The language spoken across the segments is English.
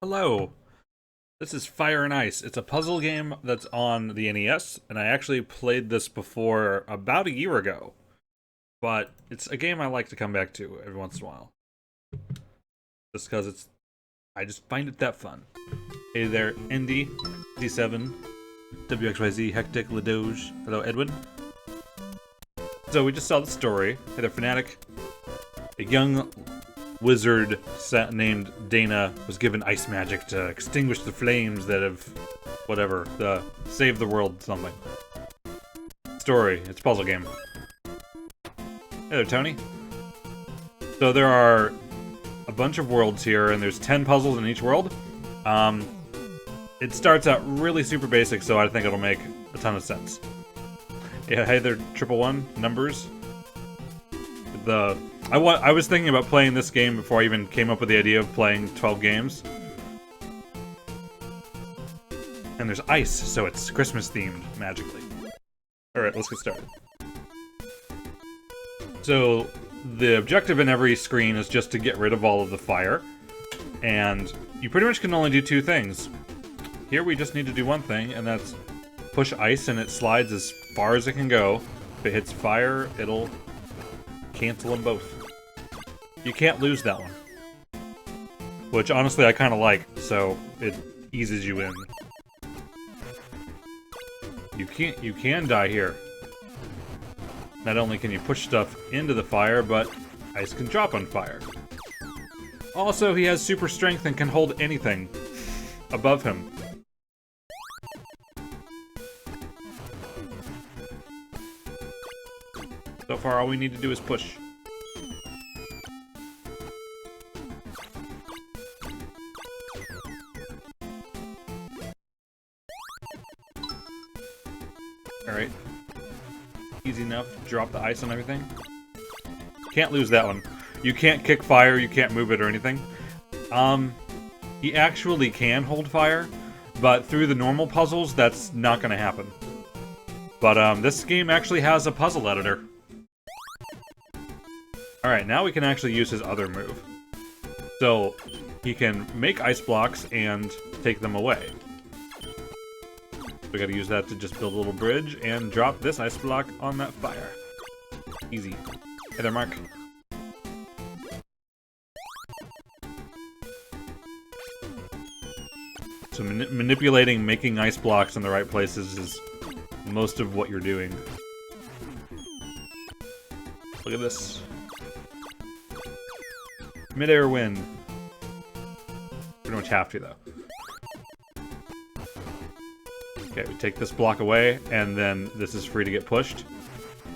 Hello, this is Fire and Ice. It's a puzzle game that's on the NES, and I actually played this before about a year ago. But it's a game I like to come back to every once in a while. Just because I just find it that fun. Hey there, Indy, D7, WXYZ, Hectic, Ladoge. Hello, Edwin. So we just saw the story. Hey there, Fanatic. A young wizard named Dana was given ice magic to extinguish the flames that have whatever, save the world something. Story, it's a puzzle game. Hey there, Tony. So there are a bunch of worlds here, and there's 10 puzzles in each world. It starts out really super basic, so I think it'll make a ton of sense. Yeah, hey there, 111 numbers. I was thinking about playing this game before I even came up with the idea of playing 12 games. And there's ice, so it's Christmas themed magically. Alright, let's get started. So, the objective in every screen is just to get rid of all of the fire. And you pretty much can only do two things. Here we just need to do one thing, and that's push ice and it slides as far as it can go. If it hits fire, it'll cancel them both. You can't lose that one. Which honestly I kinda like, so it eases you in. You can die here. Not only can you push stuff into the fire, but ice can drop on fire. Also, he has super strength and can hold anything above him. So far, all we need to do is push. Alright. Easy enough. Drop the ice on everything. Can't lose that one. You can't kick fire, you can't move it or anything. He actually can hold fire, but through the normal puzzles, that's not gonna happen. But, this game actually has a puzzle editor. Alright, now we can actually use his other move. So, he can make ice blocks and take them away. We gotta use that to just build a little bridge and drop this ice block on that fire. Easy. Hey there, Mark. So manipulating, making ice blocks in the right places is most of what you're doing. Look at this. Mid-air win. Pretty much have to, though. Okay, we take this block away, and then this is free to get pushed.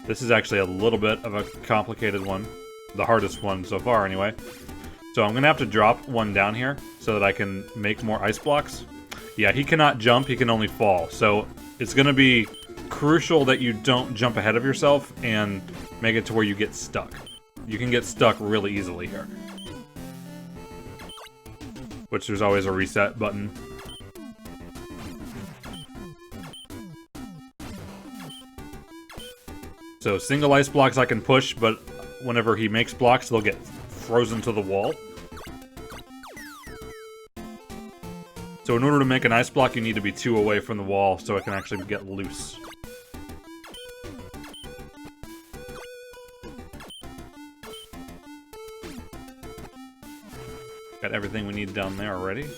This is actually a little bit of a complicated one. The hardest one so far, anyway. So I'm gonna have to drop one down here, so that I can make more ice blocks. Yeah, he cannot jump, he can only fall. So it's gonna be crucial that you don't jump ahead of yourself and make it to where you get stuck. You can get stuck really easily here. Which there's always a reset button. So single ice blocks I can push, but whenever he makes blocks, they'll get frozen to the wall. So in order to make an ice block, you need to be 2 away from the wall so it can actually get loose. Got everything we need down there already.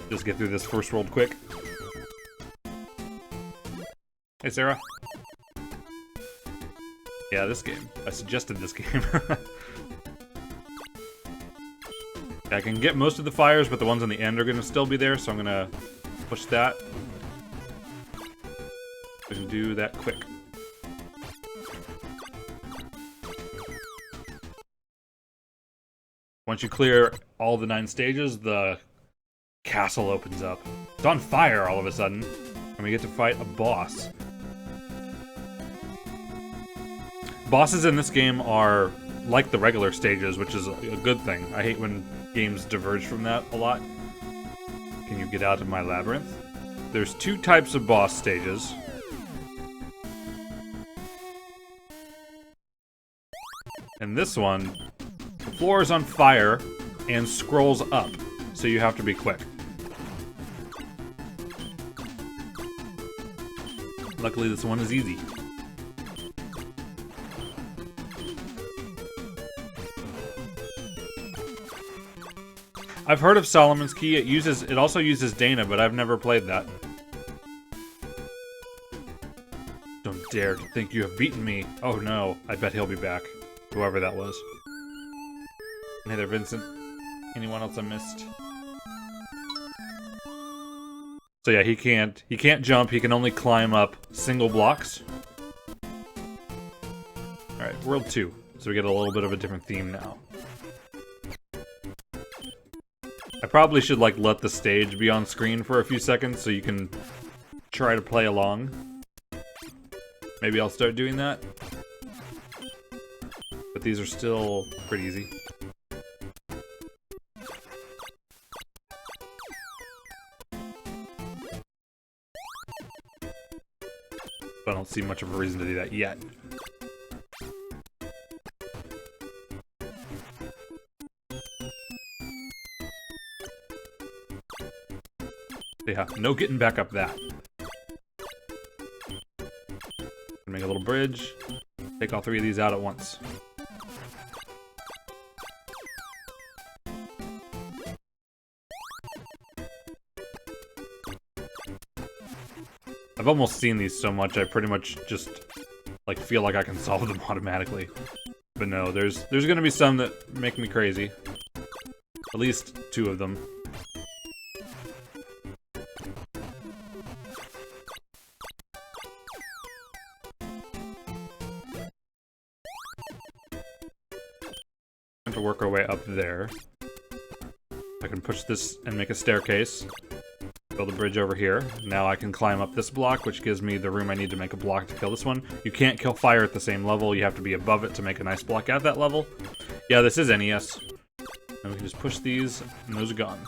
Just get through this first world quick. Hey, Sarah. Yeah, this game. I suggested this game. I can get most of the fires, but the ones on the end are going to still be there, so I'm going to push that. We can do that quick. Once you clear all the 9 stages, the castle opens up. It's on fire all of a sudden, and we get to fight a boss. Bosses in this game are like the regular stages, which is a good thing. I hate when games diverge from that a lot. Can you get out of my labyrinth? There's 2 types of boss stages. And this one, the floor is on fire and scrolls up, so you have to be quick. Luckily, this one is easy. I've heard of Solomon's Key. It also uses Dana, but I've never played that. Don't dare to think you have beaten me. Oh no, I bet he'll be back. Whoever that was. Hey there, Vincent. Anyone else I missed? So yeah, he can't jump, he can only climb up single blocks. Alright, World 2. So we get a little bit of a different theme now. I probably should like let the stage be on screen for a few seconds so you can try to play along. Maybe I'll start doing that. But these are still pretty easy. But I don't see much of a reason to do that yet. Yeah, no getting back up that. Make a little bridge. Take all three of these out at once. I've almost seen these so much, I pretty much just like feel like I can solve them automatically. But no, there's gonna be some that make me crazy. At least 2 of them. To work our way up there. I can push this and make a staircase. Build a bridge over here. Now I can climb up this block, which gives me the room I need to make a block to kill this one. You can't kill fire at the same level. You have to be above it to make a nice block at that level. Yeah, this is NES. And we can just push these, and those are gone.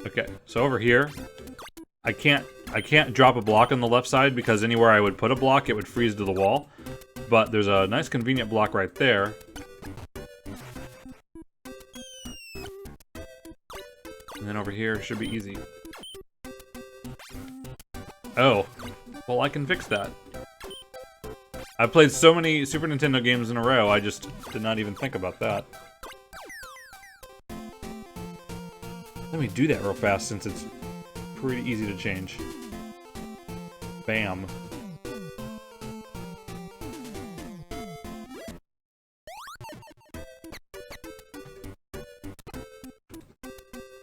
Okay, so over here, I can't drop a block on the left side because anywhere I would put a block, it would freeze to the wall. But there's a nice convenient block right there. And then over here should be easy. Oh, well I can fix that. I've played so many Super Nintendo games in a row, I just did not even think about that. Let me do that real fast since it's pretty easy to change. Bam.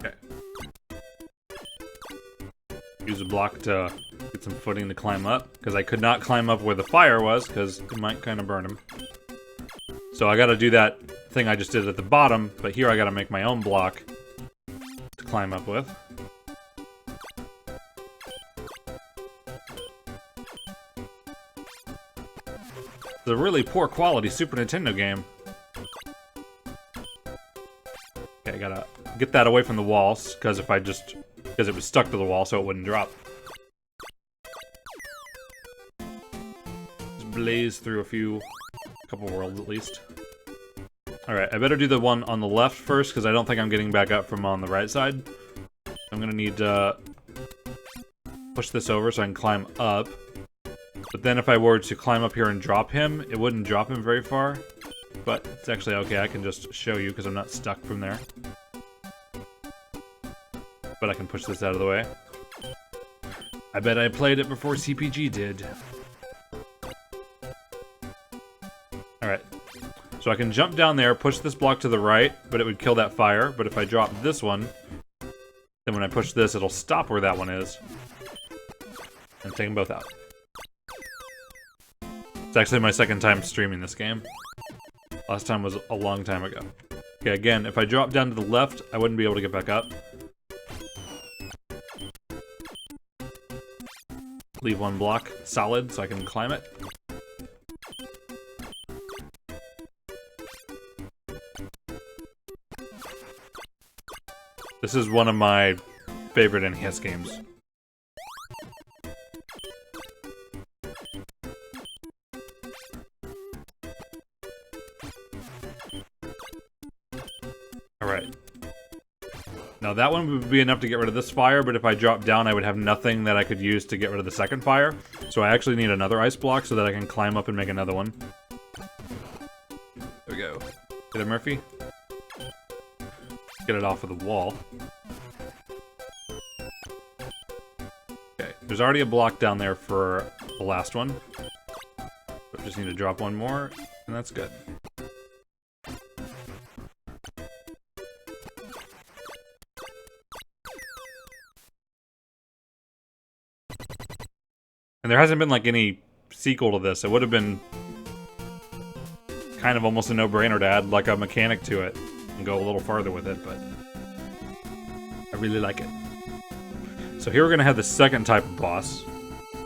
Okay. Use a block to get some footing to climb up, because I could not climb up where the fire was, because it might kind of burn him. So I gotta do that thing I just did at the bottom, but here I gotta make my own block to climb up with. It's a really poor quality Super Nintendo game. Okay, I gotta get that away from the walls, because because it was stuck to the wall, so it wouldn't drop. Just blaze through a couple worlds at least. Alright, I better do the one on the left first, because I don't think I'm getting back up from on the right side. I'm gonna need to push this over so I can climb up. But then if I were to climb up here and drop him, it wouldn't drop him very far. But it's actually okay, I can just show you because I'm not stuck from there. But I can push this out of the way. I bet I played it before CPG did. Alright. So I can jump down there, push this block to the right, but it would kill that fire. But if I drop this one, then when I push this, it'll stop where that one is. And take them both out. It's actually my second time streaming this game. Last time was a long time ago. Okay, again, if I drop down to the left, I wouldn't be able to get back up. Leave one block solid so I can climb it. This is one of my favorite NES games. Now that one would be enough to get rid of this fire, but if I drop down, I would have nothing that I could use to get rid of the second fire. So I actually need another ice block so that I can climb up and make another one. There we go. Get it, Murphy? Get it off of the wall. Okay, there's already a block down there for the last one. But just need to drop one more, and that's good. And there hasn't been, like, any sequel to this. It would have been kind of almost a no-brainer to add, like, a mechanic to it and go a little farther with it, but I really like it. So here we're going to have the second type of boss.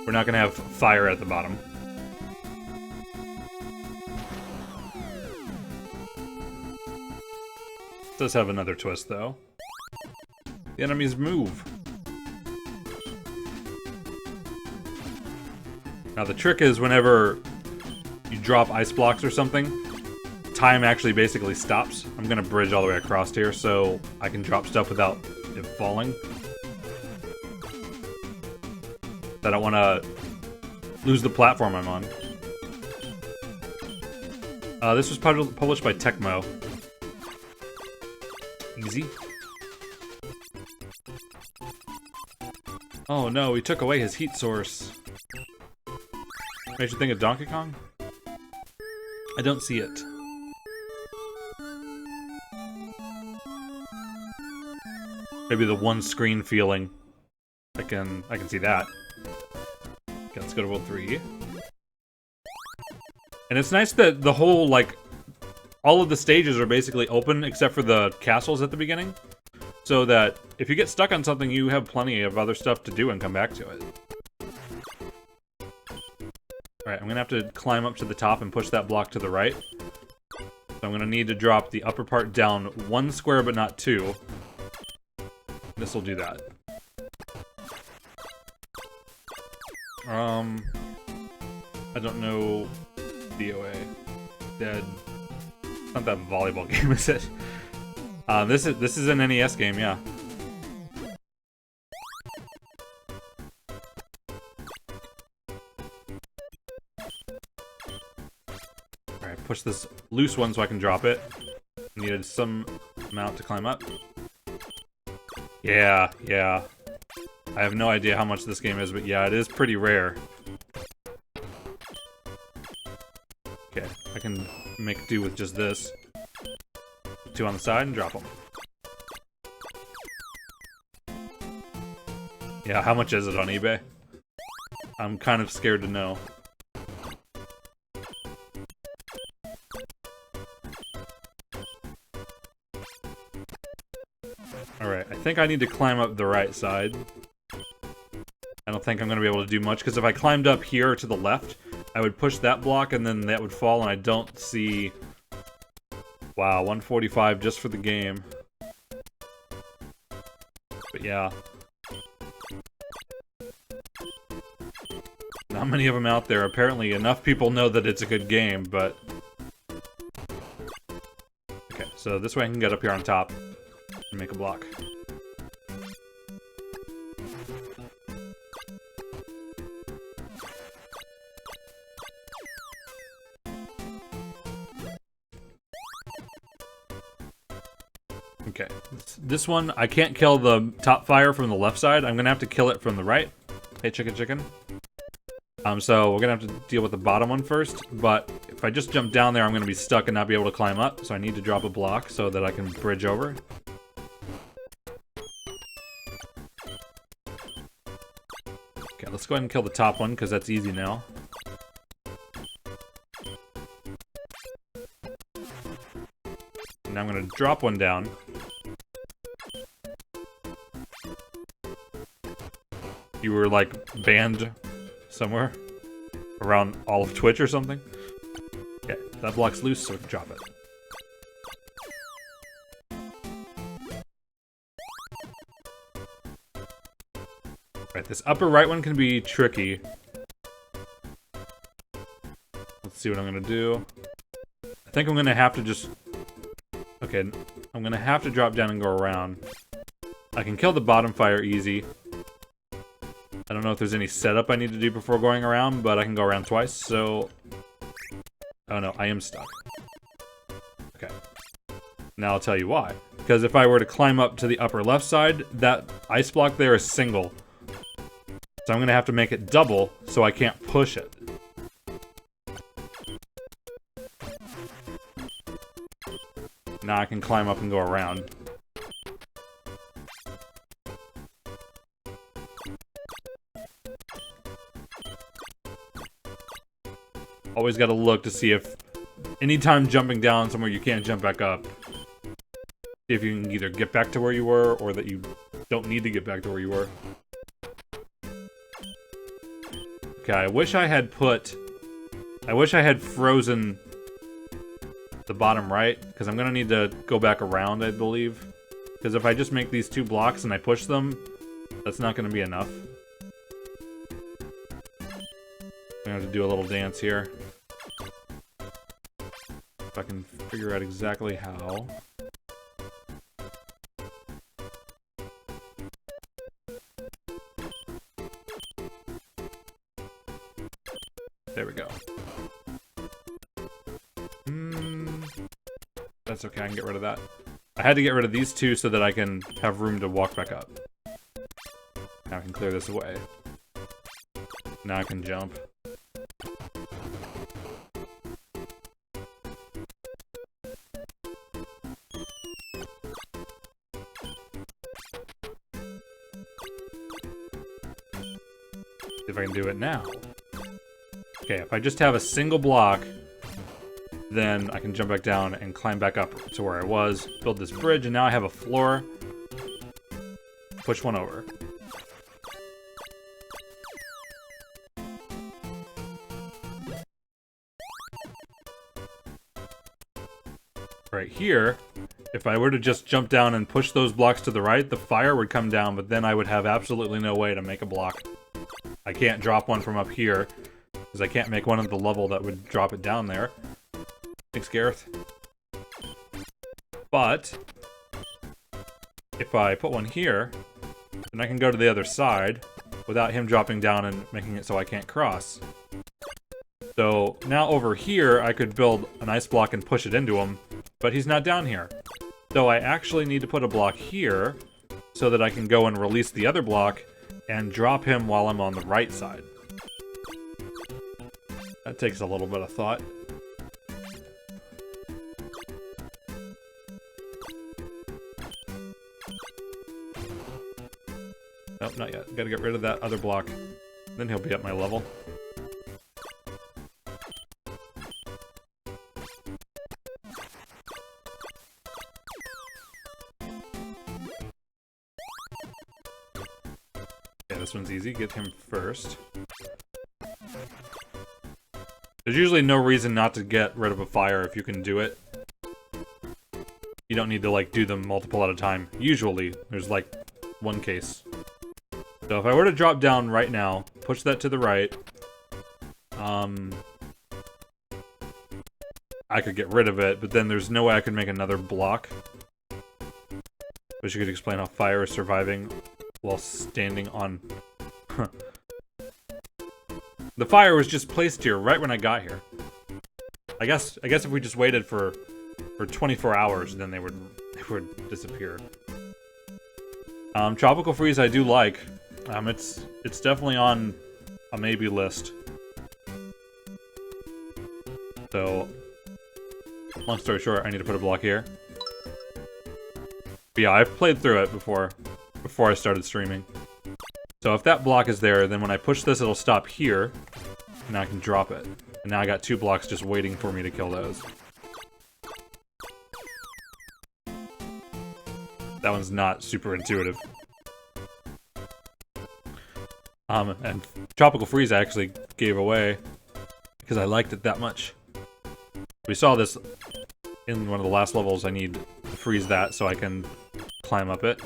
We're not going to have fire at the bottom. It does have another twist, though. The enemies move. Now the trick is whenever you drop ice blocks or something, time actually basically stops. I'm gonna bridge all the way across here so I can drop stuff without it falling. I don't want to lose the platform I'm on. This was published by Tecmo. Easy. Oh no, he took away his heat source. Makes you think of Donkey Kong? I don't see it. Maybe the one screen feeling. I can see that. Okay, let's go to World 3. And it's nice that the whole, like, all of the stages are basically open except for the castles at the beginning. So that if you get stuck on something, you have plenty of other stuff to do and come back to it. Alright, I'm gonna have to climb up to the top and push that block to the right. So I'm gonna need to drop the upper part down one square but not two. This will do that. I don't know DOA. Dead. It's not that volleyball game, is it? This is an NES game, yeah. Alright, push this loose one so I can drop it. Needed some amount to climb up. Yeah. I have no idea how much this game is, but yeah, it is pretty rare. Okay, I can make do with just this. Two on the side and drop them. Yeah, how much is it on eBay? I'm kind of scared to know. Alright, I think I need to climb up the right side. I don't think I'm going to be able to do much, because if I climbed up here to the left, I would push that block and then that would fall, and I don't see... Wow, 145 just for the game. But yeah. Not many of them out there. Apparently enough people know that it's a good game, but... Okay, so this way I can get up here on top and make a block. Okay, this one, I can't kill the top fire from the left side. I'm gonna have to kill it from the right. Hey, chicken. So we're gonna have to deal with the bottom one first, but if I just jump down there, I'm gonna be stuck and not be able to climb up, so I need to drop a block so that I can bridge over. Okay, let's go ahead and kill the top one, because that's easy now. And I'm gonna drop one down. You were, like, banned somewhere around all of Twitch or something? Okay, that block's loose, so we can drop it. Right, this upper right one can be tricky. Let's see what I'm gonna do. I think I'm gonna have to just... Okay, I'm gonna have to drop down and go around. I can kill the bottom fire easy. I don't know if there's any setup I need to do before going around, but I can go around twice, so... Oh no, I am stuck. Okay. Now I'll tell you why. Because if I were to climb up to the upper left side, that ice block there is single. So I'm going to have to make it double, so I can't push it. Now I can climb up and go around. Always got to look to see if anytime jumping down somewhere you can't jump back up, see if you can either get back to where you were or that you don't need to get back to where you were. Okay, I wish I had frozen the bottom right, because I'm gonna need to go back around, I believe. Because if I just make these 2 blocks and I push them, that's not gonna be enough. I'm gonna have to do a little dance here. If I can figure out exactly how. There we go. That's okay, I can get rid of that. I had to get rid of these 2 so that I can have room to walk back up. Now I can clear this away. Now I can jump. See if I can do it now. Okay, if I just have a single block, then I can jump back down and climb back up to where I was, build this bridge, and now I have a floor. Push one over. Right here, if I were to just jump down and push those blocks to the right, the fire would come down, but then I would have absolutely no way to make a block. I can't drop one from up here, because I can't make one at the level that would drop it down there. Thanks, Gareth. But if I put one here, then I can go to the other side without him dropping down and making it so I can't cross. So now over here, I could build an ice block and push it into him, but he's not down here. So I actually need to put a block here so that I can go and release the other block and drop him while I'm on the right side. That takes a little bit of thought. Nope, not yet. Gotta get rid of that other block. Then he'll be at my level. Yeah, this one's easy. Get him first. There's usually no reason not to get rid of a fire if you can do it. You don't need to, like, do them multiple at a time. Usually, there's, like, one case. So if I were to drop down right now, push that to the right, I could get rid of it, but then there's no way I could make another block. Wish you could explain how fire is surviving while standing on... The fire was just placed here right when I got here. I guess if we just waited for 24 hours, then they would disappear. Tropical Freeze I do like. It's definitely on a maybe list. So, long story short, I need to put a block here. But yeah, I've played through it before I started streaming. So if that block is there, then when I push this, it'll stop here, and I can drop it. And now I got 2 blocks just waiting for me to kill those. That one's not super intuitive. And Tropical Freeze I actually gave away because I liked it that much. We saw this in one of the last levels. I need to freeze that so I can climb up it.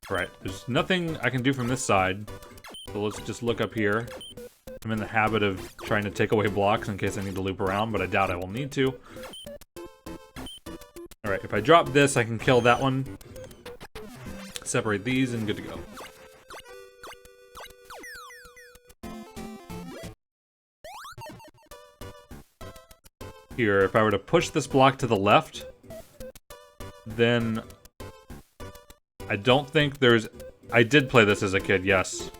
Right, there's nothing I can do from this side. So let's just look up here. I'm in the habit of trying to take away blocks in case I need to loop around, but I doubt I will need to. Alright, if I drop this, I can kill that one. Separate these, and good to go. Here, if I were to push this block to the left, then I don't think there's... I did play this as a kid, yes.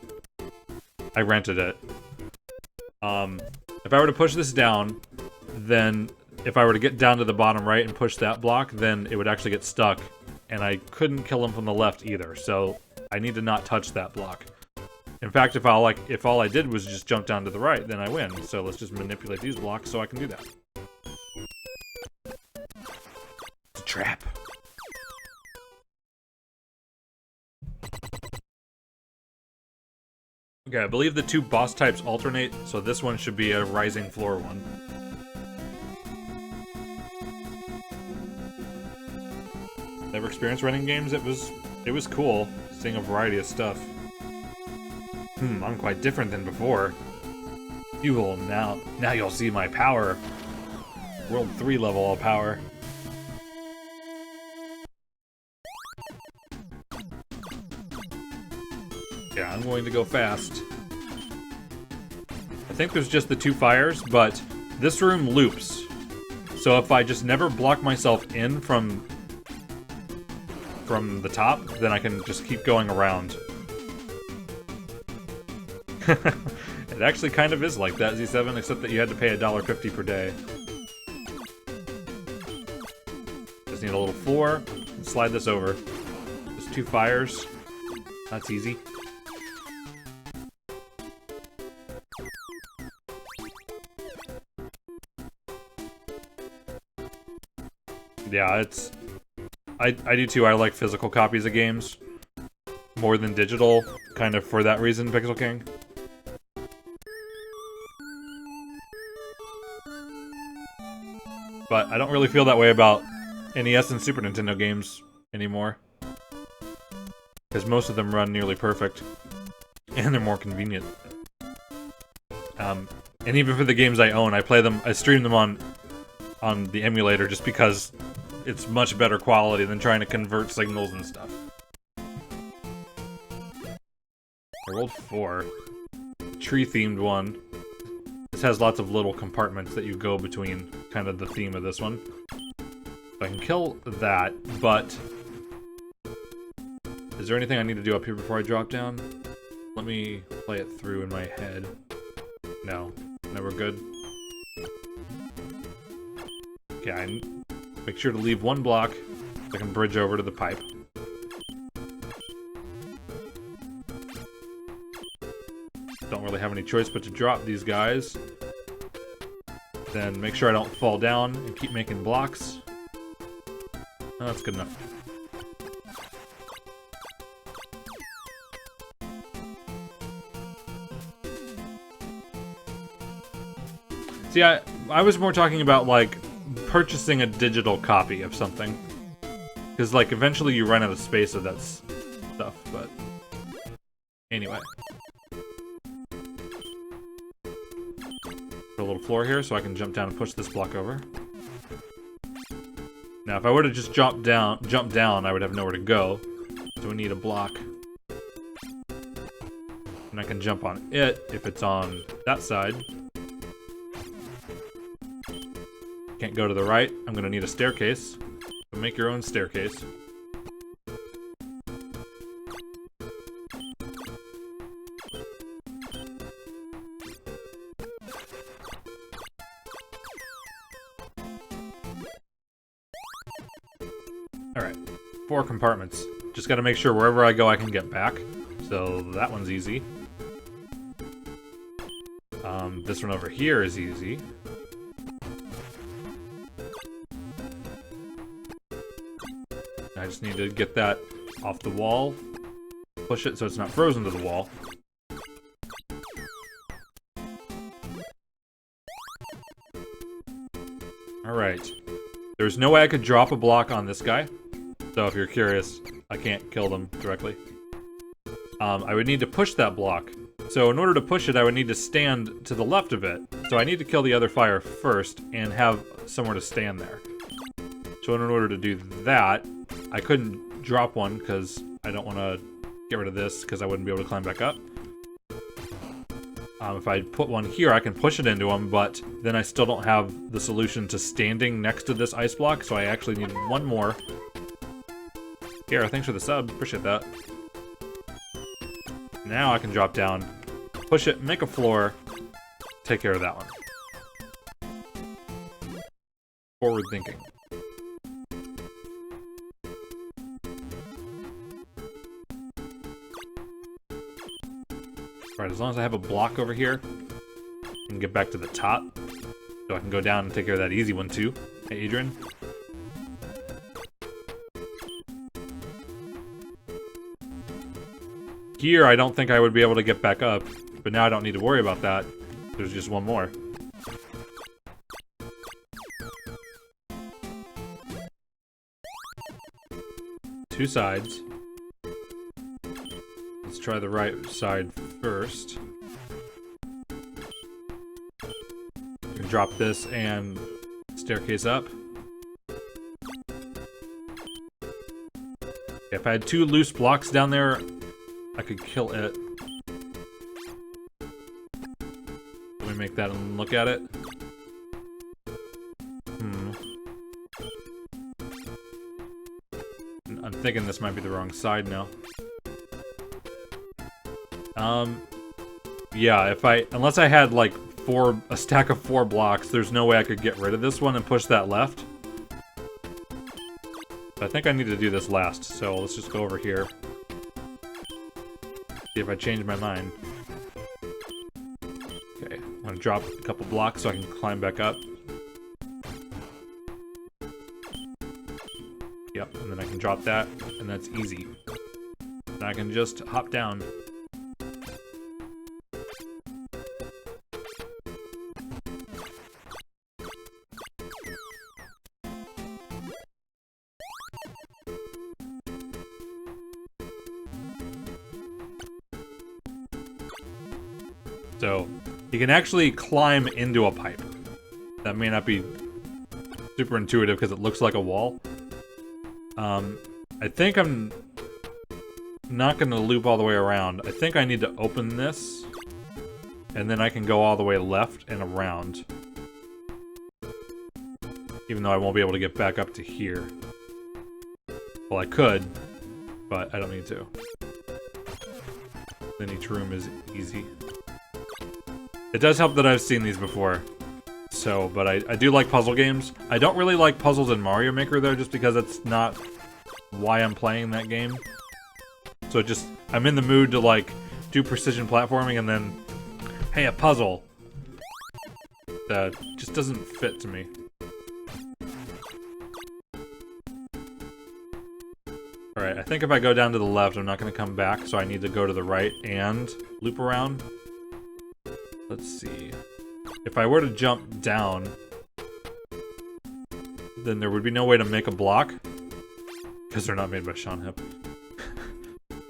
I rented it. If I were to push this down, then if I were to get down to the bottom right and push that block, then it would actually get stuck, and I couldn't kill him from the left either, so I need to not touch that block. In fact, if all I did was just jump down to the right, then I win. So let's just manipulate these blocks so I can do that. It's a trap. Okay, I believe the two boss types alternate, so this one should be a rising floor one. Never experienced running games? It was cool, seeing a variety of stuff. I'm quite different than before. You will now you'll see my power. World 3 level all power. Yeah, I'm going to go fast. I think there's just the two fires, but this room loops. So if I just never block myself in from the top, then I can just keep going around. It actually kind of is like that, Z7, except that you had to pay $1.50 per day. Just need a little floor, and slide this over. Just two fires. That's easy. Yeah, it's... I do too. I like physical copies of games more than digital, kind of for that reason, Pixel King. But I don't really feel that way about NES and Super Nintendo games anymore. Because most of them run nearly perfect. And they're more convenient. And even for the games I own, I stream them on the emulator just because it's much better quality than trying to convert signals and stuff. I rolled 4. Tree-themed one. This has lots of little compartments that you go between, kind of the theme of this one. I can kill that, but... Is there anything I need to do up here before I drop down? Let me play it through in my head. No. No, we're good. Okay, I make sure to leave one block so I can bridge over to the pipe. Don't really have any choice but to drop these guys. Then make sure I don't fall down and keep making blocks. Oh, that's good enough. See, I was more talking about, like, purchasing a digital copy of something. Because, like, eventually you run out of space of that stuff, but... Anyway. Put a little floor here so I can jump down and push this block over. Now, if I were to just jump down, I would have nowhere to go. So we need a block. And I can jump on it if it's on that side. Can't go to the right. I'm gonna need a staircase. So make your own staircase. Alright. 4 compartments. Just gotta make sure wherever I go I can get back. So that one's easy. This one over here is easy. I just need to get that off the wall. Push it so it's not frozen to the wall. Alright. There's no way I could drop a block on this guy. So if you're curious, I can't kill them directly. I would need to push that block So in order to push it, I would need to stand to the left of it. So I need to kill the other fire first and have somewhere to stand there. So in order to do that, I couldn't drop one because I don't want to get rid of this because I wouldn't be able to climb back up. If I put one here, I can push it into him, but then I still don't have the solution to standing next to this ice block, so I actually need one more. Here, thanks for the sub. Appreciate that. Now I can drop down, push it, make a floor, take care of that one. Forward thinking. Alright, as long as I have a block over here, I can get back to the top. So I can go down and take care of that easy one too. Hey, Adrian. Here, I don't think I would be able to get back up, but now I don't need to worry about that. There's just one more. Two sides. Let's try the right side first. Drop this and staircase up. If I had two loose blocks down there, I could kill it. Let me make that and look at it. I'm thinking this might be the wrong side now. Yeah, unless I had like a stack of 4 blocks, there's no way I could get rid of this one and push that left. But I think I need to do this last, so let's just go over here. See if I change my mind. Okay, I'm gonna drop a couple blocks so I can climb back up. Yep, and then I can drop that, and that's easy. And I can just hop down. So, you can actually climb into a pipe. That may not be super intuitive because it looks like a wall. I think I'm not going to loop all the way around. I think I need to open this, and then I can go all the way left and around. Even though I won't be able to get back up to here. Well, I could, but I don't need to. Then each room is easy. It does help that I've seen these before. So, but I do like puzzle games. I don't really like puzzles in Mario Maker though, just because that's not why I'm playing that game. So I'm in the mood to like do precision platforming and then, hey, a puzzle. That just doesn't fit to me. Alright, I think if I go down to the left, I'm not going to come back, so I need to go to the right and loop around. Let's see. If I were to jump down, then there would be no way to make a block, because they're not made by Sean Hip.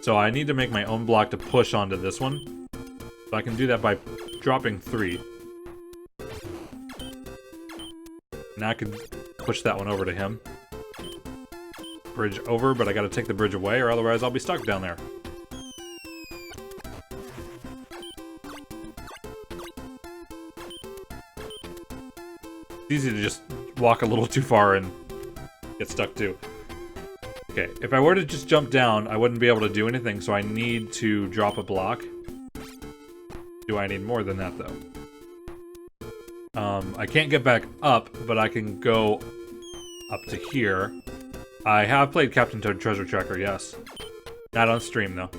So I need to make my own block to push onto this one. So I can do that by dropping 3. Now I can push that one over to him. Bridge over, but I gotta take the bridge away, or otherwise I'll be stuck down there. It's easy to just walk a little too far and get stuck too. Okay, if I were to just jump down, I wouldn't be able to do anything, so I need to drop a block. Do I need more than that, though? I can't get back up, but I can go up to here. I have played Captain Toad Treasure Tracker, yes. Not on stream, though.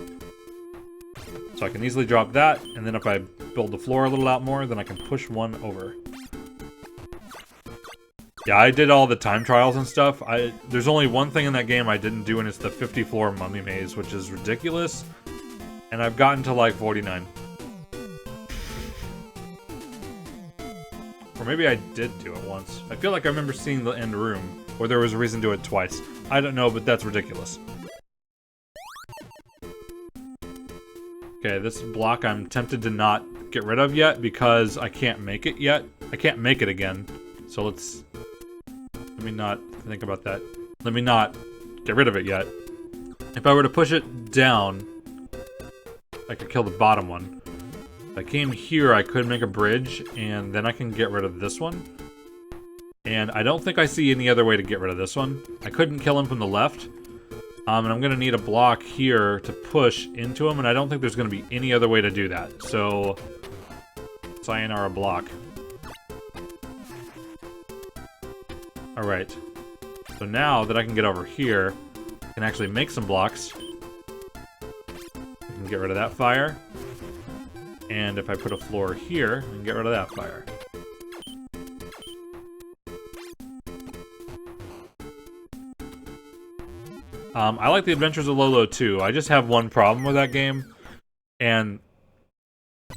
So I can easily drop that, and then if I build the floor a little out more, then I can push one over. Yeah, I did all the time trials and stuff. There's only one thing in that game I didn't do, and it's the 50-floor mummy maze, which is ridiculous. And I've gotten to like 49. Or maybe I did do it once. I feel like I remember seeing the end room, or there was a reason to do it twice. I don't know, but that's ridiculous. Okay, Okay, this block I'm tempted to not get rid of yet because I can't make it yet. I can't make it again. So let me not think about that. Let me not get rid of it yet. If I were to push it down, I could kill the bottom one. If I came here, I could make a bridge, and then I can get rid of this one. And I don't think I see any other way to get rid of this one. I couldn't kill him from the left. And I'm going to need a block here to push into him, and I don't think there's going to be any other way to do that. So, sayonara block. Alright. So now that I can get over here, I can actually make some blocks. I can get rid of that fire. And if I put a floor here, I can get rid of that fire. I like the Adventures of Lolo too. I just have one problem with that game, and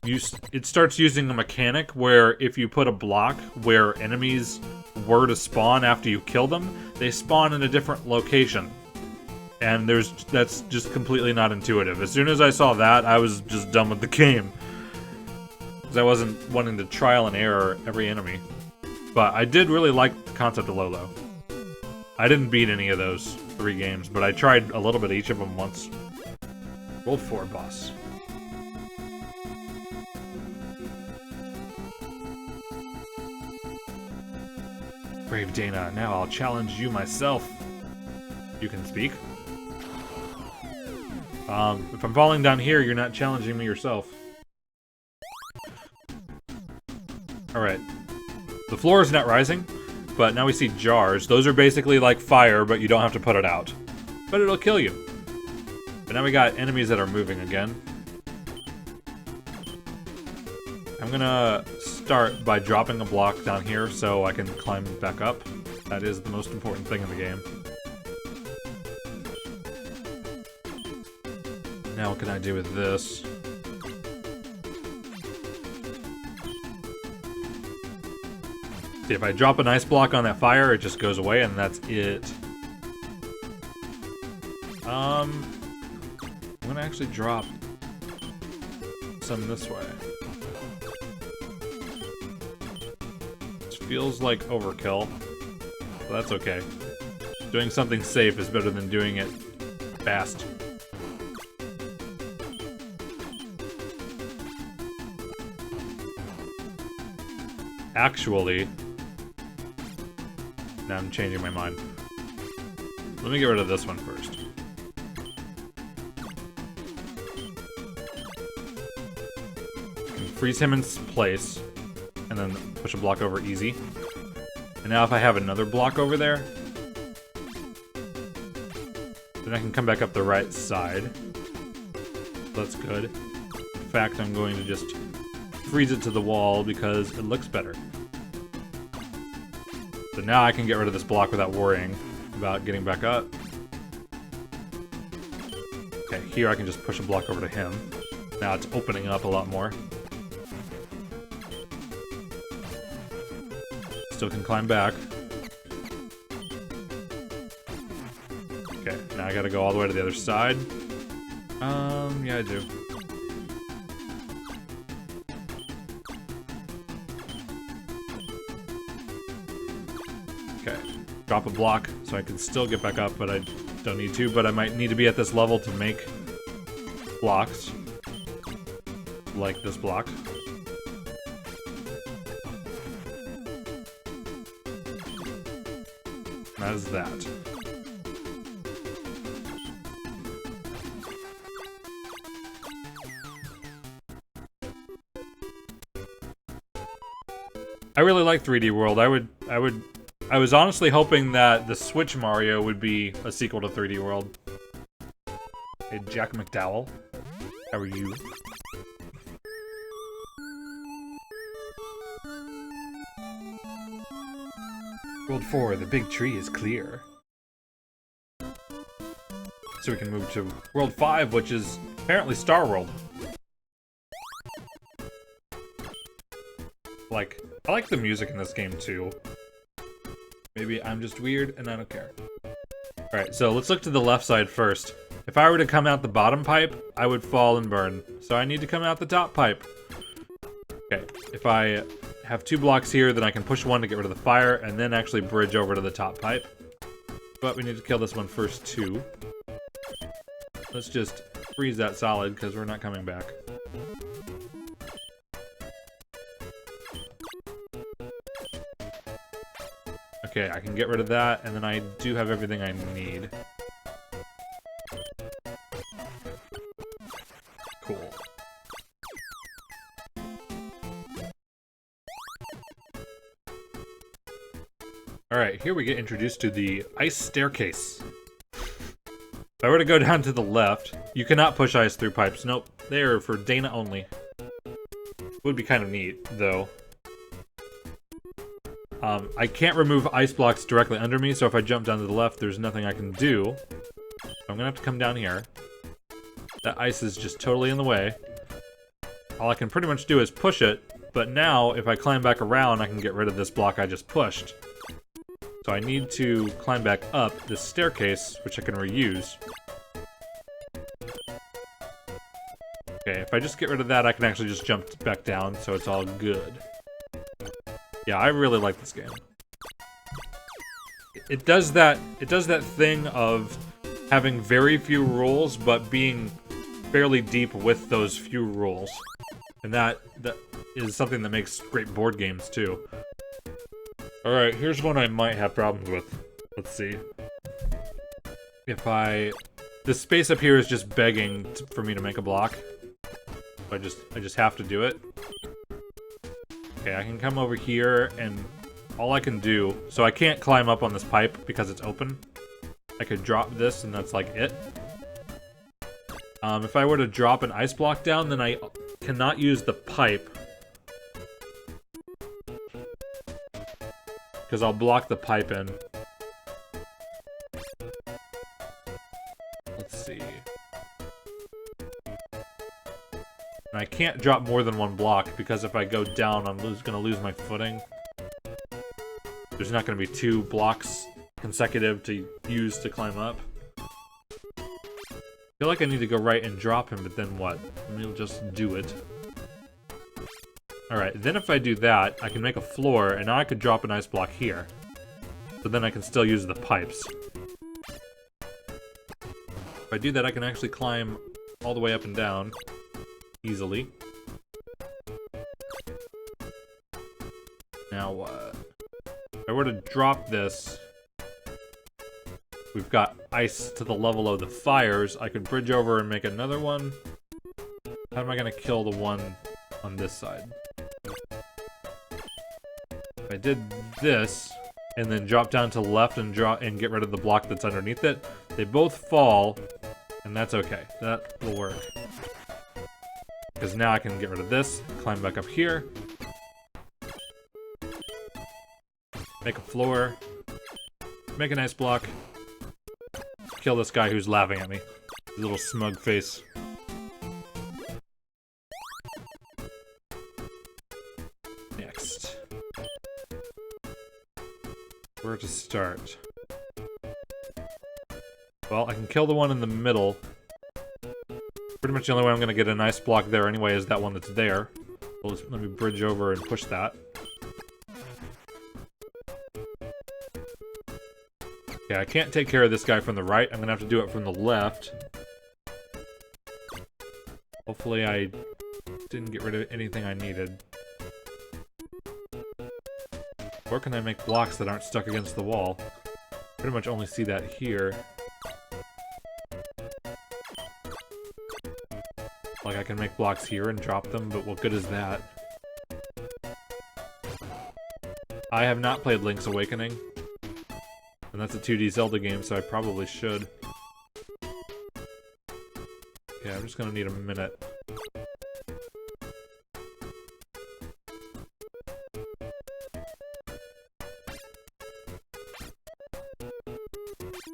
it starts using a mechanic where if you put a block where enemies were to spawn after you kill them, they spawn in a different location. And that's just completely not intuitive. As soon as I saw that, I was just done with the game. Because I wasn't wanting to trial and error every enemy. But I did really like the concept of Lolo. I didn't beat any of those 3 games, but I tried a little bit of each of them once. World 4 boss. Brave Dana, now I'll challenge you myself. You can speak. If I'm falling down here, you're not challenging me yourself. Alright. The floor is not rising, but now we see jars. Those are basically like fire, but you don't have to put it out. But it'll kill you. But now we got enemies that are moving again. I'm gonna start by dropping a block down here so I can climb back up. That is the most important thing in the game. Now what can I do with this? See, if I drop an ice block on that fire, it just goes away and that's it. I'm gonna actually drop some this way. This feels like overkill, but that's okay. Doing something safe is better than doing it fast. Actually, now I'm changing my mind. Let me get rid of this one first. Freeze him in place, and then push a block over easy. And now if I have another block over there, then I can come back up the right side. That's good. In fact, I'm going to just freeze it to the wall because it looks better. So now I can get rid of this block without worrying about getting back up. Okay, here I can just push a block over to him. Now it's opening up a lot more. Still can climb back. Okay, now I gotta go all the way to the other side. Yeah, I do. Okay, drop a block so I can still get back up, but I don't need to. But I might need to be at this level to make blocks. Like this block. That is that. I really like 3D World. I was honestly hoping that the Switch Mario would be a sequel to 3D World. Hey, Jack McDowell. How are you? World 4, the big tree is clear. So we can move to World 5, which is apparently Star World. I like the music in this game too. Maybe I'm just weird and I don't care. Alright, Alright, so let's look to the left side first. If I were to come out the bottom pipe, I would fall and burn. So I need to come out the top pipe. Okay, if I have 2 blocks here, then I can push 1 to get rid of the fire, and then actually bridge over to the top pipe. But we need to kill this one first, too. Let's just freeze that solid, because we're not coming back. Okay, I can get rid of that, and then I do have everything I need. Cool. Alright, here we get introduced to the ice staircase. If I were to go down to the left, you cannot push ice through pipes. Nope, they're for Dana only. Would be kind of neat, though. I can't remove ice blocks directly under me, so if I jump down to the left, there's nothing I can do. So I'm gonna have to come down here. That ice is just totally in the way. All I can pretty much do is push it, but now, if I climb back around, I can get rid of this block I just pushed. So I need to climb back up this staircase, which I can reuse. Okay, if I just get rid of that, I can actually just jump back down, so it's all good. Yeah, I really like this game. It does that thing of having very few rules, but being fairly deep with those few rules. And that is something that makes great board games, too. Alright, here's one I might have problems with. Let's see. If this space up here is just begging for me to make a block. I just have to do it. Okay, I can come over here, and all I can do... So I can't climb up on this pipe because it's open. I could drop this, and that's like it. If I were to drop an ice block down, then I cannot use the pipe. Because I'll block the pipe in. Let's see. And I can't drop more than 1 block, because if I go down, I'm gonna lose my footing. There's not gonna be 2 blocks consecutive to use to climb up. I feel like I need to go right and drop him, but then what? We'll just do it. Alright, then if I do that, I can make a floor, and now I could drop an ice block here. So then I can still use the pipes. If I do that, I can actually climb all the way up and down. Easily. Now, if I were to drop this, we've got ice to the level of the fires. I could bridge over and make another one. How am I gonna kill the one on this side? If I did this, and then drop down to the left and get rid of the block that's underneath it, they both fall, and that's okay. That will work. Because now I can get rid of this, climb back up here, make a floor, make an ice block, kill this guy who's laughing at me. His little smug face. Next. Where to start? Well, I can kill the one in the middle. Pretty much the only way I'm going to get an ice block there anyway is that one that's there. Well, let me bridge over and push that. Okay, I can't take care of this guy from the right. I'm going to have to do it from the left. Hopefully I didn't get rid of anything I needed. Where can I make blocks that aren't stuck against the wall? Pretty much only see that here. Like, I can make blocks here and drop them, but what good is that? I have not played Link's Awakening. And that's a 2D Zelda game, so I probably should. Yeah, I'm just gonna need a minute.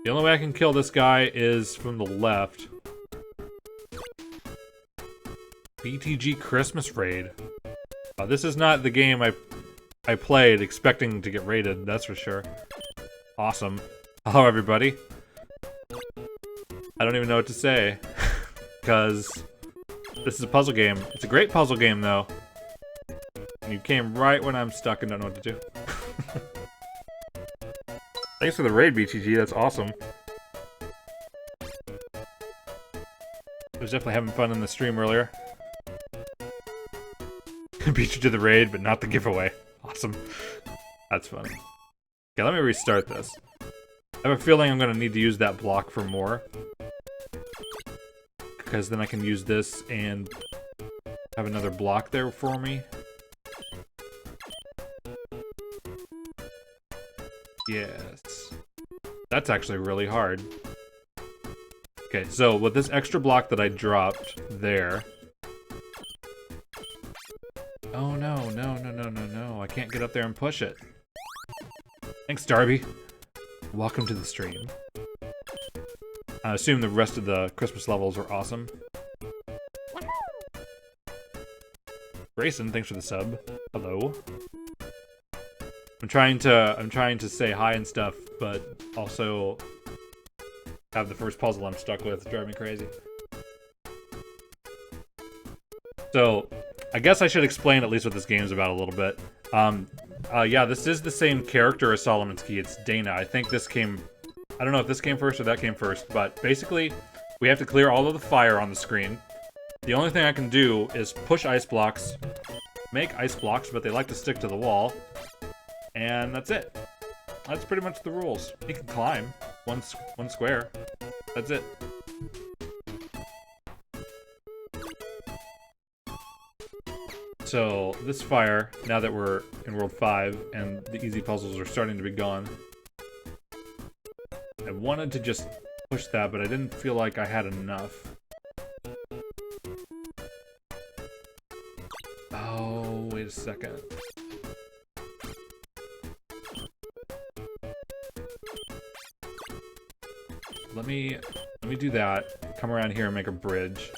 The only way I can kill this guy is from the left. BTG Christmas Raid. This is not the game I played expecting to get raided, that's for sure. Awesome. Hello everybody. I don't even know what to say. Because this is a puzzle game. It's a great puzzle game, though. And you came right when I'm stuck and don't know what to do. Thanks for the raid, BTG. That's awesome. I was definitely having fun in the stream earlier. Beat you to the raid, but not the giveaway. Awesome. That's funny. Okay, let me restart this. I have a feeling I'm going to need to use that block for more. Because then I can use this and have another block there for me. Yes. That's actually really hard. Okay, so with this extra block that I dropped there... Oh no, no, no, no, no, no. I can't get up there and push it. Thanks, Darby. Welcome to the stream. I assume the rest of the Christmas levels are awesome. Grayson, thanks for the sub. Hello. I'm trying to say hi and stuff, but also have the first puzzle I'm stuck with drive me crazy. So, I guess I should explain at least what this game's about a little bit. Yeah, this is the same character as Solomon's Key. It's Dana. I think this came... I don't know if this came first or that came first, but basically, we have to clear all of the fire on the screen. The only thing I can do is push ice blocks, make ice blocks, but they like to stick to the wall, and that's it. That's pretty much the rules. You can climb one square. That's it. So, this fire, now that we're in World 5, and the easy puzzles are starting to be gone, I wanted to just push that, but I didn't feel like I had enough. Oh, wait a second. Let me do that, come around here and make a bridge.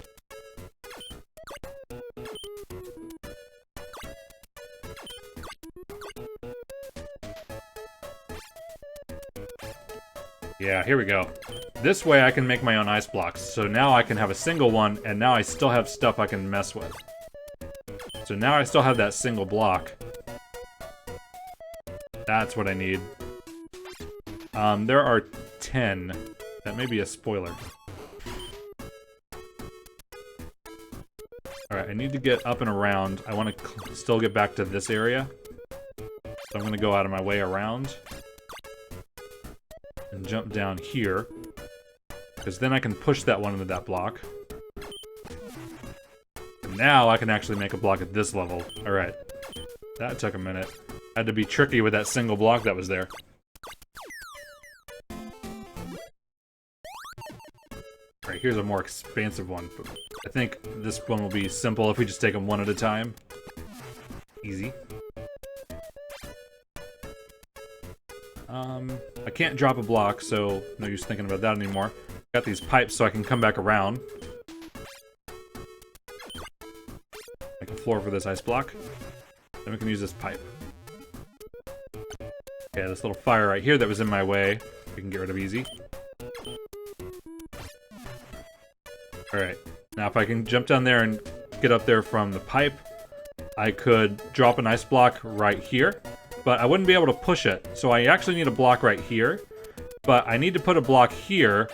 Yeah, here we go. This way I can make my own ice blocks. So now I can have a single one, and now I still have stuff I can mess with. So now I still have that single block. That's what I need. There are 10. That may be a spoiler. Alright, I need to get up and around. I want to still get back to this area. So I'm going to go out of my way around. And jump down here. Because then I can push that one into that block. And now I can actually make a block at this level. Alright. That took a minute. I had to be tricky with that single block that was there. Alright, here's a more expansive one. But I think this one will be simple if we just take them one at a time. Easy. I can't drop a block, so no use thinking about that anymore. Got these pipes so I can come back around. Make a floor for this ice block. Then we can use this pipe. Okay, this little fire right here that was in my way, we can get rid of easy. Alright, now if I can jump down there and get up there from the pipe, I could drop an ice block right here. But I wouldn't be able to push it, so I actually need a block right here. But I need to put a block here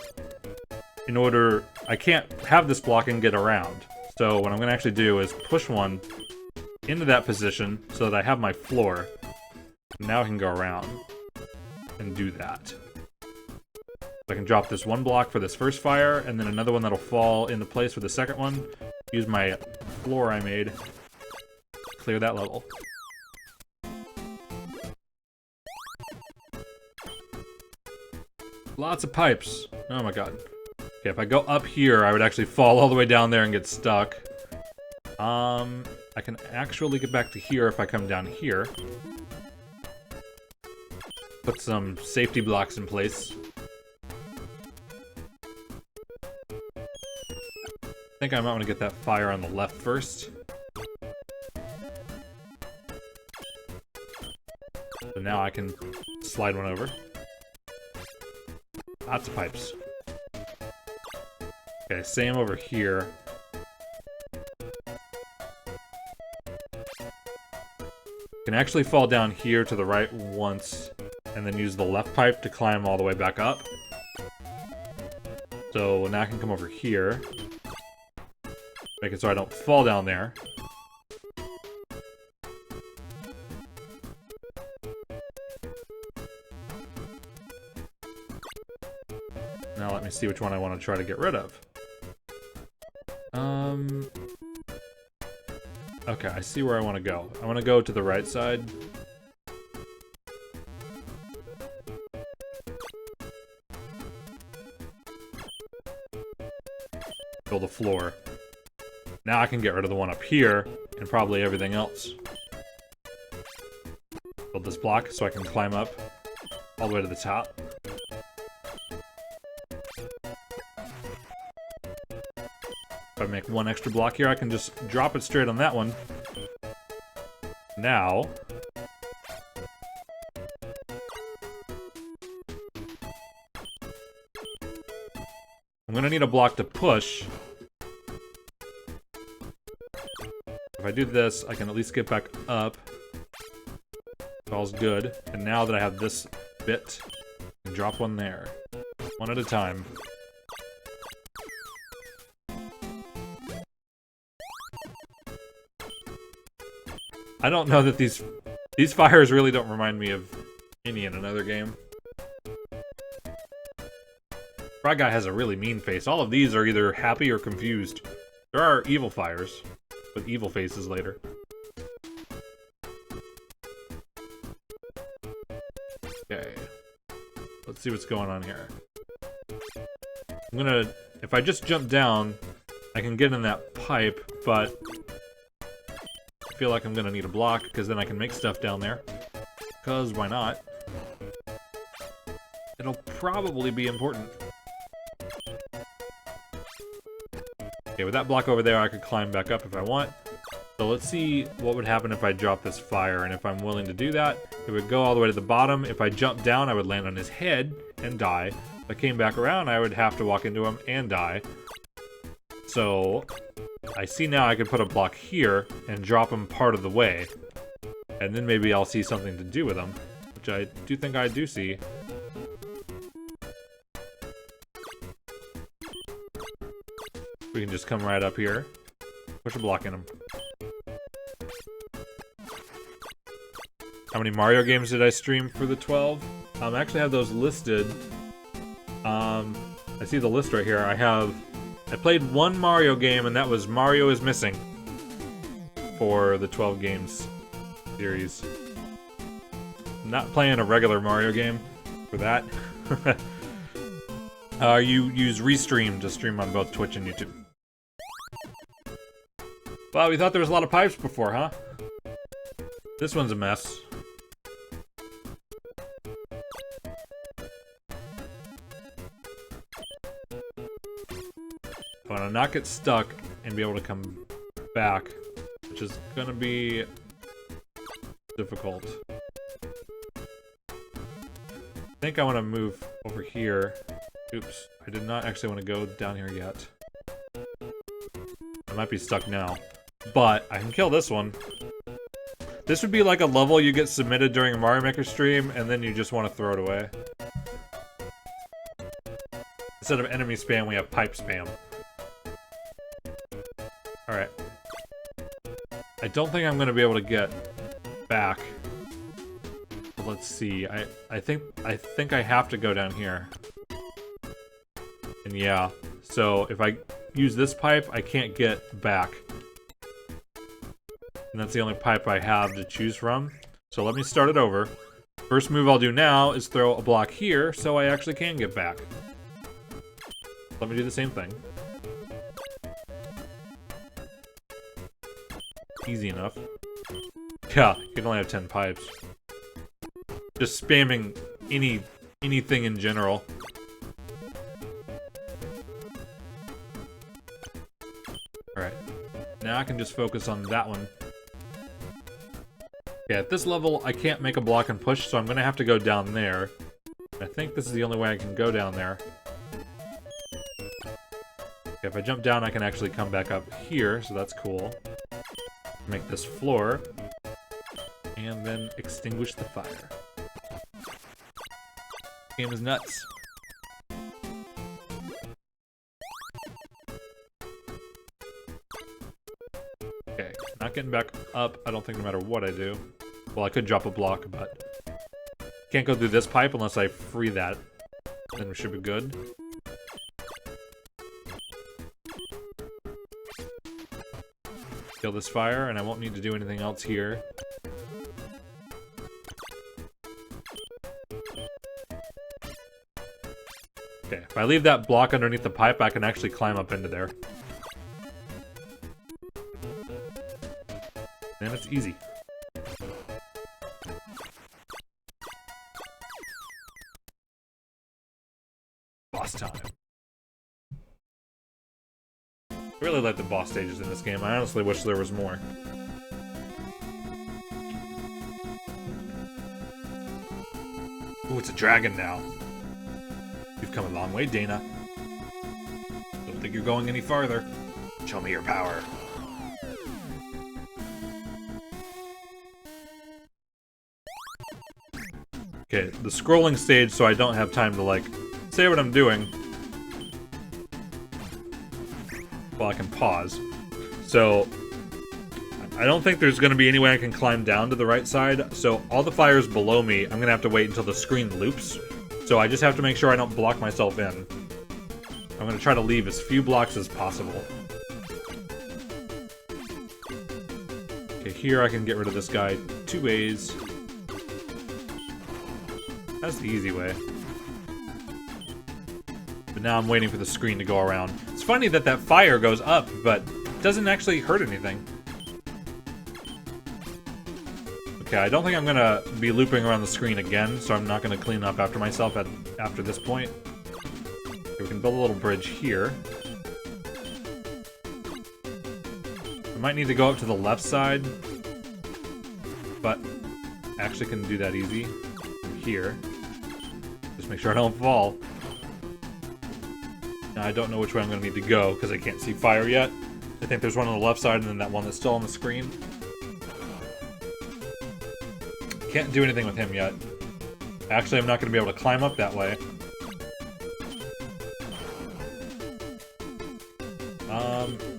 in order... I can't have this block and get around. So what I'm going to actually do is push one into that position so that I have my floor. Now I can go around and do that. So I can drop this one block for this first fire, and then another one that'll fall into place for the second one. Use my floor I made. Clear that level. Lots of pipes. Oh my god. Okay, if I go up here, I would actually fall all the way down there and get stuck. I can actually get back to here if I come down here. Put some safety blocks in place. I think I might want to get that fire on the left first. So now I can slide one over. Lots of pipes. Okay, same over here. Can actually fall down here to the right once, and then use the left pipe to climb all the way back up. So now I can come over here. Make it so I don't fall down there. Now let me see which one I want to try to get rid of. Okay, I see where I want to go. I want to go to the right side. Fill the floor. Now I can get rid of the one up here, and probably everything else. Build this block so I can climb up all the way to the top. If I make one extra block here, I can just drop it straight on that one. Now... I'm gonna need a block to push. If I do this, I can at least get back up. All's good. And now that I have this bit, I can drop one there. One at a time. I don't know that these fires really don't remind me of any in another game. Frog Guy has a really mean face. All of these are either happy or confused. There are evil fires with evil faces later. Okay. Let's see what's going on here. I'm gonna... If I just jump down, I can get in that pipe, but... I feel like I'm gonna need a block, because then I can make stuff down there. Because why not? It'll probably be important. Okay, with that block over there, I could climb back up if I want. So let's see what would happen if I drop this fire, and if I'm willing to do that, it would go all the way to the bottom. If I jump down, I would land on his head and die. If I came back around, I would have to walk into him and die. So... I see now I could put a block here and drop him part of the way. And then maybe I'll see something to do with him. Which I do think I do see. We can just come right up here. Push a block in him. How many Mario games did I stream for the 12? I actually have those listed. I see the list right here. I played one Mario game, and that was Mario is Missing for the 12 games series. I'm not playing a regular Mario game for that. You use Restream to stream on both Twitch and YouTube. Wow, we thought there was a lot of pipes before, huh? This one's a mess. I want to not get stuck and be able to come back, which is going to be difficult. I think I want to move over here. Oops, I did not actually want to go down here yet. I might be stuck now, but I can kill this one. This would be like a level you get submitted during a Mario Maker stream, and then you just want to throw it away. Instead of enemy spam, we have pipe spam. Alright. I don't think I'm going to be able to get back. But let's see. I think I have to go down here. And yeah. So if I use this pipe, I can't get back. And that's the only pipe I have to choose from. So let me start it over. First move I'll do now is throw a block here so I actually can get back. Let me do the same thing. Easy enough. Yeah, you can only have 10 pipes. Just spamming anything in general. Alright. Now I can just focus on that one. Okay, at this level, I can't make a block and push, so I'm gonna have to go down there. I think this is the only way I can go down there. Okay, if I jump down, I can actually come back up here, so that's cool. Make this floor. And then extinguish the fire. Game is nuts. Okay, not getting back up, I don't think, no matter what I do. Well, I could drop a block, but can't go through this pipe unless I free that. Then we should be good. Kill this fire, and I won't need to do anything else here. Okay, if I leave that block underneath the pipe, I can actually climb up into there. And it's easy. Boss time. I really like the boss stages in this game. I honestly wish there was more. Ooh, it's a dragon now. You've come a long way, Dana. Don't think you're going any farther. Show me your power. Okay, the scrolling stage, so I don't have time to, like, say what I'm doing. Well, I can pause. So, I don't think there's going to be any way I can climb down to the right side, so all the fires below me, I'm going to have to wait until the screen loops. So I just have to make sure I don't block myself in. I'm going to try to leave as few blocks as possible. Okay, here I can get rid of this guy 2 ways. That's the easy way. But now I'm waiting for the screen to go around. It's funny that that fire goes up, but doesn't actually hurt anything. Okay, I don't think I'm gonna be looping around the screen again, so I'm not gonna clean up after myself after this point. Okay, we can build a little bridge here. I might need to go up to the left side, but actually can do that easy here. Just make sure I don't fall. Now, I don't know which way I'm gonna need to go because I can't see fire yet. I think there's one on the left side and then that one that's still on the screen. Can't do anything with him yet. Actually, I'm not going to be able to climb up that way.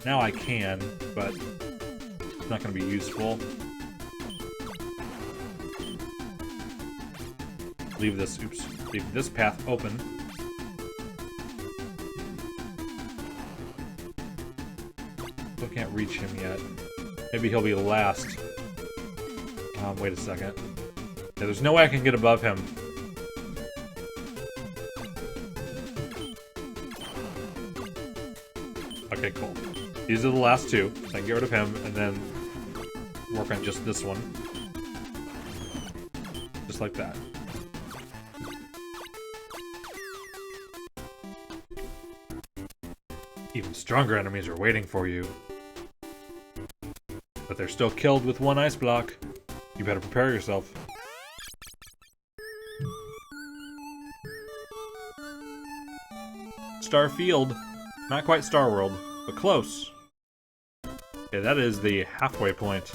Now I can, but it's not going to be useful. Leave this path open. Still can't reach him yet. Maybe he'll be last. Wait a second. Yeah, there's no way I can get above him. Okay, cool. These are the last two. So I can get rid of him and then work on just this one. Just like that. Even stronger enemies are waiting for you. But they're still killed with one ice block. You better prepare yourself. Starfield. Not quite Star World, but close. Okay, that is the halfway point.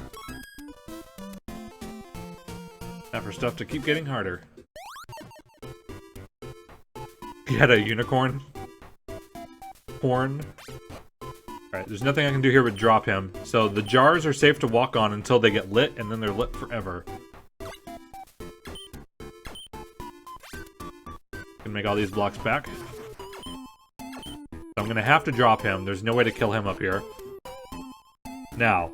Time for stuff to keep getting harder. You had a unicorn? Horn? Alright, there's nothing I can do here but drop him. So the jars are safe to walk on until they get lit, and then they're lit forever. Can make all these blocks back. I'm gonna have to drop him. There's no way to kill him up here. Now,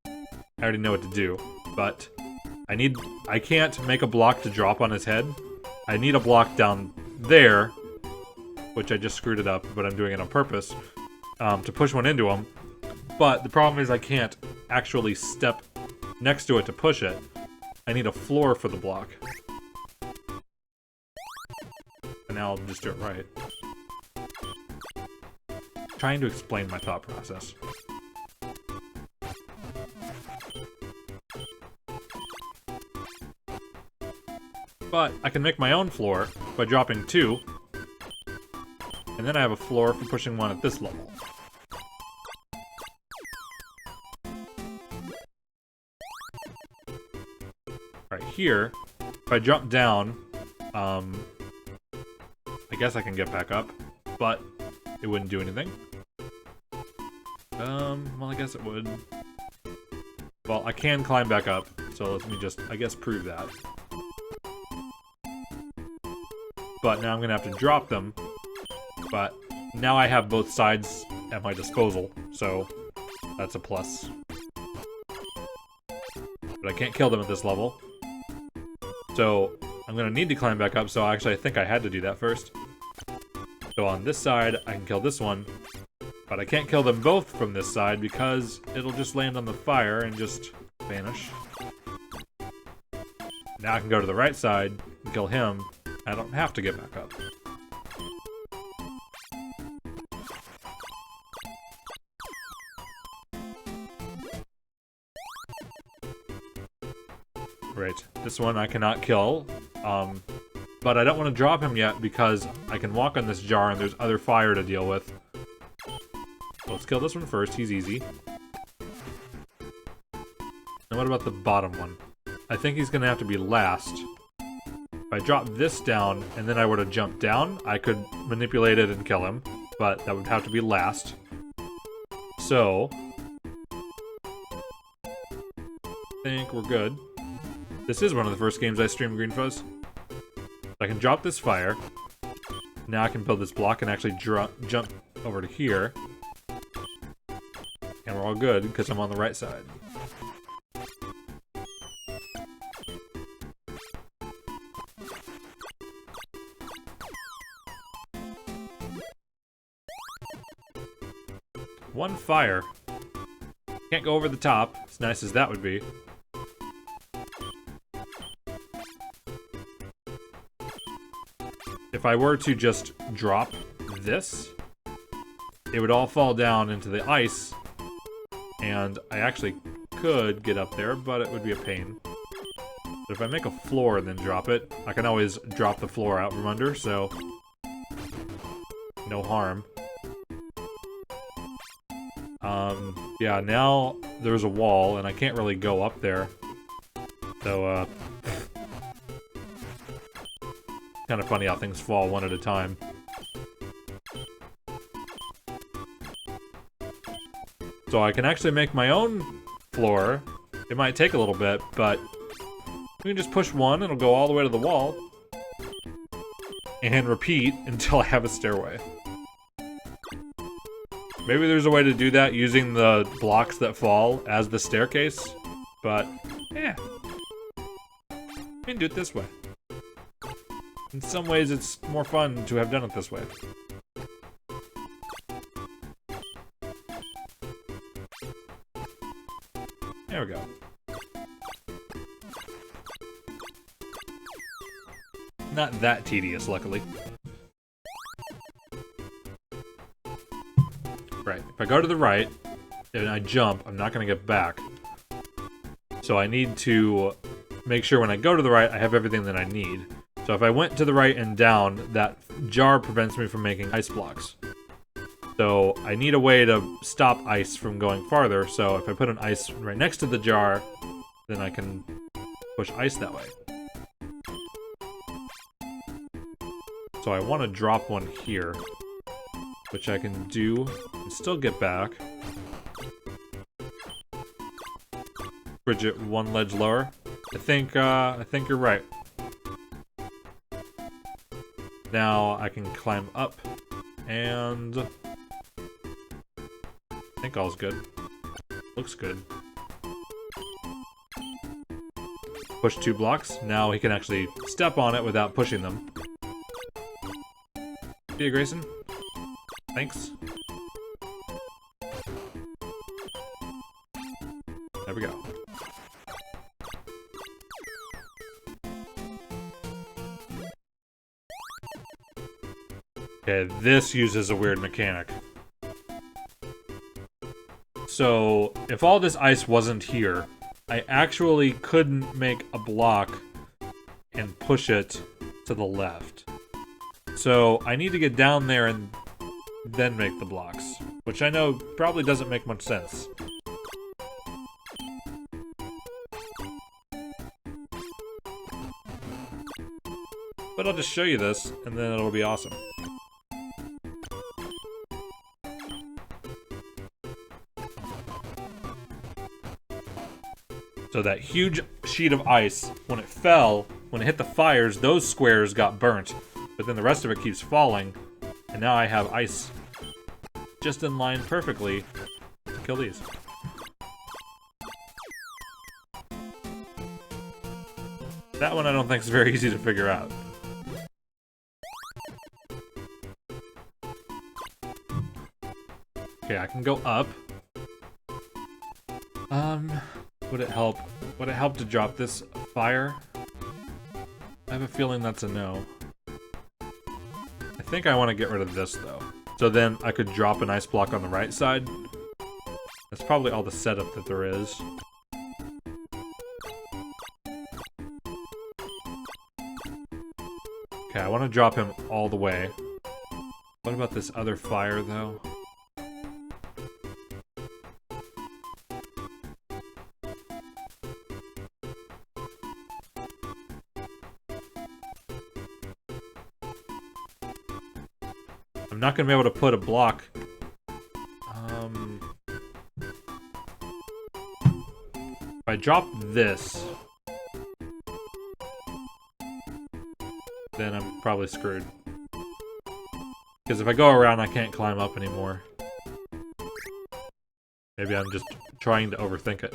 I already know what to do, but I can't make a block to drop on his head. I need a block down there, which I just screwed it up, but I'm doing it on purpose, to push one into him. But the problem is I can't actually step next to it to push it. I need a floor for the block. And now I'll just do it right. Trying to explain my thought process. But I can make my own floor by dropping two. And then I have a floor for pushing one at this level. Right here, if I jump down, I guess I can get back up, but it wouldn't do anything. Well, I guess it would. Well, I can climb back up, so let me just, I guess, prove that. But now I'm gonna have to drop them, but now I have both sides at my disposal, so that's a plus. But I can't kill them at this level. So I'm gonna need to climb back up, so actually I think I had to do that first. So on this side, I can kill this one, but I can't kill them both from this side because it'll just land on the fire and just vanish. Now I can go to the right side and kill him. I don't have to get back up. Right, this one I cannot kill, but I don't want to drop him yet because I can walk on this jar and there's other fire to deal with. Let's kill this one first, he's easy. And what about the bottom one? I think he's gonna have to be last. If I drop this down and then I were to jump down, I could manipulate it and kill him, but that would have to be last. So, I think we're good. This is one of the first games I streamed Green Fuzz. I can drop this fire. Now I can build this block and actually jump over to here. And we're all good because I'm on the right side. One fire. Can't go over the top, as nice as that would be. If I were to just drop this, it would all fall down into the ice, and I actually could get up there, but it would be a pain. But if I make a floor and then drop it, I can always drop the floor out from under, so no harm. Yeah, now there's a wall, and I can't really go up there. So, kind of funny how things fall one at a time. So I can actually make my own floor. It might take a little bit, but we can just push one, it'll go all the way to the wall. And repeat until I have a stairway. Maybe there's a way to do that using the blocks that fall as the staircase, but yeah, we can do it this way. In some ways, it's more fun to have done it this way. There we go. Not that tedious, luckily. Right, if I go to the right, and I jump, I'm not going to get back. So I need to make sure when I go to the right, I have everything that I need. So if I went to the right and down, that jar prevents me from making ice blocks. So I need a way to stop ice from going farther, so if I put an ice right next to the jar, then I can push ice that way. So I want to drop one here, which I can do and still get back. Bridge it one ledge lower. I think you're right. Now I can climb up, and I think all's good. Looks good. Push 2 blocks. Now he can actually step on it without pushing them. See ya, Grayson. Thanks. There we go. Okay, this uses a weird mechanic. So, if all this ice wasn't here, I actually couldn't make a block and push it to the left. So, I need to get down there and then make the blocks. Which I know probably doesn't make much sense. But I'll just show you this, and then it'll be awesome. So that huge sheet of ice, when it fell, when it hit the fires, those squares got burnt. But then the rest of it keeps falling, and now I have ice just in line perfectly to kill these. That one I don't think is very easy to figure out. Okay, I can go up. Would it help? Would it help to drop this fire? I have a feeling that's a no. I think I want to get rid of this, though. So then I could drop an ice block on the right side. That's probably all the setup that there is. Okay, I want to drop him all the way. What about this other fire, though? I'm not gonna be able to put a block. If I drop this, then I'm probably screwed. Because if I go around, I can't climb up anymore. Maybe I'm just trying to overthink it.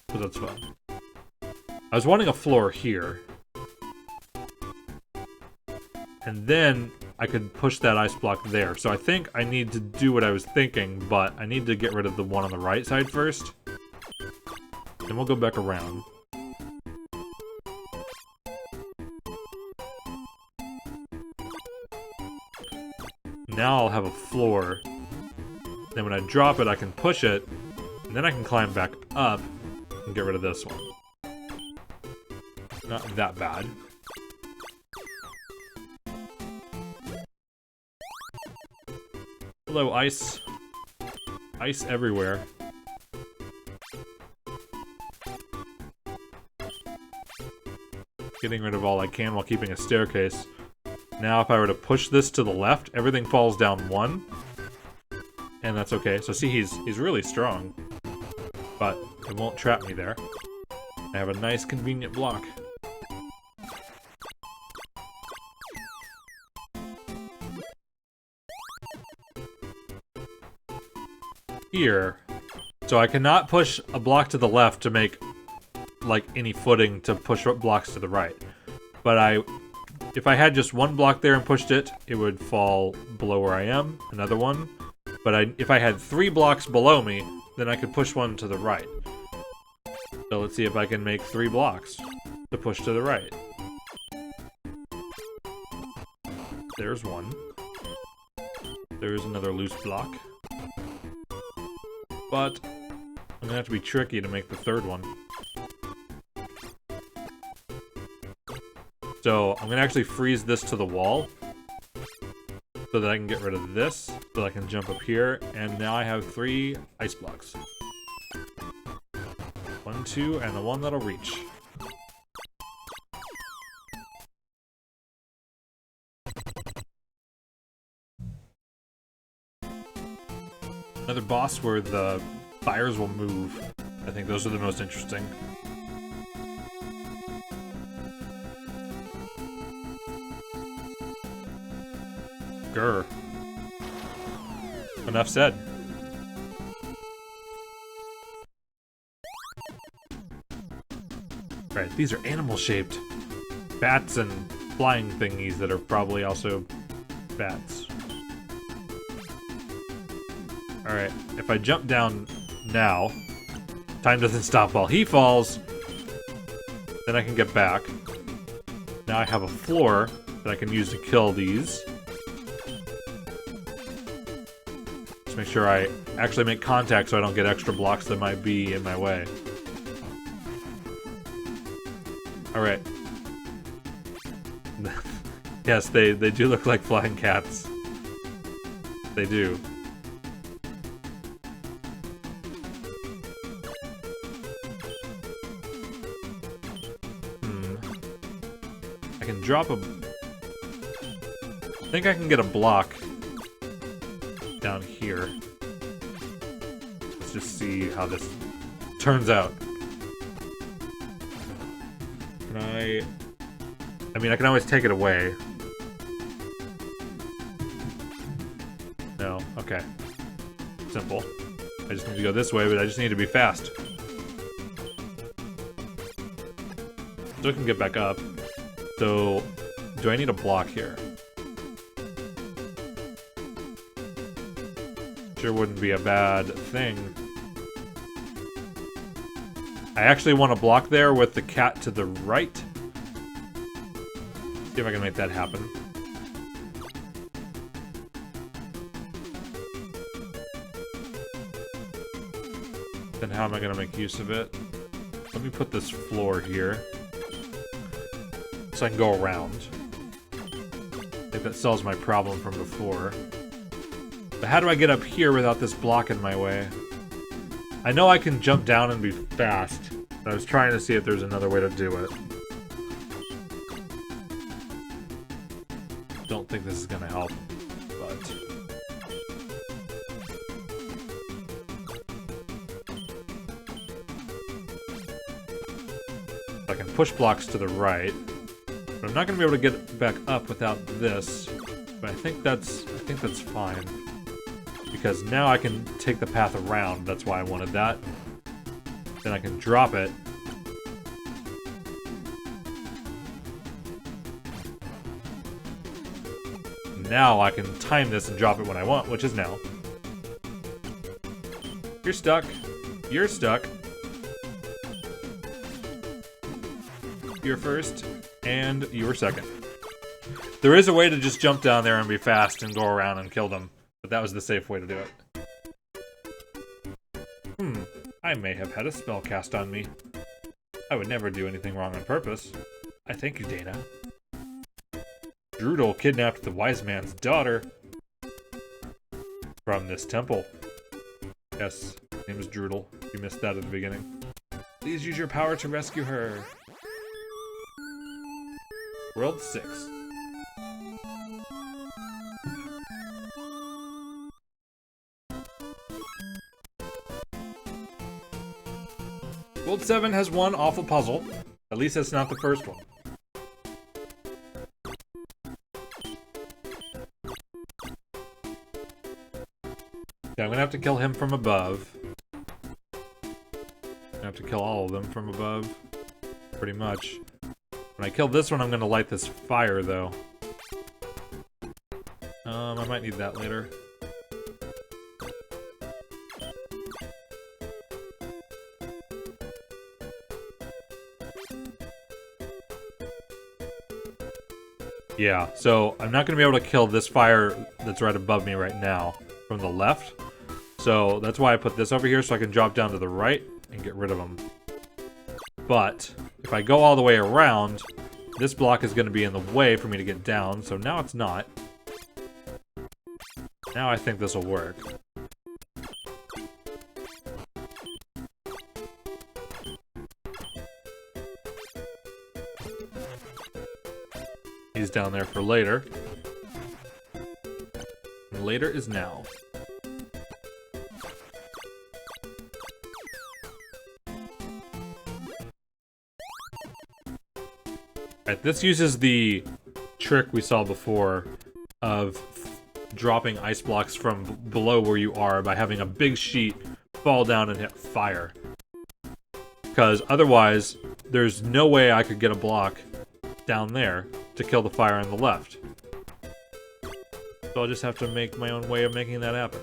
But that's fine. I was wanting a floor here. And then I could push that ice block there. So I think I need to do what I was thinking, but I need to get rid of the one on the right side first. Then we'll go back around. Now I'll have a floor. Then when I drop it, I can push it. And then I can climb back up and get rid of this one. Not that bad. Hello, ice. Ice everywhere. Getting rid of all I can while keeping a staircase. Now if I were to push this to the left, everything falls down one. And that's okay. So see, he's really strong. But it won't trap me there. I have a nice convenient block. Here. So I cannot push a block to the left to make like any footing to push blocks to the right. But if I had just one block there and pushed it, it would fall below where I am, another one. But if I had 3 blocks below me, then I could push one to the right. So let's see if I can make 3 blocks to push to the right. There's one. There's another loose block. But I'm gonna have to be tricky to make the third one. So I'm gonna actually freeze this to the wall so that I can get rid of this, so that I can jump up here, and now I have 3 ice blocks. 1, 2, and the one that'll reach. Another boss where the fires will move. I think those are the most interesting. Grr. Enough said. Right, these are animal-shaped bats and flying thingies that are probably also bats. Alright, if I jump down now, time doesn't stop while he falls, then I can get back. Now I have a floor that I can use to kill these. Just make sure I actually make contact so I don't get extra blocks that might be in my way. Alright. Yes, they do look like flying cats. They do. I can drop a... I think I can get a block down here. Let's just see how this turns out. Can I mean, I can always take it away. No, okay. Simple. I just need to go this way, but I just need to be fast. So I can get back up. So, do I need a block here? Sure wouldn't be a bad thing. I actually want a block there with the cat to the right. See if I can make that happen. Then how am I going to make use of it? Let me put this floor here. So I can go around. I think that solves my problem from before. But how do I get up here without this block in my way? I know I can jump down and be fast. But I was trying to see if there's another way to do it. Don't think this is gonna help, but... I can push blocks to the right. But I'm not gonna be able to get back up without this. But I think that's fine. Because now I can take the path around, that's why I wanted that. Then I can drop it. Now I can time this and drop it when I want, which is now. You're stuck. You're stuck. You're first, and you were second. There is a way to just jump down there and be fast and go around and kill them, but that was the safe way to do it. I may have had a spell cast on me. I would never do anything wrong on purpose. I thank you, Dana. Drudel kidnapped the wise man's daughter from this temple. Yes, his name is Drudel. You missed that at the beginning. Please use your power to rescue her. World 6. World 7 has one awful puzzle. At least that's not the first one. Okay, I'm gonna have to kill him from above. I'm gonna have to kill all of them from above. Pretty much. When I kill this one, I'm gonna light this fire, though. I might need that later. Yeah, so I'm not going to be able to kill this fire that's right above me right now from the left. So that's why I put this over here so I can drop down to the right and get rid of them. But if I go all the way around, this block is going to be in the way for me to get down. So now it's not. Now I think this will work. He's down there for later. And later is now. Alright, this uses the trick we saw before of dropping ice blocks from below where you are by having a big sheet fall down and hit fire. Because otherwise, there's no way I could get a block down there to kill the fire on the left. So I'll just have to make my own way of making that happen.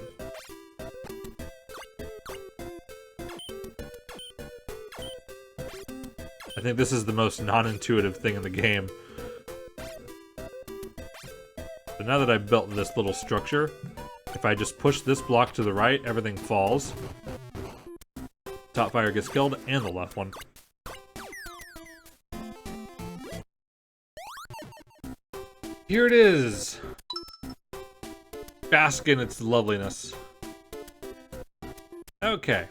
I think this is the most non-intuitive thing in the game. So now that I've built this little structure, if I just push this block to the right, everything falls. Top fire gets killed, and the left one. Here it is! bask in its loveliness. Okay.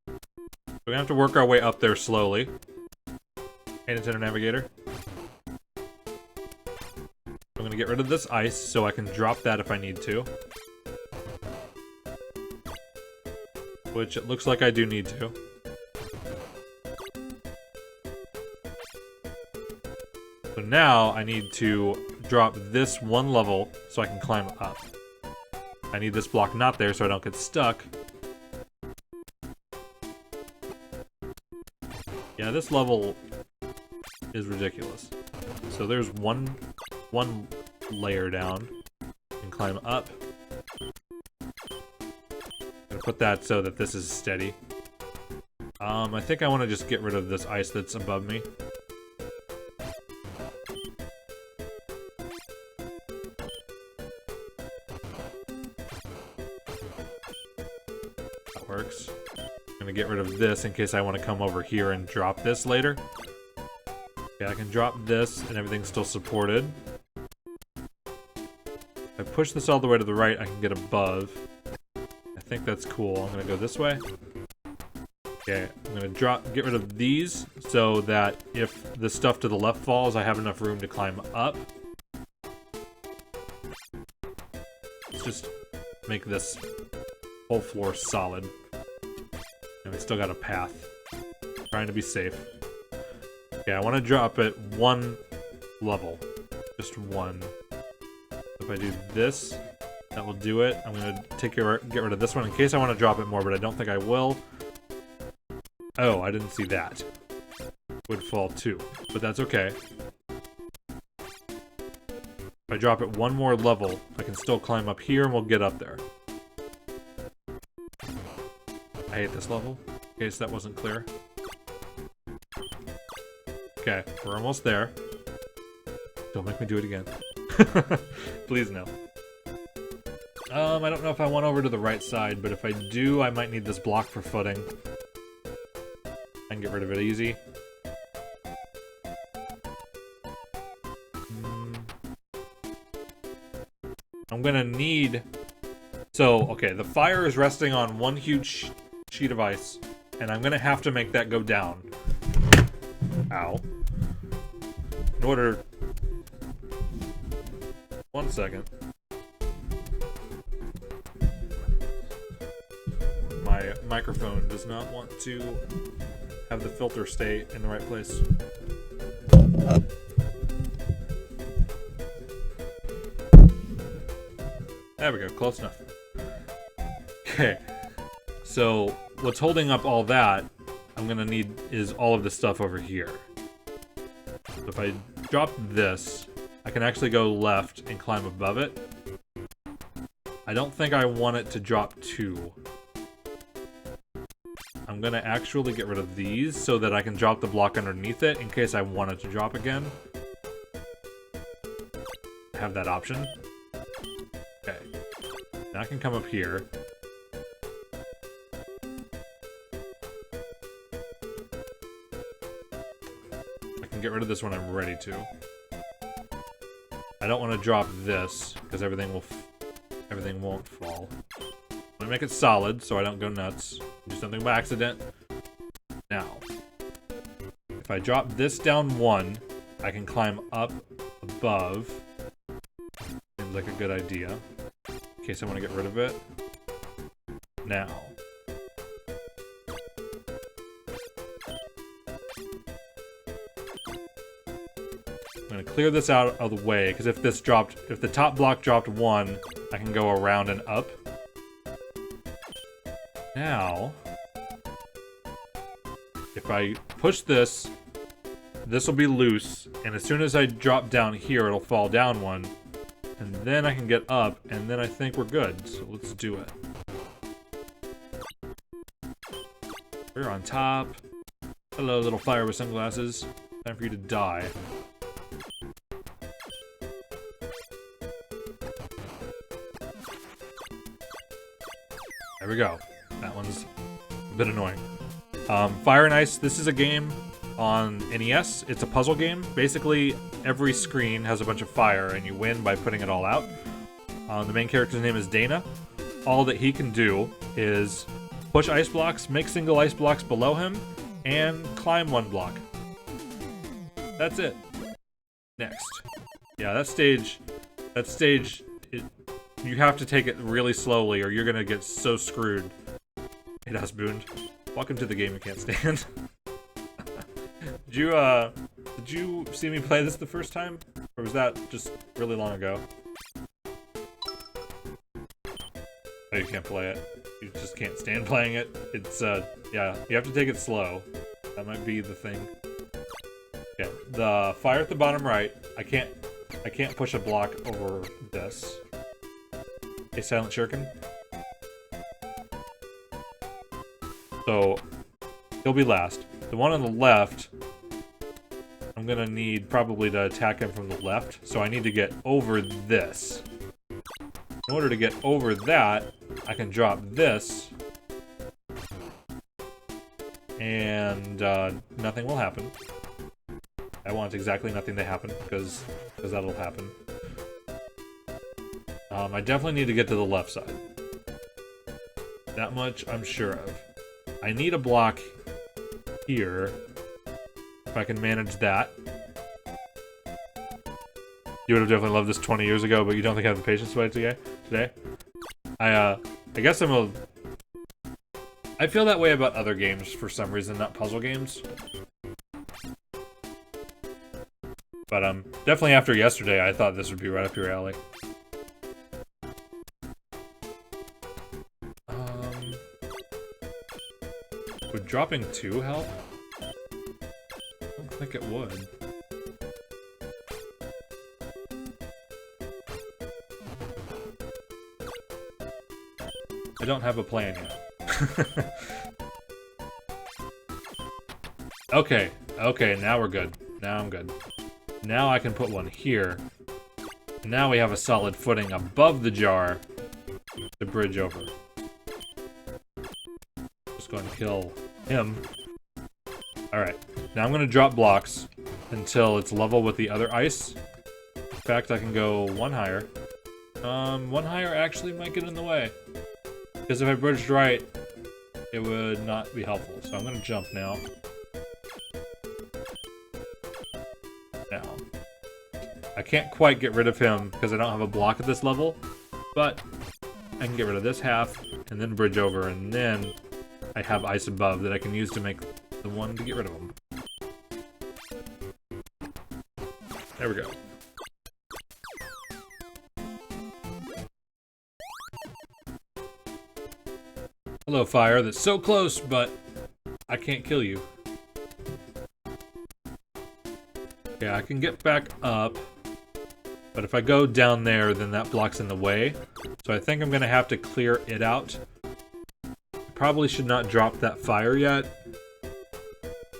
We're gonna have to work our way up there slowly. Hey, Nintendo Navigator. I'm gonna get rid of this ice so I can drop that if I need to. Which it looks like I do need to. So now I need to drop this one level so I can climb up. I need this block not there so I don't get stuck. Yeah, this level is ridiculous. So there's one layer down and climb up. Gonna put that so that this is steady. I think I want to just get rid of this ice that's above me. That works. I'm gonna get rid of this in case I want to come over here and drop this later. Yeah, I can drop this and everything's still supported. If I push this all the way to the right, I can get above. I think that's cool. I'm gonna go this way. Okay, I'm gonna get rid of these so that if the stuff to the left falls, I have enough room to climb up. Let's just make this whole floor solid. And we still got a path. Trying to be safe. Okay, I want to drop it one level. Just one. If I do this, that will do it. I'm going to get rid of this one in case I want to drop it more, but I don't think I will. Oh, I didn't see that. Would fall too, but that's okay. If I drop it one more level, I can still climb up here and we'll get up there. I hate this level, in case that wasn't clear. Okay, we're almost there. Don't make me do it again. Please no. I don't know if I want over to the right side, but if I do, I might need this block for footing. I can get rid of it easy. I'm gonna need... So, okay, the fire is resting on one huge sheet of ice, and I'm gonna have to make that go down. Ow. In order... 1 second. My microphone does not want to have the filter stay in the right place. There we go, close enough. Okay, so what's holding up all that I'm gonna need is all of this stuff over here. So if I drop this, I can actually go left and climb above it. I don't think I want it to drop 2. I'm gonna actually get rid of these so that I can drop the block underneath it in case I want it to drop again. I have that option. Okay. Now I can come up here. I can get rid of this when I'm ready to. I don't want to drop this because everything won't fall. I'm gonna make it solid so I don't go nuts. Do something by accident. Now, if I drop this down 1, I can climb up above. Seems like a good idea. In case I want to get rid of it. Now. I'm gonna clear this out of the way, because if the top block dropped 1, I can go around and up. Now, if I push this, this will be loose, and as soon as I drop down here, it'll fall down 1, and then I can get up, and then I think we're good, so let's do it. We're on top. Hello, little fire with sunglasses. Time for you to die. There we go. That one's a bit annoying. Fire and Ice, this is a game on NES. It's a puzzle game. Basically, every screen has a bunch of fire, and you win by putting it all out. The main character's name is Dana. All that he can do is push ice blocks, make single ice blocks below him, and climb one block. That's it. Next. Yeah, that stage, you have to take it really slowly or you're gonna get so screwed. Hey, Asboon. Welcome to the game you can't stand. Did you see me play this the first time? Or was that just really long ago? Oh, you can't play it. You just can't stand playing it. It's, yeah, you have to take it slow. That might be the thing. Okay, the fire at the bottom right, I can't push a block over this. Hey, Silent Shuriken. So, he'll be last. The one on the left, I'm gonna need probably to attack him from the left, so I need to get over this. In order to get over that, I can drop this, and nothing will happen. I want exactly nothing to happen, because that'll happen. I definitely need to get to the left side. That much I'm sure of. I need a block here, if I can manage that. You would have definitely loved this 20 years ago, but you don't think I have the patience to wait today? I guess I feel that way about other games for some reason, not puzzle games. But definitely after yesterday, I thought this would be right up your alley. Would dropping 2 help? I don't think it would. I don't have a plan yet. Okay, now we're good. Now I'm good. Now I can put one here. Now we have a solid footing above the jar to bridge over. Just going to kill him. Alright, now I'm going to drop blocks until it's level with the other ice. In fact, I can go one higher. One higher actually might get in the way. Because if I bridged right, it would not be helpful. So I'm going to jump now. I can't quite get rid of him because I don't have a block at this level, but I can get rid of this half and then bridge over, and then I have ice above that I can use to make the one to get rid of him. There we go. Hello, fire that's so close, but I can't kill you. Yeah, I can get back up. But if I go down there, then that block's in the way. So I think I'm going to have to clear it out. Probably should not drop that fire yet.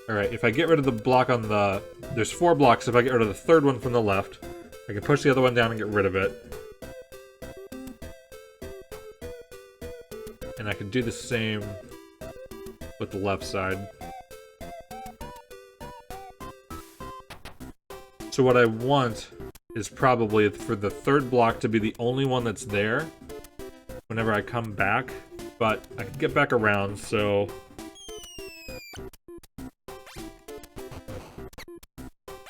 Alright, if I get rid of the block on the... There's 4 blocks. If I get rid of the third one from the left, I can push the other one down and get rid of it. And I can do the same with the left side. So what I want is probably for the third block to be the only one that's there whenever I come back, but I can get back around, so... I'm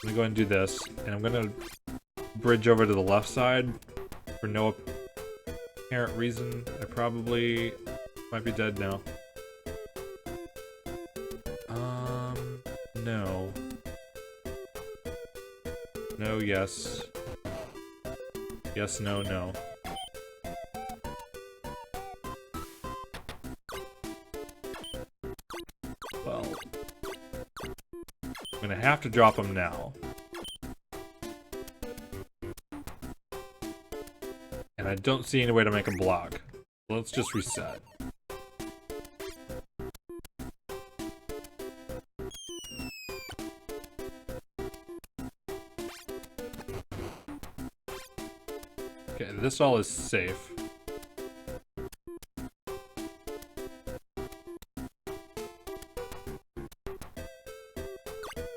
gonna go ahead and do this, and I'm gonna bridge over to the left side for no apparent reason. I probably might be dead now. No. No, yes. Yes, no, no. Well, I'm gonna have to drop him now. And I don't see any way to make him block. Let's just reset. Okay, this all is safe.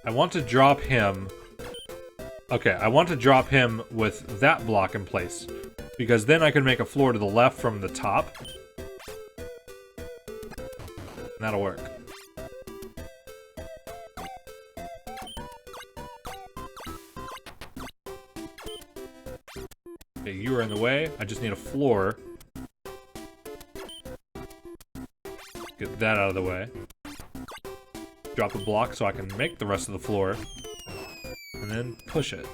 I want to drop him. Okay, I want to drop him with that block in place, because then I can make a floor to the left from the top. And that'll work. Okay, you are in the way. I just need a floor. Get that out of the way. Drop a block so I can make the rest of the floor. And then push it.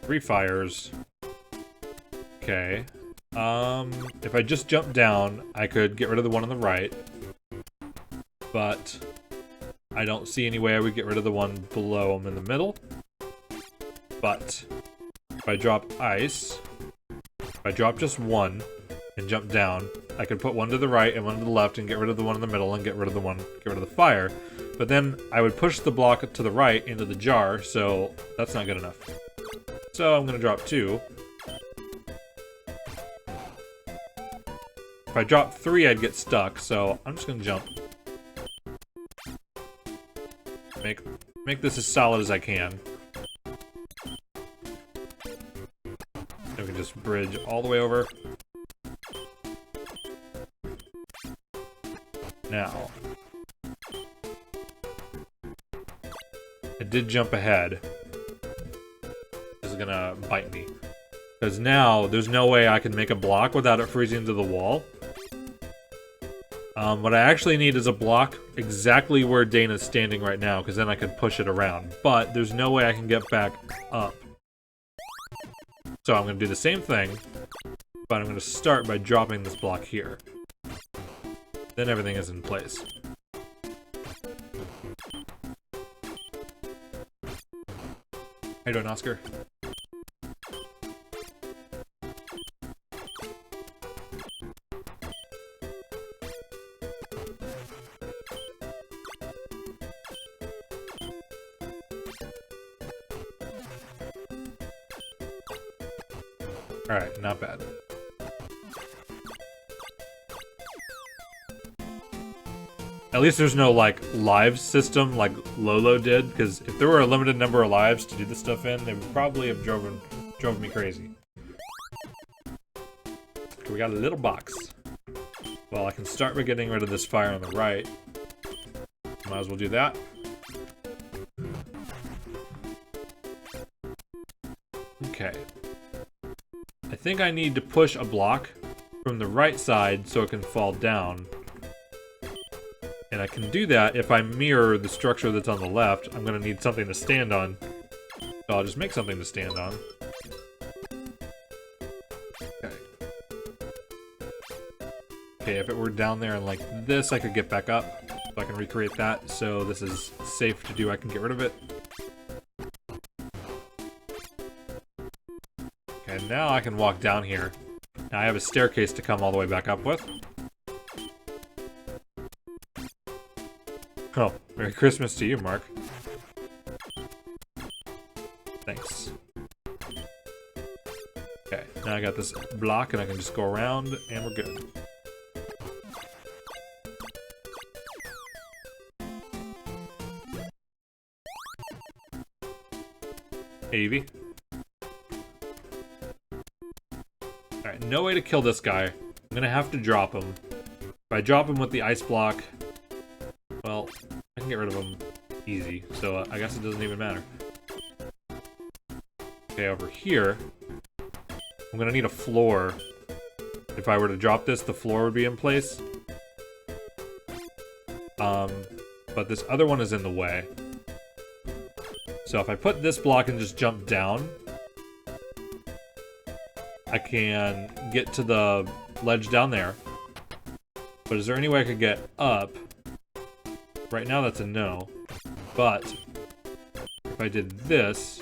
Three fires. Okay. If I just jump down, I could get rid of the one on the right. But I don't see any way I would get rid of the one below him in the middle. But if I drop ice, if I drop just one and jump down, I could put one to the right and one to the left and get rid of the one in the middle and get rid of the fire. But then I would push the block to the right into the jar, so that's not good enough. So I'm gonna drop two. If I drop three, I'd get stuck, so I'm just gonna jump. Make this as solid as I can. Then we can just bridge all the way over. Now, I did jump ahead. This is gonna bite me. Because now, there's no way I can make a block without it freezing into the wall. What I actually need is a block exactly where Dana's standing right now, because then I can push it around. But there's no way I can get back up. So I'm going to do the same thing, but I'm going to start by dropping this block here. Then everything is in place. How you doing, Oscar? Alright, not bad. At least there's no, like, live system like Lolo did, because if there were a limited number of lives to do this stuff in, they would probably have driven me crazy. Okay, we got a little box. Well, I can start by getting rid of this fire on the right. Might as well do that. Okay. I think I need to push a block from the right side so it can fall down. And I can do that if I mirror the structure that's on the left. I'm going to need something to stand on. So I'll just make something to stand on. Okay. Okay, if it were down there and like this, I could get back up. So I can recreate that. So this is safe to do. I can get rid of it. Okay, now I can walk down here. Now I have a staircase to come all the way back up with. Oh, Merry Christmas to you, Mark. Thanks. Okay, now I got this block and I can just go around and we're good. Hey, Evie. Alright, no way to kill this guy. I'm gonna have to drop him. If I drop him with the ice block, well, I can get rid of him easy, so I guess it doesn't even matter. Okay, over here, I'm gonna need a floor. If I were to drop this, the floor would be in place. But this other one is in the way. So if I put this block and just jump down, I can get to the ledge down there. But is there any way I could get up? Right now that's a no. But if I did this,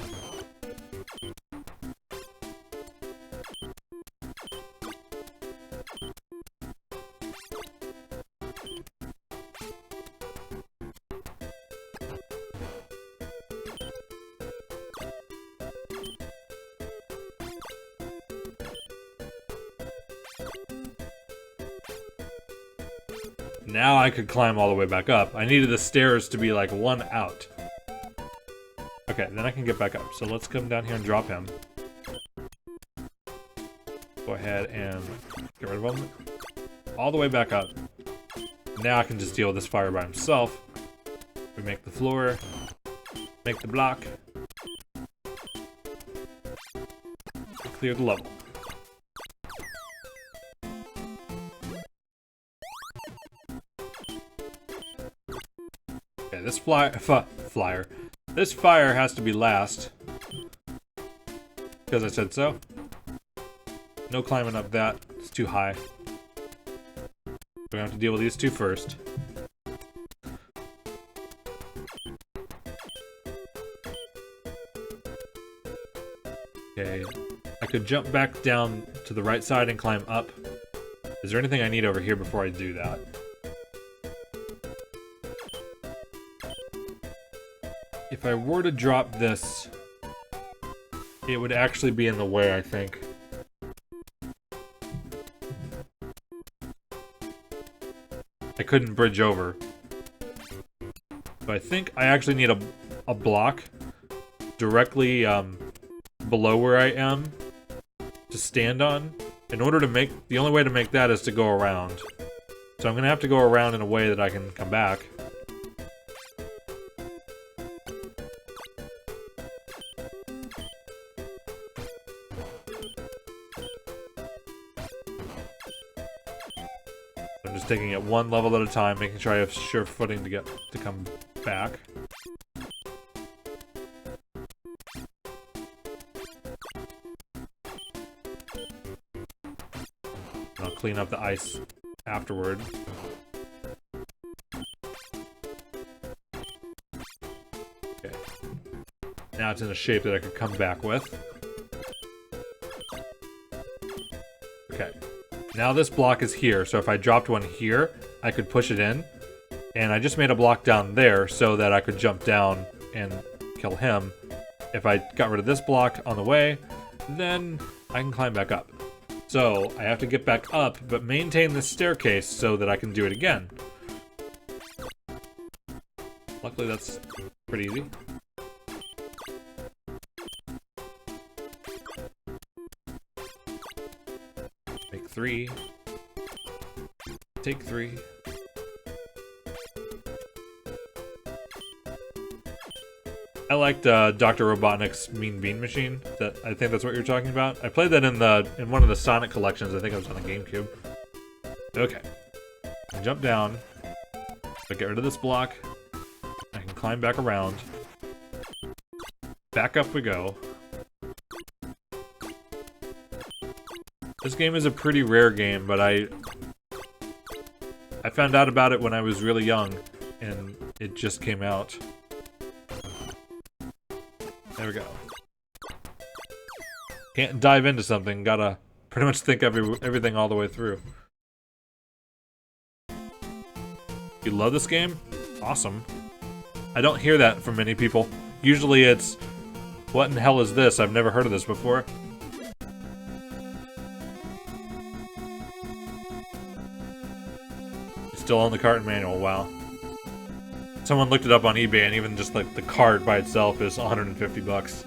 Now I could climb all the way back up. I needed the stairs to be like one out. Okay, then I can get back up. So let's come down here and drop him. Go ahead and get rid of him. All the way back up. Now I can just deal with this fire by himself. We make the floor. Make the block. Clear the level. Okay, this flyer. This fire has to be last. Because I said so. No climbing up that. It's too high. We're gonna have to deal with these two first. Okay. I could jump back down to the right side and climb up. Is there anything I need over here before I do that? If I were to drop this, it would actually be in the way, I think. I couldn't bridge over. So I think I actually need a block directly below where I am to stand on. In order to make, the only way to make that is to go around. So I'm gonna have to go around in a way that I can come back. I'm just taking it one level at a time, making sure I have sure footing to come back. I'll clean up the ice afterward. Okay. Now it's in a shape that I could come back with. Okay. Now this block is here, so if I dropped one here, I could push it in. And I just made a block down there so that I could jump down and kill him. If I got rid of this block on the way, then I can climb back up. So I have to get back up, but maintain this staircase so that I can do it again. Luckily that's pretty easy. Make 3. Take 3. I liked Dr. Robotnik's Mean Bean Machine. I think that's what you're talking about. I played that in one of the Sonic collections. I think it was on the GameCube. Okay. Jump down. So get rid of this block. I can climb back around. Back up we go. This game is a pretty rare game, but I found out about it when I was really young, and it just came out. There we go. Can't dive into something, gotta pretty much think everything all the way through. You love this game? Awesome. I don't hear that from many people. Usually it's, what in the hell is this? I've never heard of this before. It's still on the carton manual, wow. Someone looked it up on eBay, and even just like the card by itself is 150 bucks.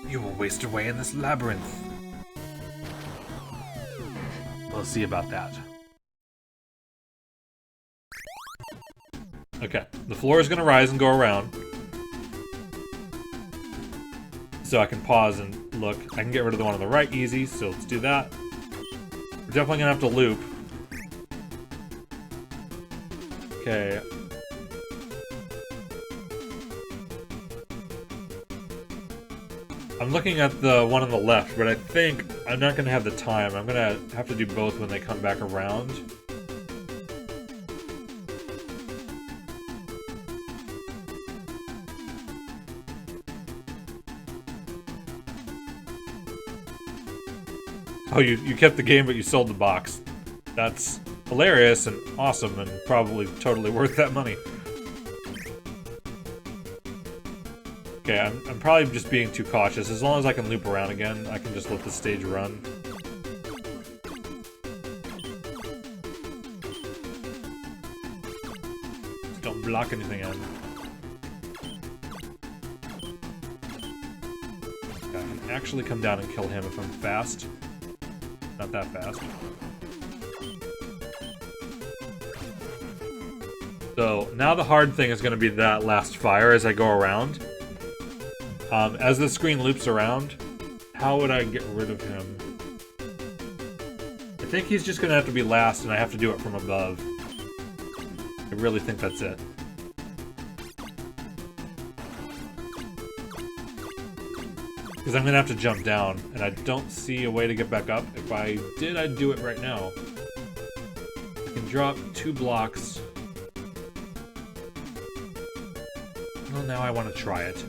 You will waste away in this labyrinth. We'll see about that. Okay, the floor is gonna rise and go around. So I can pause and look. I can get rid of the one on the right easy, so let's do that. We're definitely gonna have to loop. Okay. I'm looking at the one on the left, but I think I'm not gonna have the time. I'm gonna have to do both when they come back around. Oh, you kept the game, but you sold the box. That's hilarious and awesome and probably totally worth that money. Okay, I'm probably just being too cautious. As long as I can loop around again, I can just let the stage run. block anything in. Okay, I can actually come down and kill him if I'm fast. Not that fast. So now the hard thing is going to be that last fire as I go around. As the screen loops around, how would I get rid of him? I think he's just going to have to be last, and I have to do it from above. I really think that's it. Because I'm going to have to jump down, and I don't see a way to get back up. If I did, I'd do it right now. I can drop 2 blocks. Well, now I want to try it.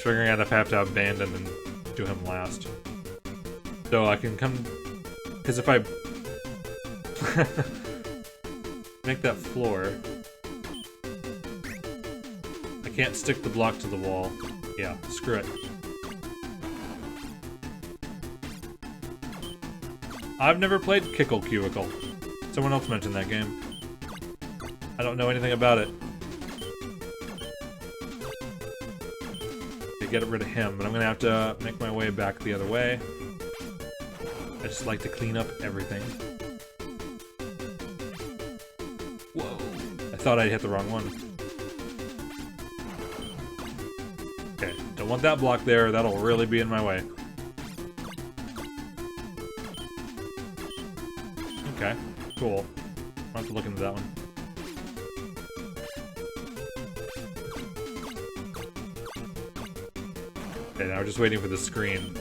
Figuring out if I have to abandon and do him last. So I can come... Because if I... make that floor... I can't stick the block to the wall. Yeah, screw it. I've never played Kickle Cubicle. Someone else mentioned that game. I don't know anything about it. Get rid of him, but I'm gonna have to make my way back the other way. I just like to clean up everything. Whoa. I thought I'd hit the wrong one. Okay, don't want that block there. That'll really be in my way. Okay, cool. I'll have to look into that one. Okay, now we're just waiting for the screen.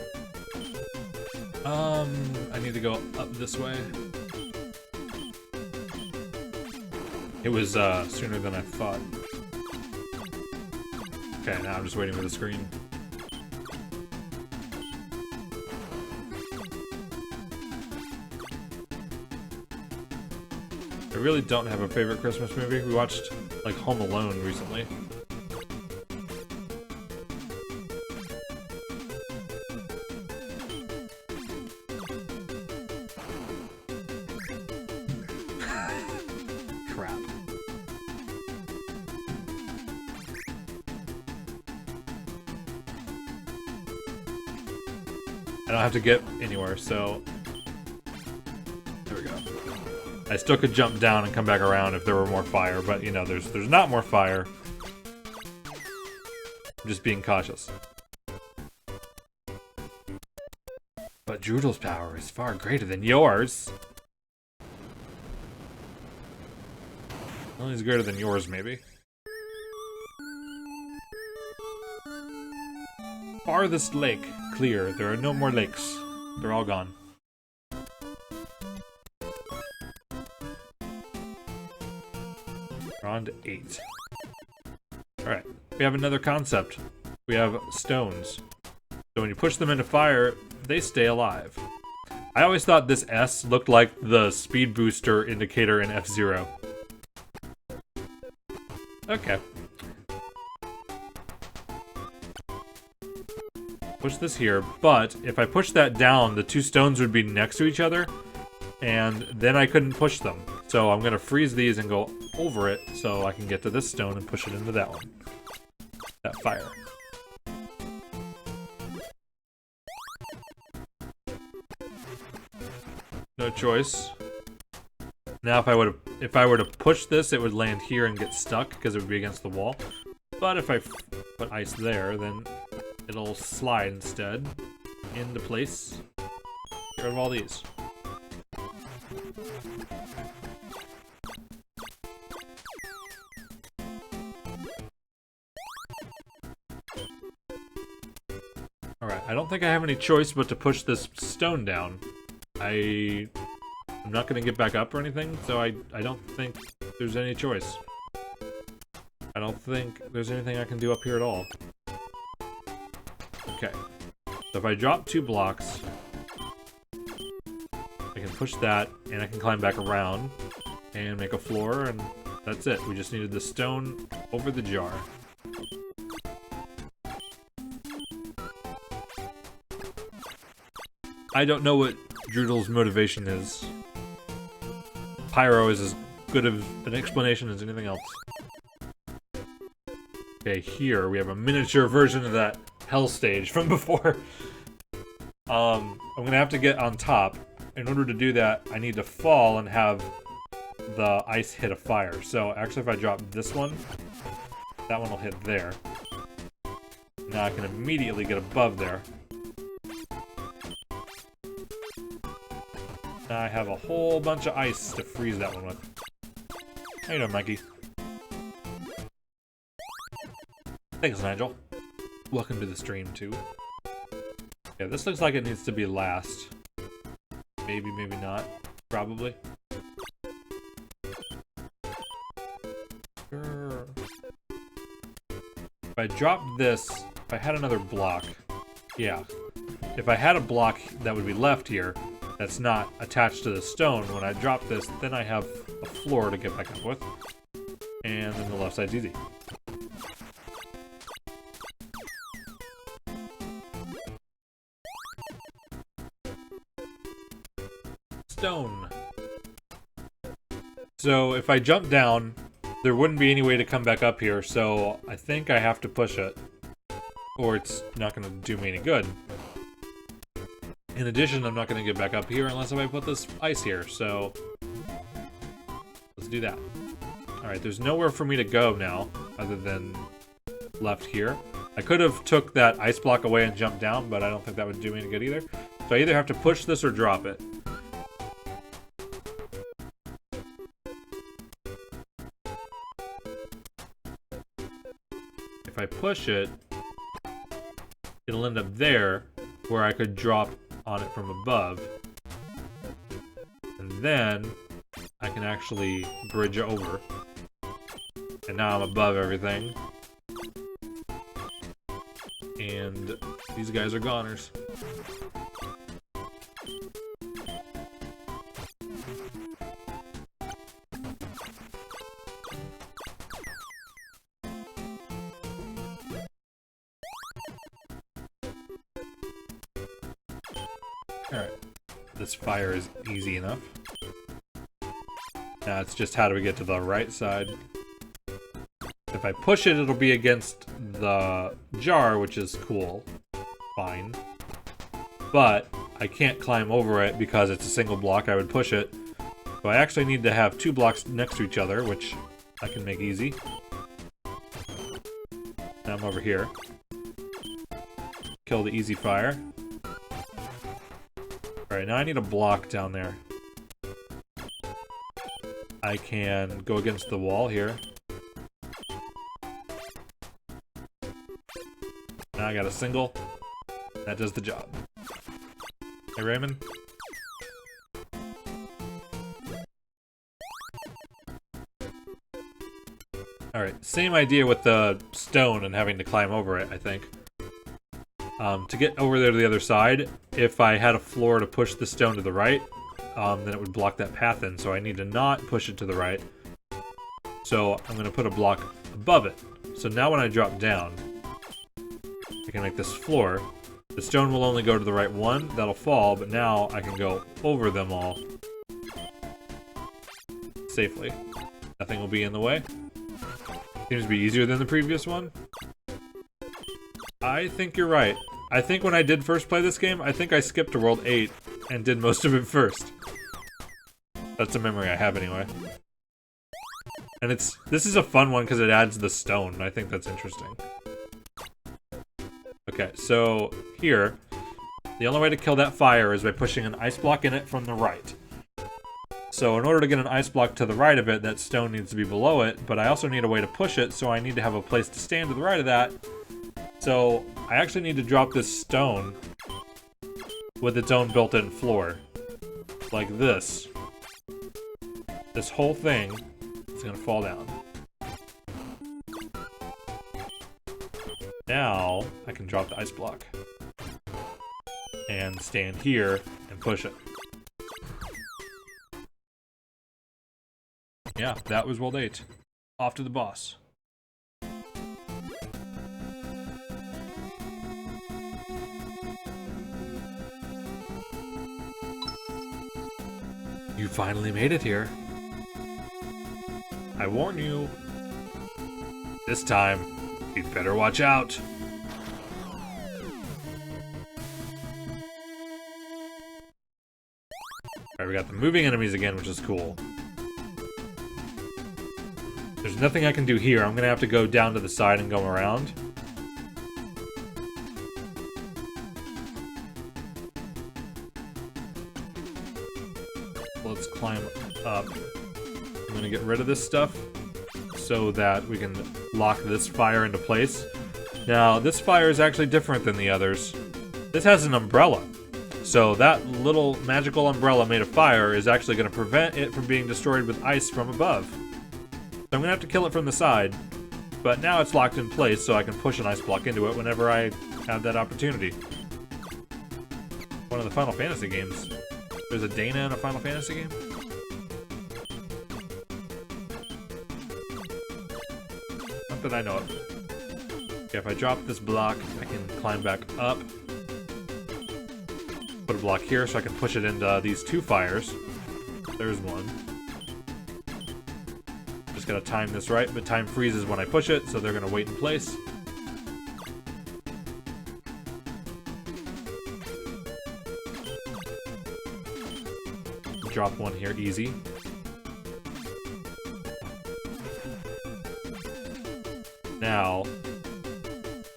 I need to go up this way. It was, sooner than I thought. Okay, now I'm just waiting for the screen. I really don't have a favorite Christmas movie. We watched, like, Home Alone recently. I don't have to get anywhere, so... There we go. I still could jump down and come back around if there were more fire, but, you know, there's not more fire. I'm just being cautious. But Droodle's power is far greater than yours. Well, he's greater than yours, maybe. Farthest lake clear. There are no more lakes. They're all gone. Round 8. Alright. We have another concept. We have stones. So when you push them into fire, they stay alive. I always thought this S looked like the speed booster indicator in F-Zero. Okay. Push this here, but if I push that down, the 2 stones would be next to each other, and then I couldn't push them. So I'm gonna freeze these and go over it so I can get to this stone and push it into that one. That fire. No choice. Now if I were to push this, it would land here and get stuck because it would be against the wall. But if I put ice there, then it'll slide instead into place. Get rid of all these. Alright, I don't think I have any choice but to push this stone down. I'm not going to get back up or anything, so I don't think there's any choice. I don't think there's anything I can do up here at all. Okay. So if I drop 2 blocks, I can push that, and I can climb back around and make a floor, and that's it. We just needed the stone over the jar. I don't know what Droodle's motivation is. Pyro is as good of an explanation as anything else. Okay, here we have a miniature version of that hell stage from before. I'm gonna have to get on top. In order to do that, I need to fall and have the ice hit a fire. So actually if I drop this one, that one will hit there. Now I can immediately get above there. Now I have a whole bunch of ice to freeze that one with. How you doing, Mikey? Thanks, Nigel. Welcome to the stream, too. Yeah, this looks like it needs to be last. Maybe, maybe not. Probably. Sure. If I dropped this, if I had another block, yeah. If I had a block that would be left here, that's not attached to the stone, when I drop this, then I have a floor to get back up with. And then the left side's easy. Stone. So if I jump down, there wouldn't be any way to come back up here, so I think I have to push it, or it's not going to do me any good. In addition, I'm not going to get back up here unless I put this ice here, so let's do that. Alright, there's nowhere for me to go now, other than left here. I could have took that ice block away and jumped down, but I don't think that would do me any good either. So I either have to push this or drop it. If I push it, it'll end up there, where I could drop on it from above. And then I can actually bridge over. And now I'm above everything. And these guys are goners. Alright, this fire is easy enough. Now it's just how do we get to the right side. If I push it, it'll be against the jar, which is cool. Fine. But I can't climb over it because it's a single block. I would push it. So I actually need to have two blocks next to each other, which I can make easy. Now I'm over here. Kill the easy fire. Alright, now I need a block down there. I can go against the wall here. Now I got a single. That does the job. Hey, Raymond? Alright, same idea with the stone and having to climb over it, I think. To get over there to the other side, if I had a floor to push the stone to the right, then it would block that path in, so I need to not push it to the right. So I'm going to put a block above it. So now when I drop down, I can make this floor. The stone will only go to the right one, that'll fall, but now I can go over them all safely. Nothing will be in the way. Seems to be easier than the previous one. I think you're right. I think when I did first play this game, I think I skipped to World 8 and did most of it first. That's a memory I have anyway. And this is a fun one because it adds the stone, and I think that's interesting. Okay, so here, the only way to kill that fire is by pushing an ice block in it from the right. So in order to get an ice block to the right of it, that stone needs to be below it, but I also need a way to push it, so I need to have a place to stand to the right of that. So I actually need to drop this stone with its own built-in floor. Like this. This whole thing is gonna fall down. Now I can drop the ice block. And stand here and push it. Yeah, that was World 8. Off to the boss. You finally made it here. I warn you. This time, you'd better watch out. Alright, we got the moving enemies again, which is cool. There's nothing I can do here. I'm gonna have to go down to the side and go around. Let's climb up. I'm gonna get rid of this stuff so that we can lock this fire into place. Now, this fire is actually different than the others. This has an umbrella. So that little magical umbrella made of fire is actually going to prevent it from being destroyed with ice from above. So I'm going to have to kill it from the side. But now it's locked in place so I can push an ice block into it whenever I have that opportunity. One of the Final Fantasy games. There's a Dana in a Final Fantasy game? Not that I know of. Okay, if I drop this block, I can climb back up. Put a block here so I can push it into these two fires. There's one. Just gotta time this right, but time freezes when I push it, so they're gonna wait in place. Drop one here, easy. Now,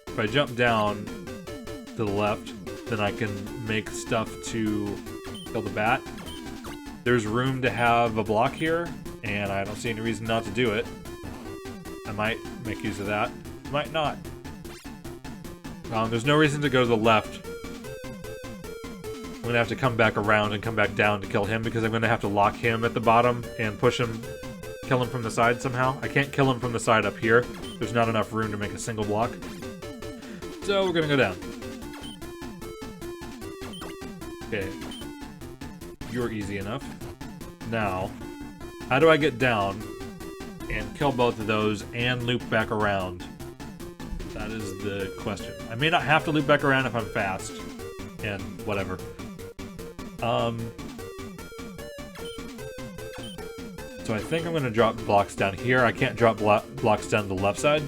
if I jump down to the left, then I can make stuff to kill the bat. There's room to have a block here, and I don't see any reason not to do it. I might make use of that. Might not. There's no reason to go to the left. I'm gonna have to come back around and come back down to kill him because I'm gonna have to lock him at the bottom and push him, kill him from the side somehow. I can't kill him from the side up here. There's not enough room to make a single block. So we're gonna go down. Okay. You're easy enough. Now, how do I get down and kill both of those and loop back around? That is the question. I may not have to loop back around if I'm fast. And whatever. So I think I'm going to drop blocks down here. I can't drop blocks down the left side.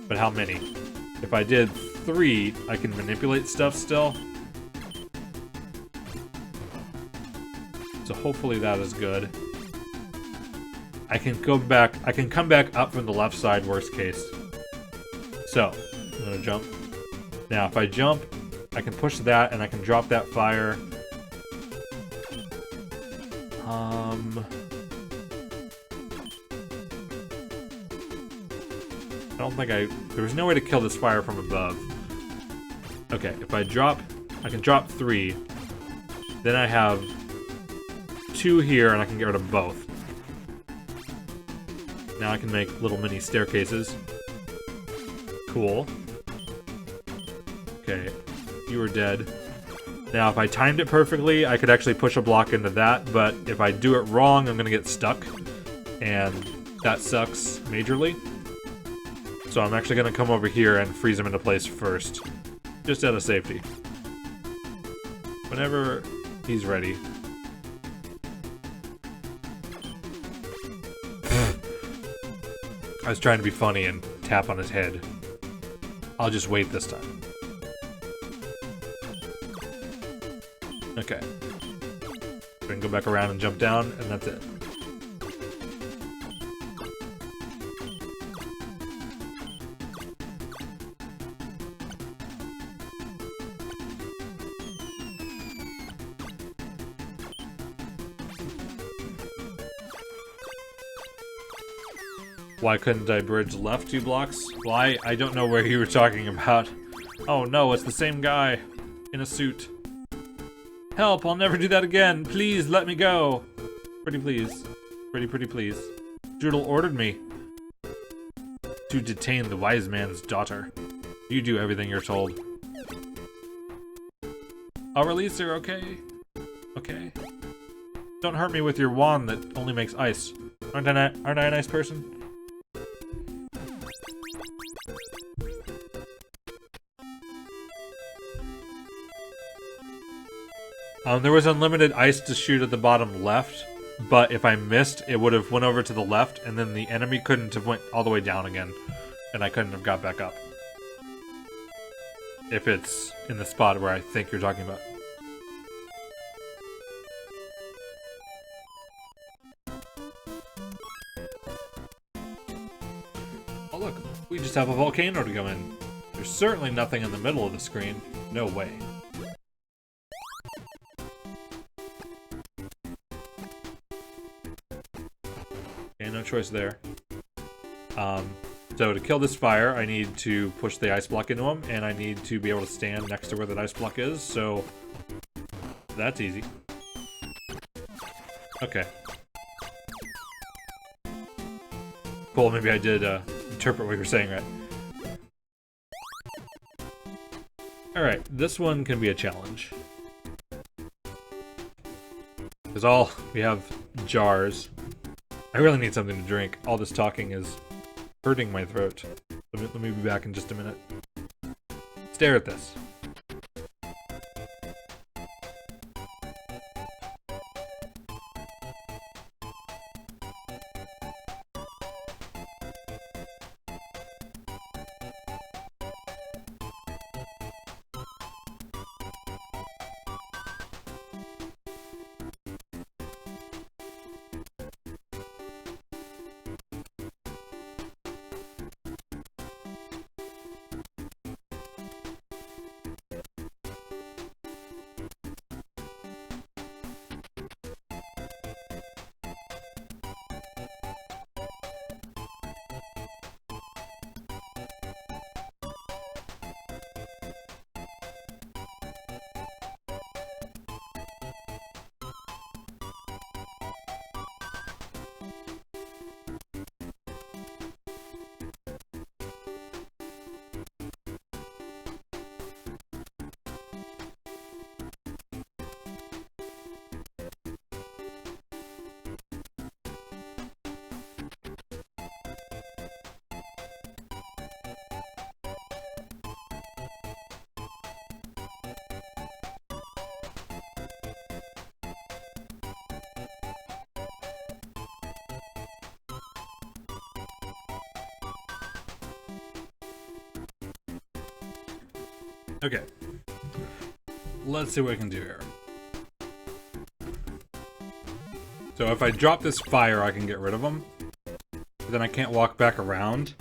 But how many? If I did 3, I can manipulate stuff still. So hopefully that is good. I can go back. I can come back up from the left side, worst case. So, I'm going to jump. Now, if I jump, I can push that and I can drop that fire. I don't think there's no way to kill this fire from above. Okay, if I drop, I can drop 3. Then I have 2 here and I can get rid of both. Now I can make little mini staircases. Cool. Okay, you are dead. Now, if I timed it perfectly, I could actually push a block into that, but if I do it wrong, I'm gonna get stuck. And that sucks majorly. So I'm actually gonna come over here and freeze him into place first. Just out of safety. Whenever he's ready. I was trying to be funny and tap on his head. I'll just wait this time. Okay. We can go back around and jump down, and that's it. Why couldn't I bridge left 2 blocks? Well, I don't know where you were talking about. Oh no, it's the same guy in a suit. Help, I'll never do that again. Please, let me go. Pretty please. Pretty please. Joodle ordered me to detain the wise man's daughter. You do everything you're told. I'll release her, okay? Okay. Don't hurt me with your wand that only makes ice. Aren't I a nice person? There was unlimited ice to shoot at the bottom left, but if I missed, it would have went over to the left, and then the enemy couldn't have went all the way down again, and I couldn't have got back up. If it's in the spot where I think you're talking about. Oh look, we just have a volcano to go in. There's certainly nothing in the middle of the screen. No way. Okay, no choice there. So to kill this fire, I need to push the ice block into him, and I need to be able to stand next to where that ice block is, so that's easy. Okay. Cool, maybe I did interpret what you're saying right. Alright, this one can be a challenge. Because we have jars. I really need something to drink. All this talking is hurting my throat. Let me be back in just a minute. Stare at this. Okay. Let's see what I can do here. So if I drop this fire, I can get rid of them. But then I can't walk back around.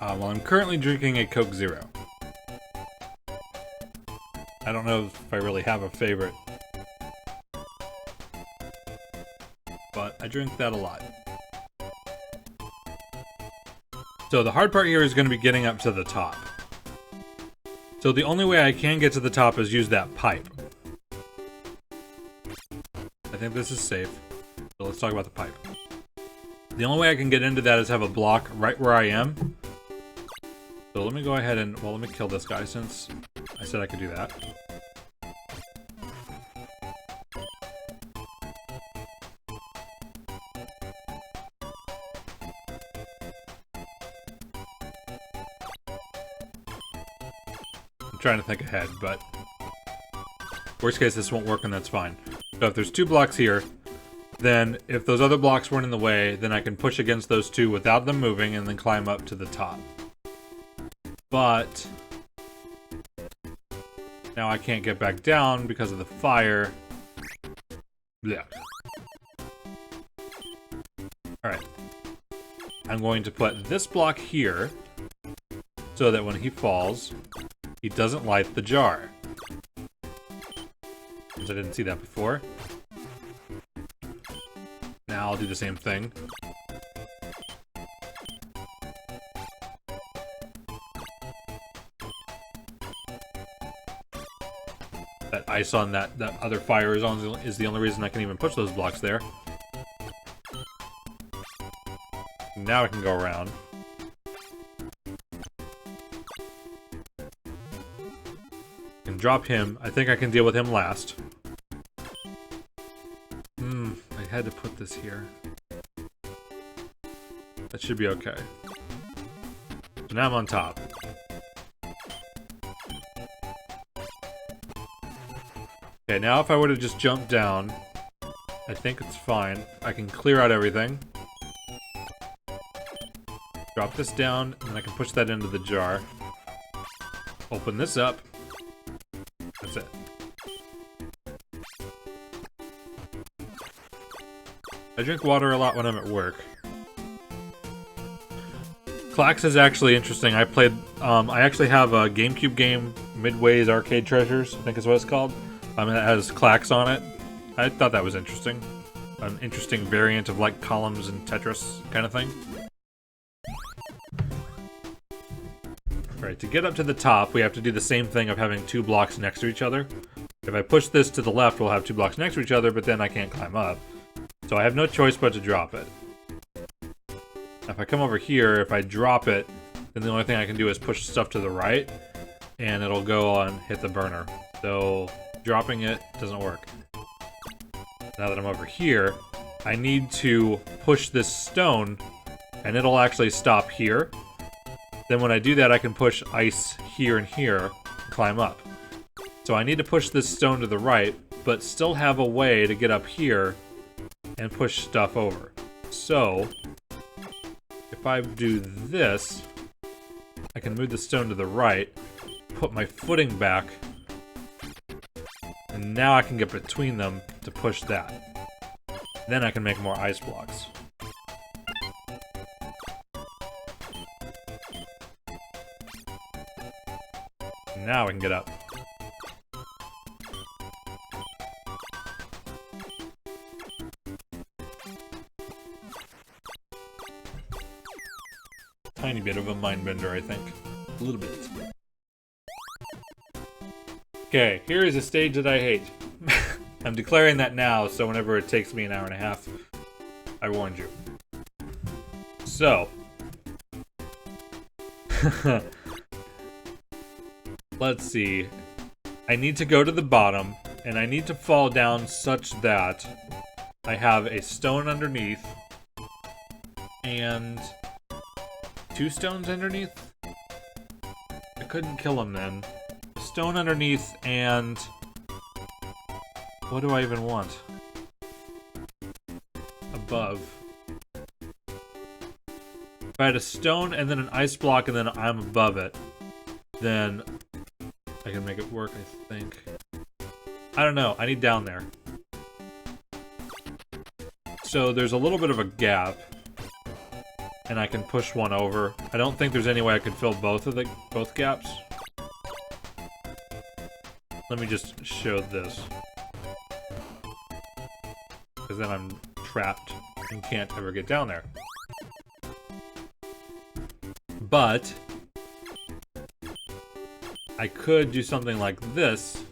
Well, I'm currently drinking a Coke Zero. I don't know if I really have a favorite. But I drink that a lot. So the hard part here is going to be getting up to the top. So the only way I can get to the top is use that pipe. I think this is safe. So let's talk about the pipe. The only way I can get into that is have a block right where I am. So let me go ahead and, well, let me kill this guy since I said I could do that. I'm trying to think ahead, but worst case this won't work and that's fine. So if there's two blocks here, then if those other blocks weren't in the way, then I can push against those two without them moving and then climb up to the top. But now I can't get back down because of the fire. Yeah. Alright. I'm going to put this block here so that when he falls, he doesn't light the jar. Since I didn't see that before. Now I'll do the same thing. That ice on that other fire is the only reason I can even push those blocks there. Now I can go around. And drop him. I think I can deal with him last. I had to put this here. That should be okay. So now I'm on top. Okay, now if I were to just jump down, I think it's fine. I can clear out everything. Drop this down, and I can push that into the jar. Open this up. That's it. I drink water a lot when I'm at work. Clax is actually interesting. I played, I actually have a GameCube game, Midway's Arcade Treasures, I think is what it's called. It has Clax on it. I thought that was interesting. An interesting variant of like columns and Tetris kind of thing. Alright, to get up to the top, we have to do the same thing of having 2 blocks next to each other. If I push this to the left, we'll have 2 blocks next to each other, but then I can't climb up. So I have no choice but to drop it. If I come over here, if I drop it, then the only thing I can do is push stuff to the right, and it'll go on hit the burner. So dropping it doesn't work. Now that I'm over here, I need to push this stone, and it'll actually stop here. Then when I do that, I can push ice here and here and climb up. So I need to push this stone to the right, but still have a way to get up here and push stuff over. So if I do this, I can move the stone to the right, put my footing back, and now I can get between them to push that. Then I can make more ice blocks. Now I can get up. Tiny bit of a mind bender, I think. A little bit. Okay, here is a stage that I hate. I'm declaring that now, so whenever it takes me an hour and a half, I warned you. So. Let's see. I need to go to the bottom, and I need to fall down such that I have a stone underneath, and 2 stones underneath? I couldn't kill him then. Stone underneath, and what do I even want? Above. If I had a stone and then an ice block and then I'm above it, then I can make it work, I think. I don't know. I need down there. So there's a little bit of a gap, and I can push one over. I don't think there's any way I could fill both gaps. Let me just show this, because then I'm trapped and can't ever get down there. But I could do something like this.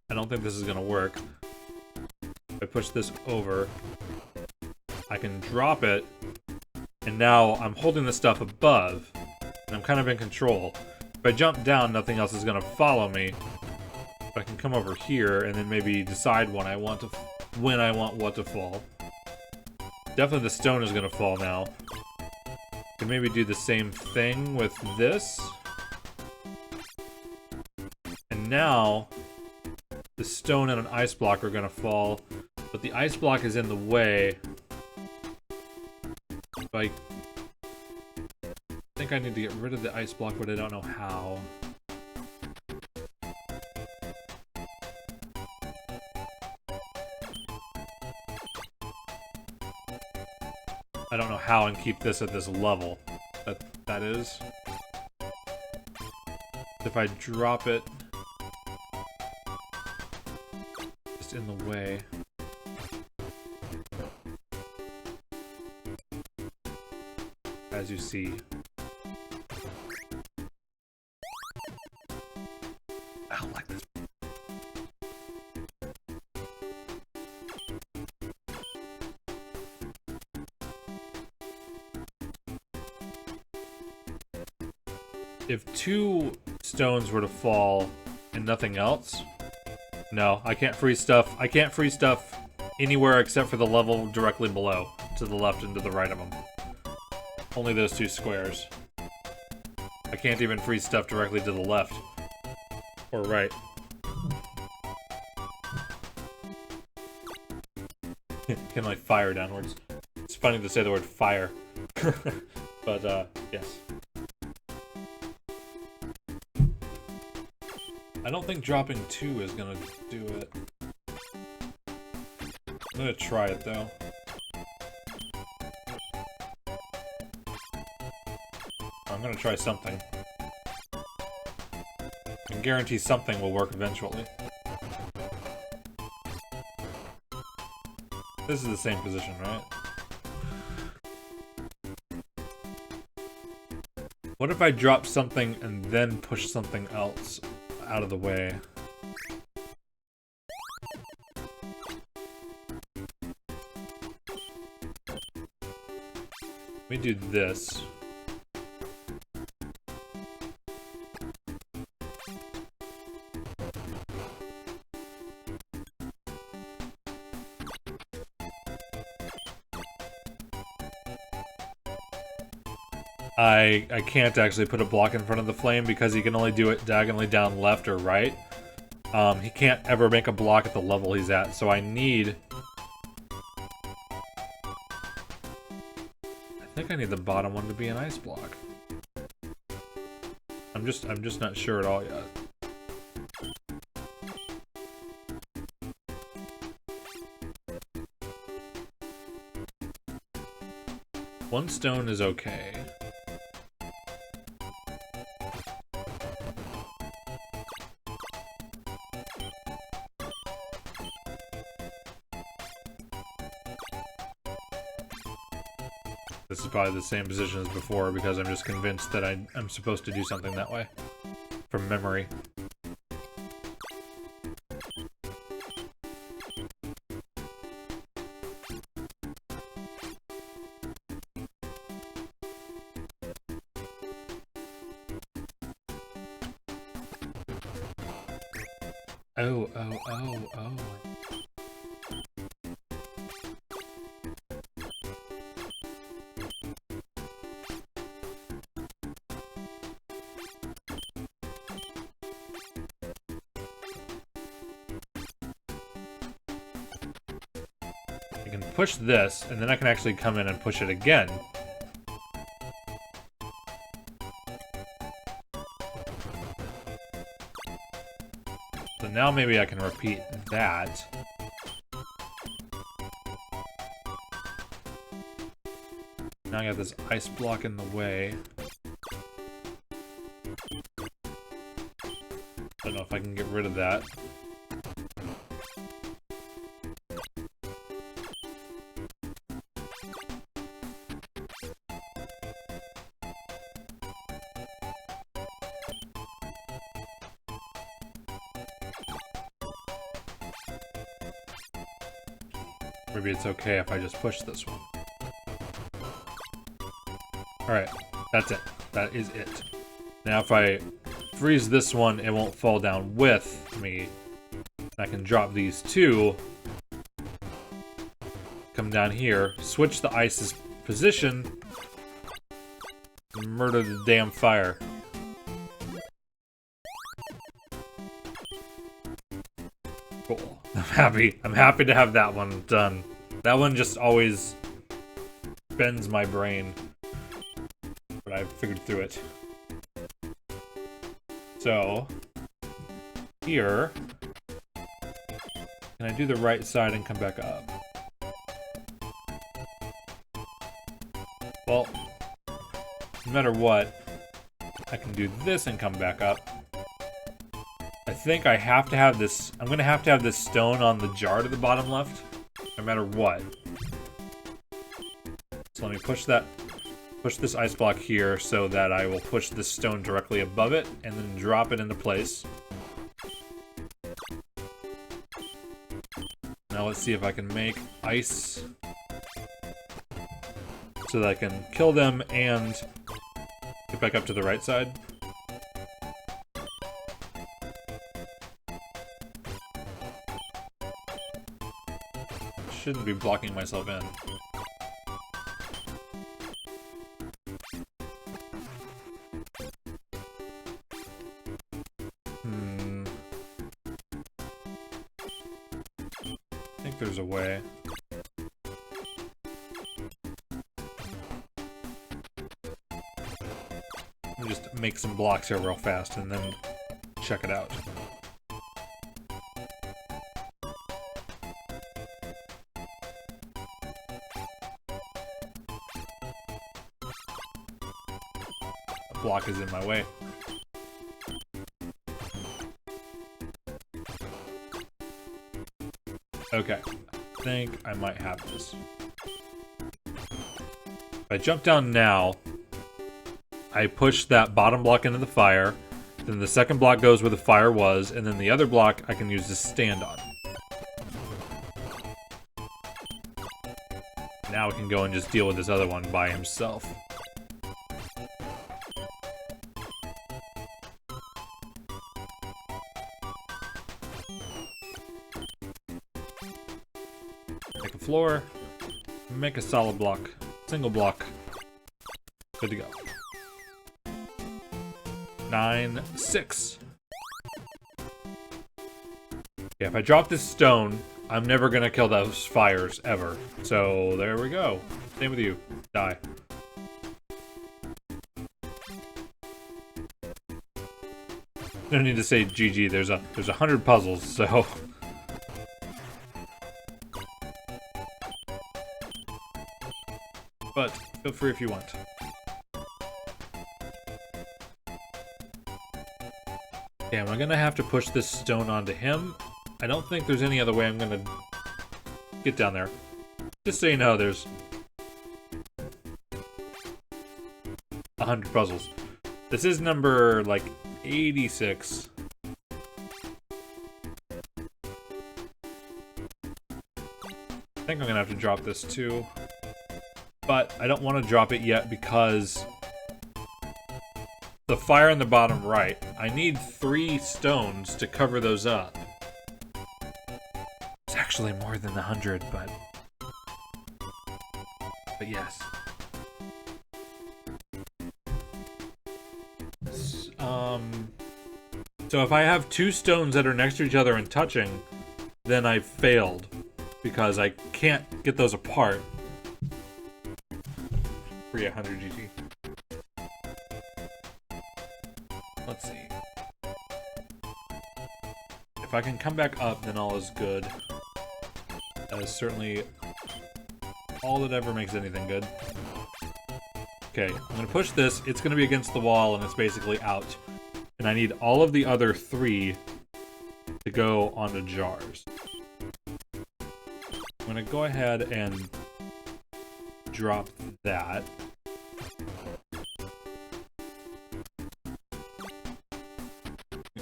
I don't think this is gonna work. If I push this over, I can drop it, and now I'm holding the stuff above, and I'm kind of in control. If I jump down, nothing else is gonna follow me. But I can come over here and then maybe decide when I want what to fall. Definitely the stone is gonna fall now. Can maybe do the same thing with this. And now the stone and an ice block are gonna fall, but the ice block is in the way. I think I need to get rid of the ice block, but I don't know how. I don't know how and keep this at this level. That is. If I drop it just in the way. As you see. I don't like this. If 2 stones were to fall and nothing else, no, I can't freeze stuff. I can't freeze stuff anywhere except for the level directly below, to the left and to the right of them. Only those two squares. I can't even freeze stuff directly to the left or right. Can like fire downwards. It's funny to say the word fire. But yes. I don't think dropping 2 is gonna do it. I'm gonna try it though. I'm gonna try something. I can guarantee something will work eventually. This is the same position, right? What if I drop something and then push something else out of the way? Let me do this. I can't actually put a block in front of the flame because he can only do it diagonally down left or right. He can't ever make a block at the level he's at, so I need... I think I need the bottom one to be an ice block. I'm just not sure at all yet. One stone is okay. This is probably the same position as before because I'm just convinced that I'm supposed to do something that way. From memory. Oh. I can push this, and then I can actually come in and push it again. So now maybe I can repeat that. Now I got this ice block in the way. I don't know if I can get rid of that. Maybe it's okay if I just push this one. Alright, that's it. That is it. Now if I freeze this one, it won't fall down with me. I can drop these two. Come down here, switch the ice's position, and murder the damn fire. Cool. I'm happy. I'm happy to have that one done. That one just always bends my brain. But I figured through it. So, here, can I do the right side and come back up? Well, no matter what, I can do this and come back up. I think I have to have this, I'm gonna have to have this stone on the jar to the bottom left, no matter what. So let me push this ice block here so that I will push this stone directly above it and then drop it into place. Now let's see if I can make ice so that I can kill them and get back up to the right side. shouldn't be blocking myself in. I think there's a way. Let me just make some blocks here real fast and then check it out. A block is in my way. Okay, I think I might have this. If I jump down now, I push that bottom block into the fire, then the second block goes where the fire was, and then the other block I can use to stand on. Now we can go and just deal with this other one by himself. Make a floor, make a solid block, single block, good to go. 9, 6. Yeah, if I drop this stone, I'm never gonna kill those fires, ever. So, there we go. Same with you. Die. No need to say GG, there's 100 puzzles, so... But, feel free if you want. Okay, I'm gonna have to push this stone onto him. I don't think there's any other way I'm gonna get down there. Just so you know, there's 100 puzzles. This is number, like, 86. I think I'm gonna have to drop this too. But I don't want to drop it yet because the fire in the bottom right, I need 3 stones to cover those up. It's actually more than 100, but yes. So if I have 2 stones that are next to each other and touching, then I failed because I can't get those apart. For 100 GT. Let's see. If I can come back up, then all is good. That is certainly all that ever makes anything good. Okay, I'm gonna push this. It's gonna be against the wall, and it's basically out. And I need all of the other 3 to go onto jars. I'm gonna go ahead and drop that.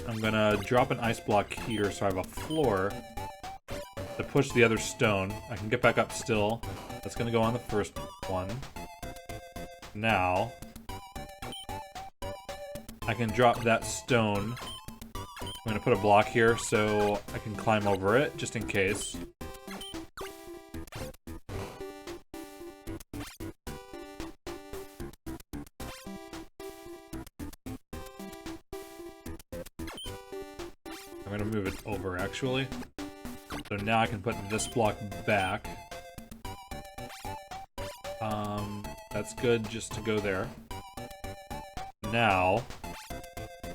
I'm gonna drop an ice block here so I have a floor to push the other stone. I can get back up still. That's gonna go on the first one. Now, I can drop that stone. I'm gonna put a block here so I can climb over it, just in case. I'm gonna move it over, actually. So now I can put this block back. That's good just to go there. Now,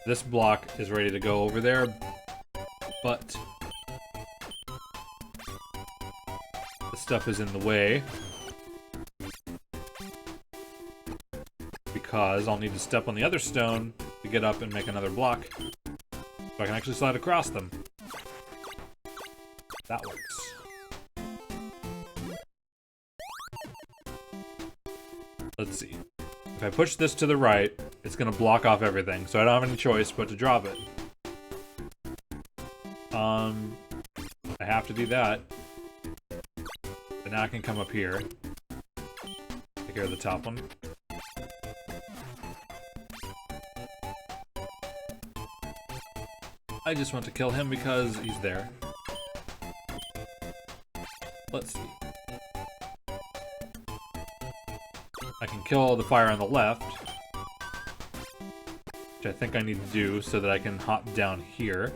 this block is ready to go over there, but the stuff is in the way because I'll need to step on the other stone to get up and make another block so I can actually slide across them. That works. Let's see. If I push this to the right, it's gonna block off everything, so I don't have any choice but to drop it. I have to do that. But now I can come up here. Take care of the top one. I just want to kill him because he's there. Let's see. can kill the fire on the left, which I think I need to do so that I can hop down here.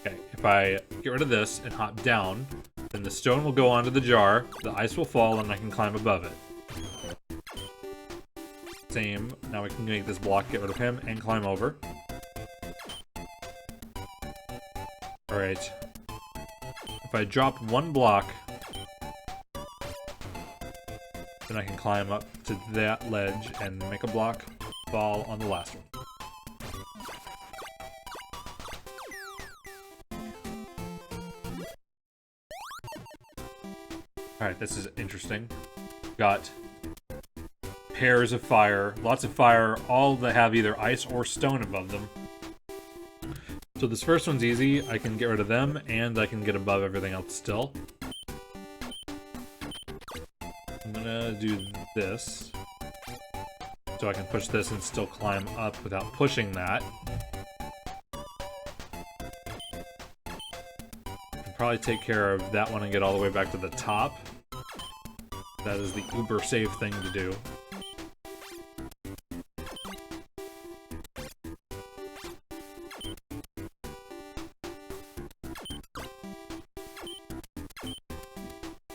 Okay, if I get rid of this and hop down, then the stone will go onto the jar, the ice will fall, and I can climb above it. Same, now we can make this block, get rid of him, and climb over. Alright. If I drop one block, then I can climb up to that ledge and make a block fall on the last one. Alright, this is interesting. Got pairs of fire, lots of fire, all that have either ice or stone above them. So this first one's easy. I can get rid of them, and I can get above everything else still. I'm gonna do this, so I can push this and still climb up without pushing that. I can probably take care of that one and get all the way back to the top. That is the uber safe thing to do.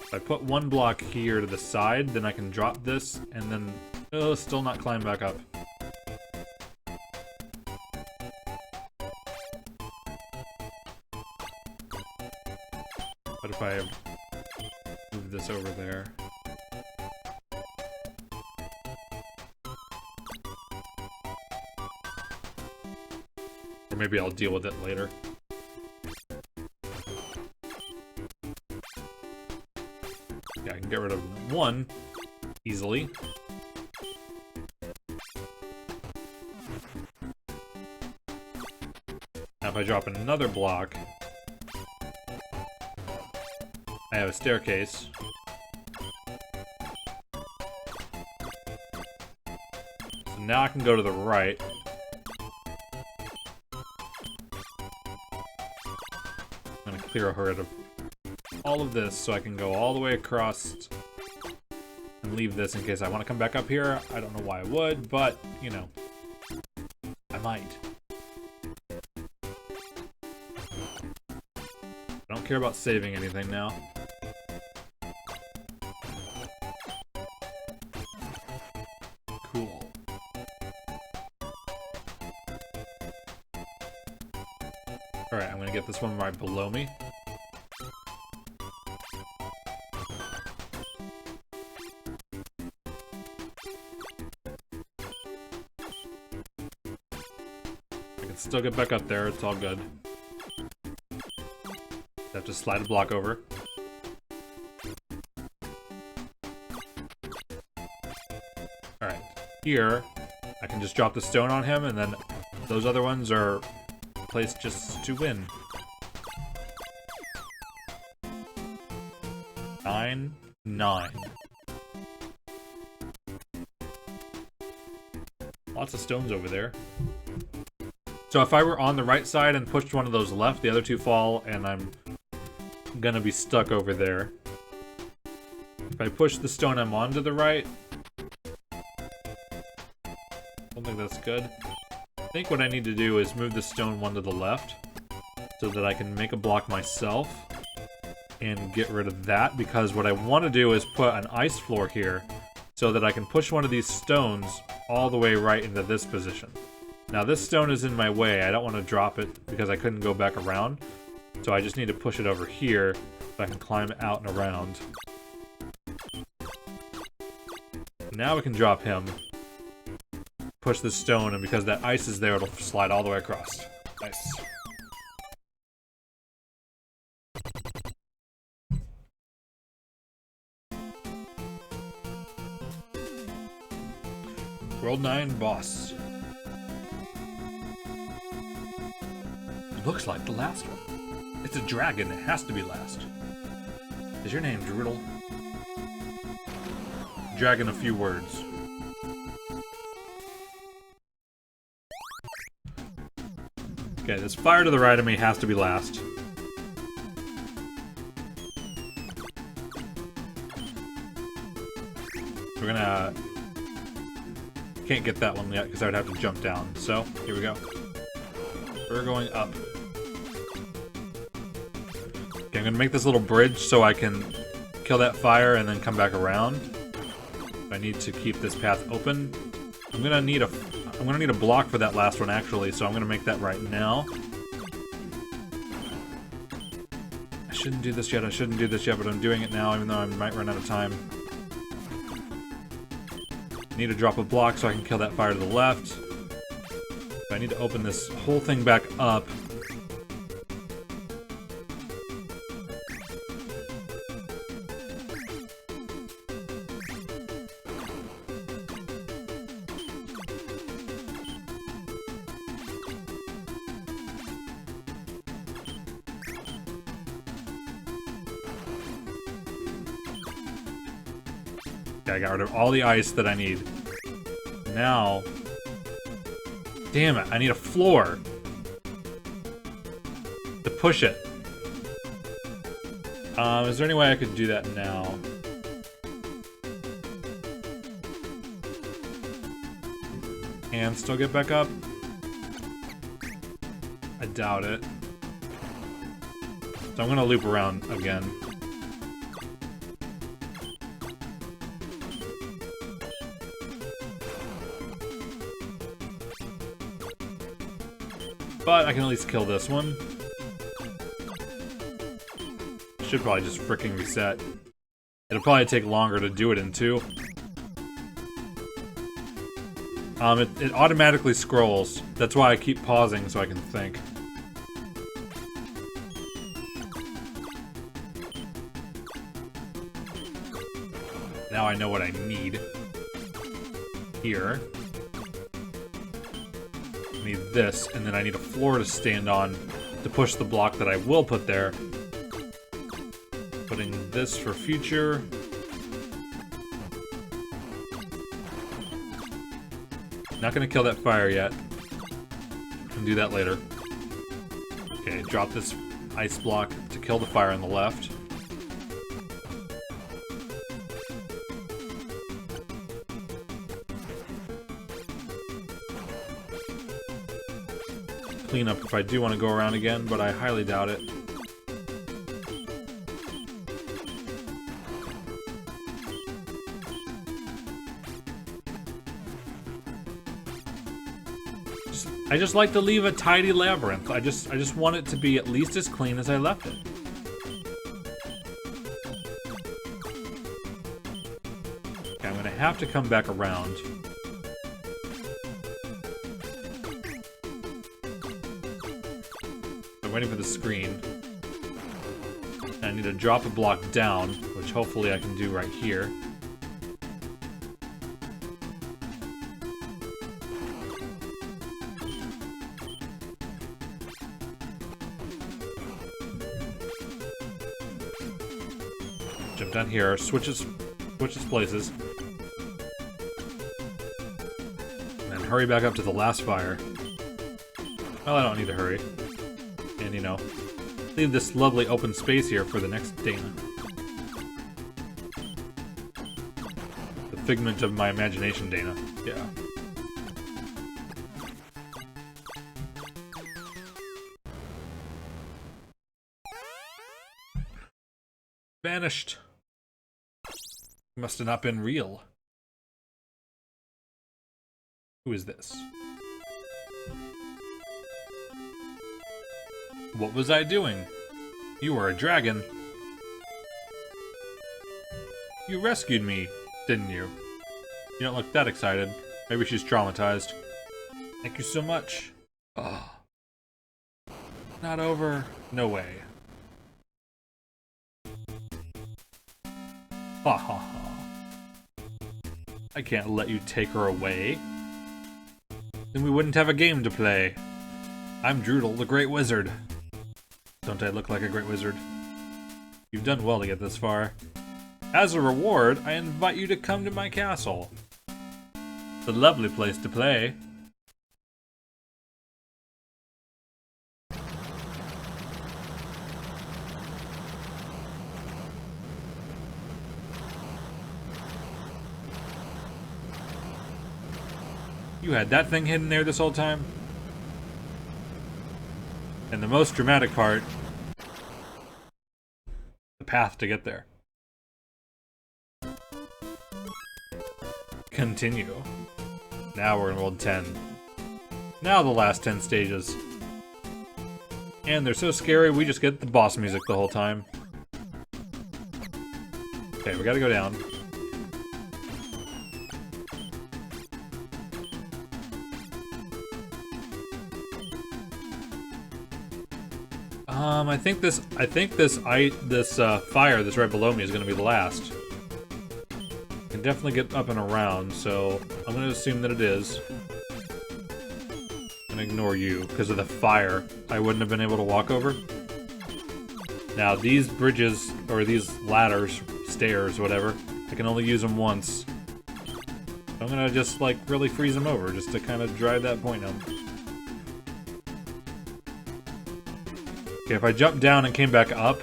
If I put one block here to the side, then I can drop this, and then still not climb back up. What if I move this over there? Or maybe I'll deal with it later. Yeah, I can get rid of one easily. Now if I drop another block, I have a staircase. So now I can go to the right. I'm gonna clear rid of all of this so I can go all the way across and leave this in case I want to come back up here. I don't know why I would, but, you know, I might. I don't care about saving anything now. Cool. Alright, I'm gonna get this one right below me. Still get back up there, it's all good. Have to slide a block over. Alright, here, I can just drop the stone on him, and then those other ones are placed just to win. 9, 9. Lots of stones over there. So if I were on the right side and pushed one of those left, the other two fall, and I'm gonna be stuck over there. If I push the stone I'm on to the right, I don't think that's good. I think what I need to do is move the stone one to the left, so that I can make a block myself, and get rid of that, because what I want to do is put an ice floor here, so that I can push one of these stones all the way right into this position. Now this stone is in my way, I don't want to drop it because I couldn't go back around. So I just need to push it over here so I can climb out and around. Now we can drop him. Push the stone, and because that ice is there, it'll slide all the way across. Nice. World 9 boss. Looks like the last one. It's a dragon, it has to be last. Is your name Droodle? Dragon, a few words. Okay, this fire to the right of me has to be last. We're gonna... Can't get that one yet because I would have to jump down. So, here we go. We're going up. Okay, I'm gonna make this little bridge so I can kill that fire and then come back around. I need to keep this path open. I'm gonna need a block for that last one actually, so I'm gonna make that right now. I shouldn't do this yet, but I'm doing it now even though I might run out of time. I need to drop a block so I can kill that fire to the left. I need to open this whole thing back up. Okay, I got rid of all the ice that I need. Now... Damn it, I need a floor to push it. Is there any way I could do that now? And still get back up? I doubt it. So I'm gonna loop around again. But I can at least kill this one. Should probably just fricking reset. It'll probably take longer to do it in two. It automatically scrolls. That's why I keep pausing so I can think. Now I know what I need. Here. I need this, and then I need a floor to stand on to push the block that I will put there. Putting this for future. Not gonna kill that fire yet. Can do that later. Okay, drop this ice block to kill the fire on the left. Clean up if I do want to go around again, but I highly doubt it. I just like to leave a tidy labyrinth. I just want it to be at least as clean as I left it. Okay, I'm gonna have to come back around. I'm waiting for the screen. And I need to drop a block down, which hopefully I can do right here. Jump down here, switches places. And then hurry back up to the last fire. Well, I don't need to hurry. And, you know, leave this lovely open space here for the next Dana. The figment of my imagination, Dana. Yeah. Vanished. Must have not been real. Who is this? What was I doing? You were a dragon. You rescued me, didn't you? You don't look that excited. Maybe she's traumatized. Thank you so much. Oh. Not over. No way. Ha ha ha. I can't let you take her away. Then we wouldn't have a game to play. I'm Droodle, the Great Wizard. Don't I look like a great wizard? You've done well to get this far. As a reward, I invite you to come to my castle. It's a lovely place to play. You had that thing hidden there this whole time? And the most dramatic part, the path to get there. Continue. Now we're in World 10. Now the last 10 stages. And they're so scary, we just get the boss music the whole time. Okay, we gotta go down. I think this fire that's right below me is gonna be the last. I can definitely get up and around, so I'm gonna assume that it is. And ignore you because of the fire. I wouldn't have been able to walk over. Now these bridges or these ladders, stairs, whatever, I can only use them once. So I'm gonna just like really freeze them over just to kind of drive that point home. Okay, if I jumped down and came back up,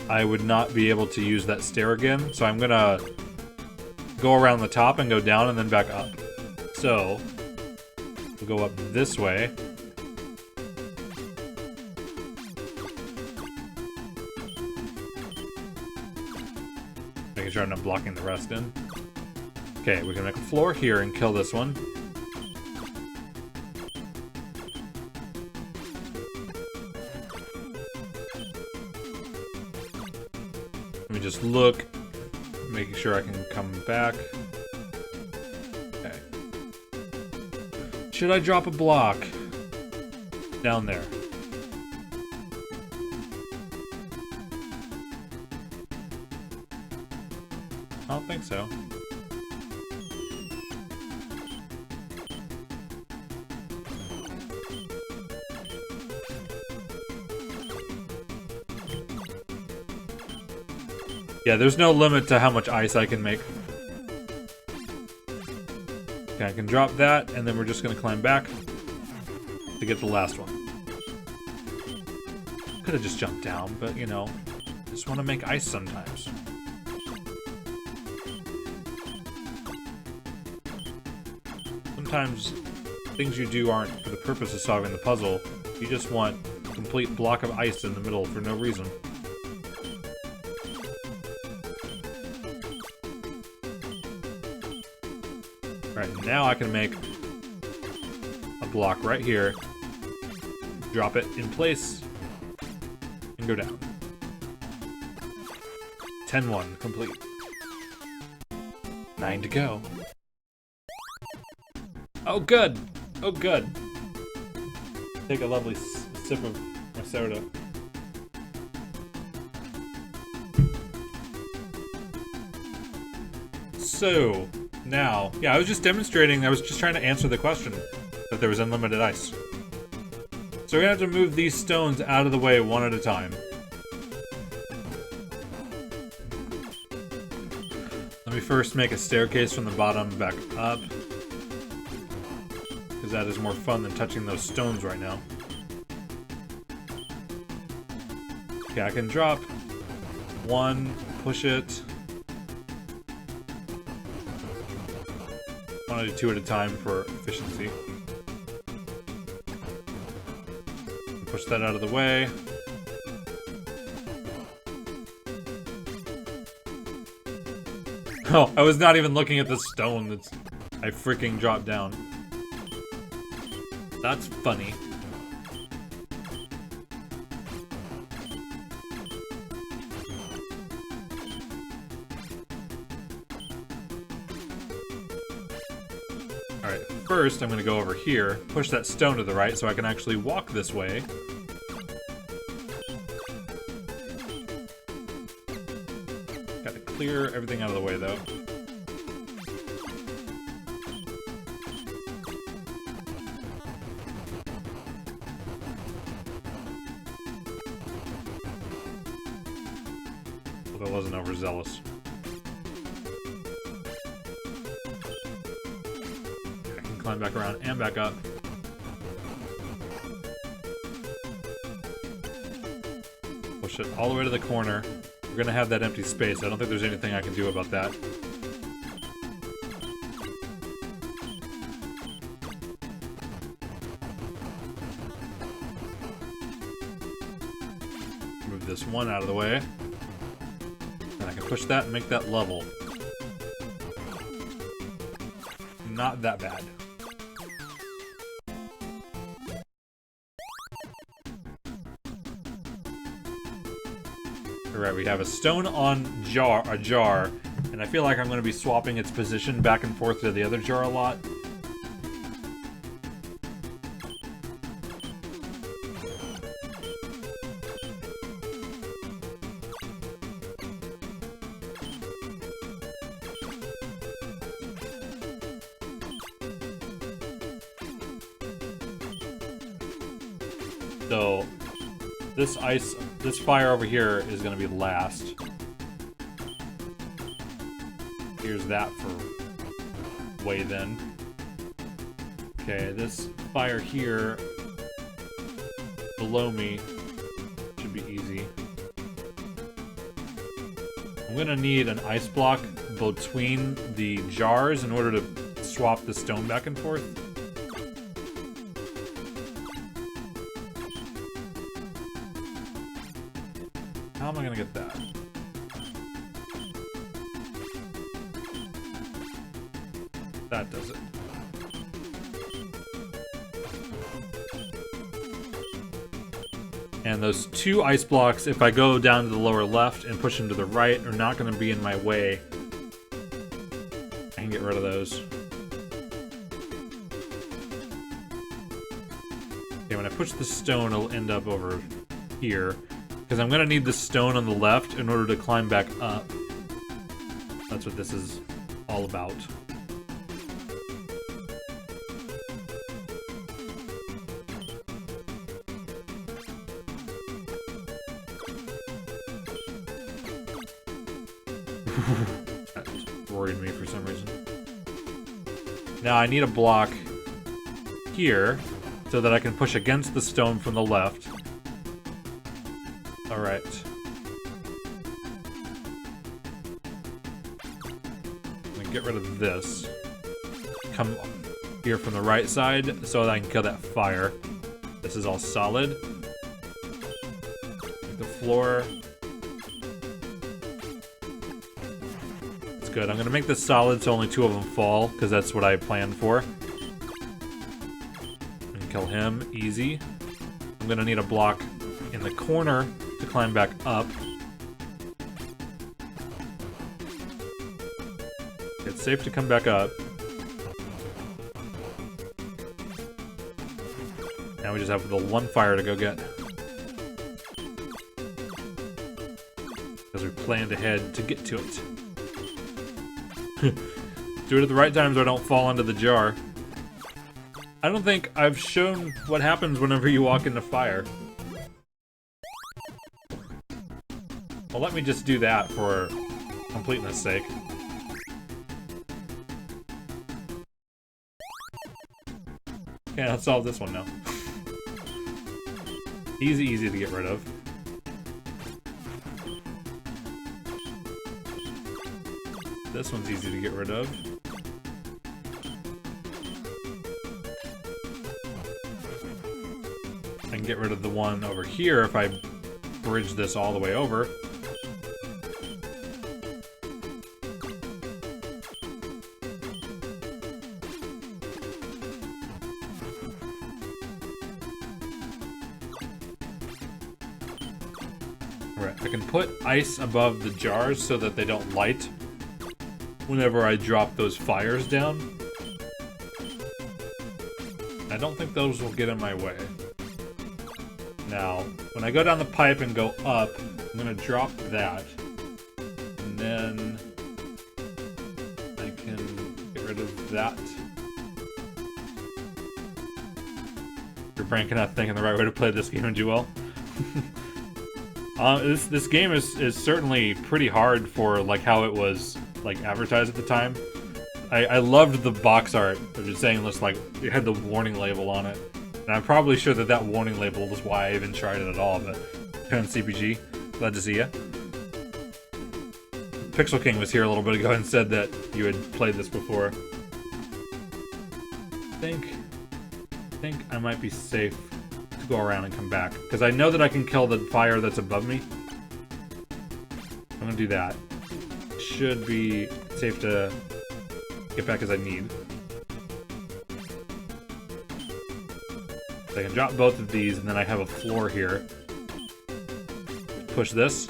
I would not be able to use that stair again. So I'm gonna go around the top and go down and then back up. So we'll go up this way. Making sure I'm not blocking the rest in. Okay, we can make a floor here and kill this one. Let me just look, making sure I can come back. Okay. Should I drop a block down there? I don't think so. Yeah, there's no limit to how much ice I can make. Okay, I can drop that, and then we're just gonna climb back to get the last one. Could have just jumped down, but you know, just want to make ice sometimes. Sometimes things you do aren't for the purpose of solving the puzzle. You just want a complete block of ice in the middle for no reason. Alright, now I can make a block right here, drop it in place, and go down. 10-1 complete. 9 to go. Oh good! Oh good! Take a lovely sip of my soda. So, now, yeah, I was just demonstrating, I was just trying to answer the question that there was unlimited ice. So we're gonna have to move these stones out of the way one at a time. Let me first make a staircase from the bottom back up, because that is more fun than touching those stones right now. Okay, I can drop one, push it. I want to do 2 at a time for efficiency. Push that out of the way. Oh, I was not even looking at the stone that's I freaking dropped down. That's funny. Alright, first I'm gonna go over here, push that stone to the right so I can actually walk this way. Gotta clear everything out of the way though. Hope I wasn't overzealous. Climb back around and back up. Push it all the way to the corner. We're gonna have that empty space. I don't think there's anything I can do about that. this one out of the way. And I can push that and make that level. Not that bad. Alright, we have a stone on a jar, and I feel like I'm going to be swapping its position back and forth to the other jar a lot. So, this fire over here is going to be last. Here's that for way then. Okay, this fire here below me should be easy. I'm going to need an ice block between the jars in order to swap the stone back and forth. How am I gonna get that? That does it. And those two ice blocks, if I go down to the lower left and push them to the right, are not gonna be in my way. I can get rid of those. Okay, when I push the stone, it'll end up over here. Because I'm going to need the stone on the left in order to climb back up. That's what this is all about. That worried me for some reason. Now I need a block here so that I can push against the stone from the left. Alright. I'm gonna get rid of this. Come here from the right side so that I can kill that fire. This is all solid. Make the floor. It's good. I'm gonna make this solid so only two of them fall, because that's what I planned for. I can kill him. Easy. I'm gonna need a block in the corner to climb back up. It's safe to come back up. Now we just have the one fire to go get. Because we planned ahead to get to it. Do it at the right time so I don't fall into the jar. I don't think I've shown what happens whenever you walk into fire. Well, let me just do that for completeness sake. Okay, let's solve this one now. Easy to get rid of. This one's easy to get rid of. I can get rid of the one over here if I bridge this all the way over. Right, I can put ice above the jars so that they don't light whenever I drop those fires down. I don't think those will get in my way. Now, when I go down the pipe and go up, I'm gonna drop that. And then I can get rid of that. Your brain cannot think in the right way to play this game and do well. This game is certainly pretty hard for like how it was like advertised at the time. I loved the box art of just saying this, like it had the warning label on it, and I'm probably sure that that warning label is why I even tried it at all. But PM CPG, glad to see ya. Pixel King was here a little bit ago and said that you had played this before. I think I might be safe to go around and come back, because I know that I can kill the fire that's above me I'm gonna do that. Should be safe to get back as I need. So I can drop both of these, and then I have a floor here. Push this.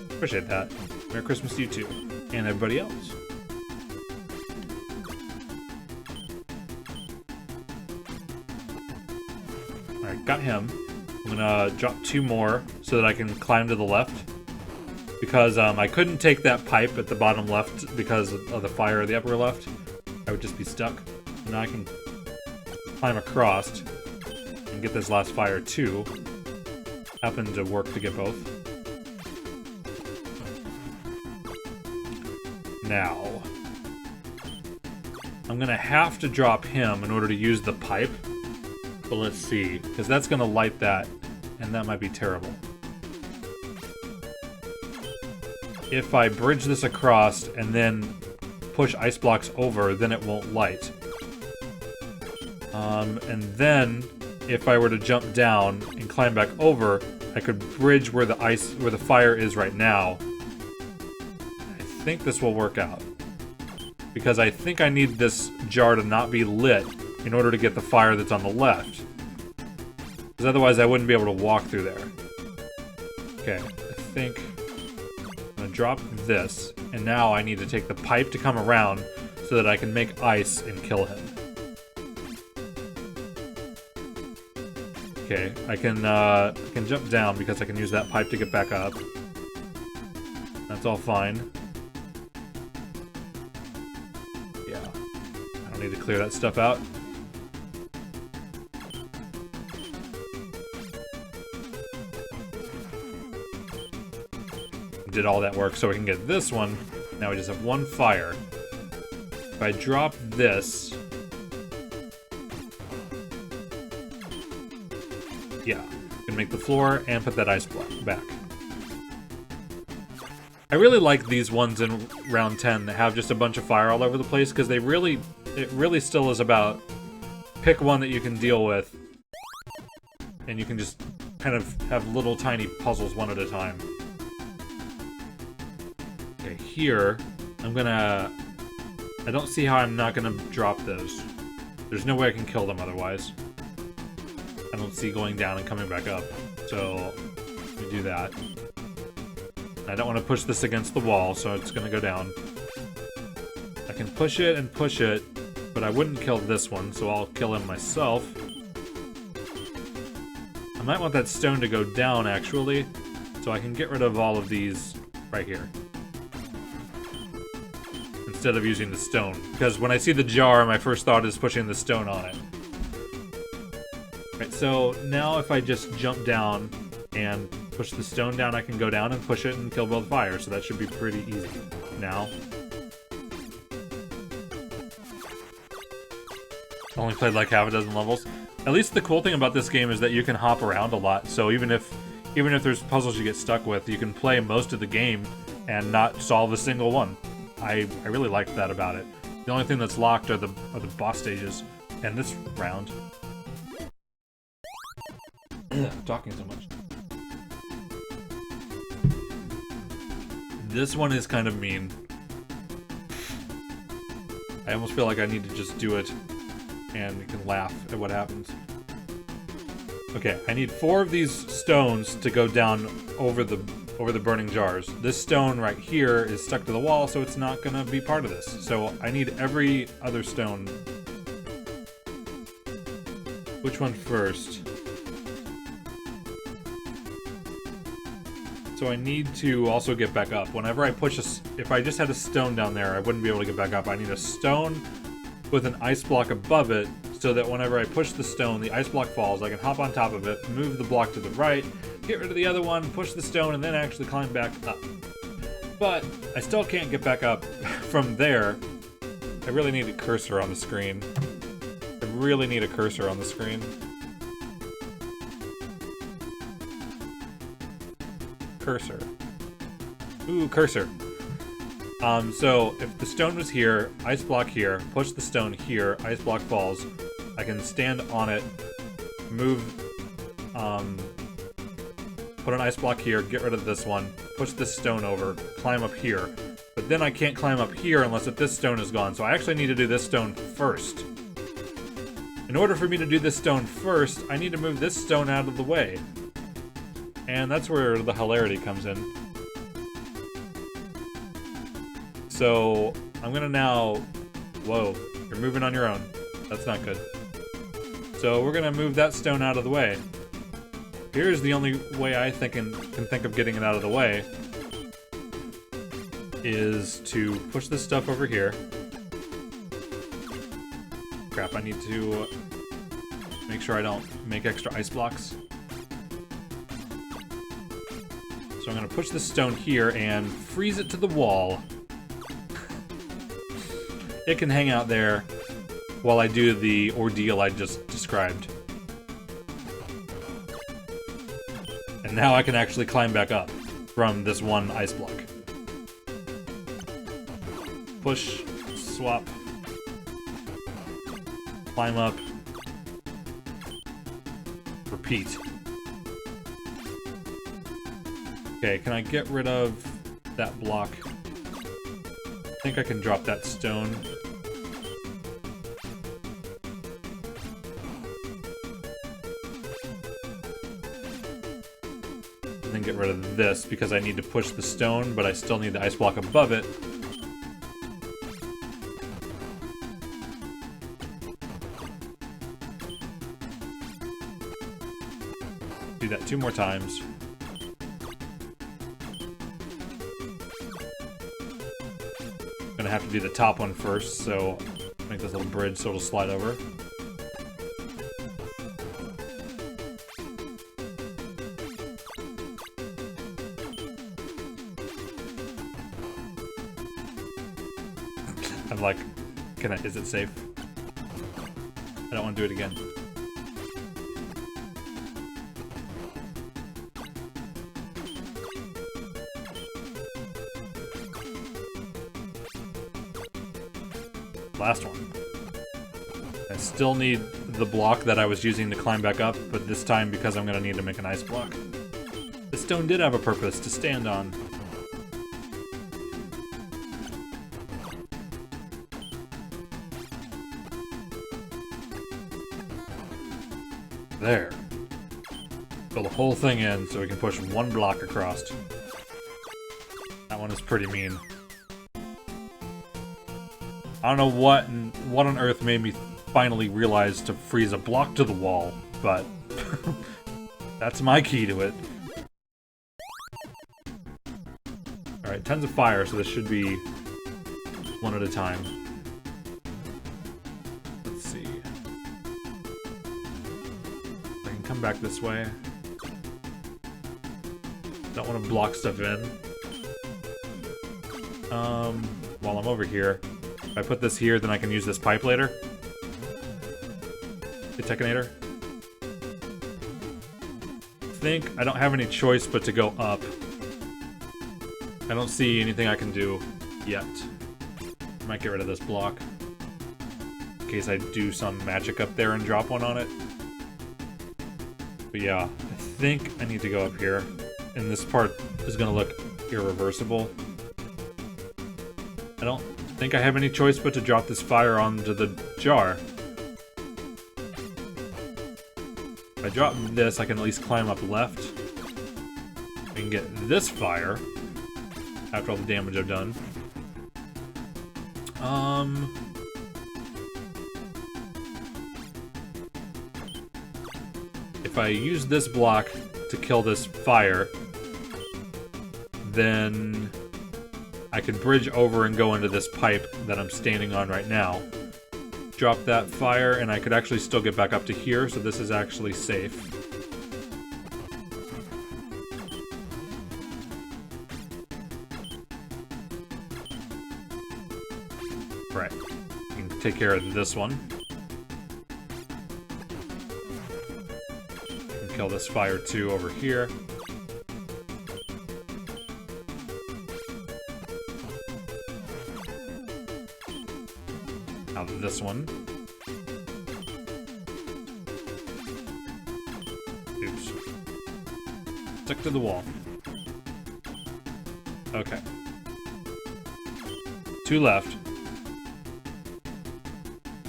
Appreciate that. Merry Christmas to you too, and everybody else. Alright, got him. I'm gonna drop 2 more so that I can climb to the left. Because I couldn't take that pipe at the bottom left because of the fire at the upper left. I would just be stuck. Now I can climb across and get this last fire too. Happened to work to get both. Now, I'm gonna have to drop him in order to use the pipe. But let's see, because that's gonna light that, and that might be terrible. If I bridge this across and then push ice blocks over, then it won't light. And then, if I were to jump down and climb back over, I could bridge where the fire is right now. I think this will work out. Because I think I need this jar to not be lit in order to get the fire that's on the left. Because otherwise I wouldn't be able to walk through there. Okay, I think I'm gonna drop this, and now I need to take the pipe to come around so that I can make ice and kill him. Okay, I can jump down because I can use that pipe to get back up. That's all fine. Yeah, I don't need to clear that stuff out. Did all that work so we can get this one. Now we just have 1 fire. If I drop this... Yeah, I can make the floor and put that ice block back. I really like these ones in round 10 that have just a bunch of fire all over the place, because it really still is about pick one that you can deal with, and you can just kind of have little tiny puzzles one at a time. Okay, here, I don't see how I'm not gonna drop those. There's no way I can kill them otherwise. I don't see going down and coming back up. So, we do that. I don't want to push this against the wall, so it's gonna go down. I can push it and push it, but I wouldn't kill this one, so I'll kill him myself. I might want that stone to go down, actually, so I can get rid of all of these right here. Instead of using the stone. Because when I see the jar, my first thought is pushing the stone on it. Right, so now if I just jump down and push the stone down, I can go down and push it and kill both fires, so that should be pretty easy. Now, only played like half a dozen levels. At least the cool thing about this game is that you can hop around a lot, so even if there's puzzles you get stuck with, you can play most of the game and not solve a single one. I really like that about it. The only thing that's locked are the boss stages, and this round. Talking so much. This one is kind of mean. I almost feel like I need to just do it, and you can laugh at what happens. Okay, I need 4 of these stones to go down over the burning jars. This stone right here is stuck to the wall, so it's not gonna be part of this. So I need every other stone. Which one first? So I need to also get back up. Whenever I push if I just had a stone down there, I wouldn't be able to get back up. I need a stone with an ice block above it, so that whenever I push the stone, the ice block falls. I can hop on top of it, move the block to the right, get rid of the other one, push the stone, and then actually climb back up. But I still can't get back up from there. I really need a cursor on the screen. I really need a cursor on the screen. Cursor. Ooh, cursor. So if the stone was here, ice block here, push the stone here, ice block falls, I can stand on it, move, put an ice block here, get rid of this one, push this stone over, climb up here. But then I can't climb up here unless if this stone is gone, so I actually need to do this stone first. In order for me to do this stone first, I need to move this stone out of the way. And that's where the hilarity comes in. So, I'm gonna now... Whoa, you're moving on your own. That's not good. So we're gonna move that stone out of the way. Here's the only way I can think of getting it out of the way. Is to push this stuff over here. Crap, I need to make sure I don't make extra ice blocks. So I'm gonna push this stone here and freeze it to the wall. It can hang out there while I do the ordeal I just described. And now I can actually climb back up from this one ice block. Push, swap, climb up, repeat. Okay, can I get rid of that block? I think I can drop that stone. And then get rid of this because I need to push the stone, but I still need the ice block above it. Do that 2 more times. Gonna have to do the top one first, so make this little bridge so it'll slide over. I'm like, is it safe? I don't want to do it again. Last one. I still need the block that I was using to climb back up, but this time because I'm gonna need to make an ice block. The stone did have a purpose to stand on. There. Fill the whole thing in so we can push one block across. That one is pretty mean. I don't know what on earth made me finally realize to freeze a block to the wall, but that's my key to it. Alright, tons of fire, so this should be one at a time. Let's see. I can come back this way. Don't want to block stuff in. While I'm over here, if I put this here, then I can use this pipe later. The Tekinator. I think I don't have any choice but to go up. I don't see anything I can do yet. I might get rid of this block in case I do some magic up there and drop one on it. But yeah, I think I need to go up here. And this part is going to look irreversible. I don't think I have any choice but to drop this fire onto the jar. If I drop this, I can at least climb up left. I can get this fire after all the damage I've done. If I use this block to kill this fire, then I could bridge over and go into this pipe that I'm standing on right now. Drop that fire, and I could actually still get back up to here, so this is actually safe. Right. I can take care of this one. I can kill this fire too over here. Now this one. Oops. Stick to the wall. Okay. 2 left.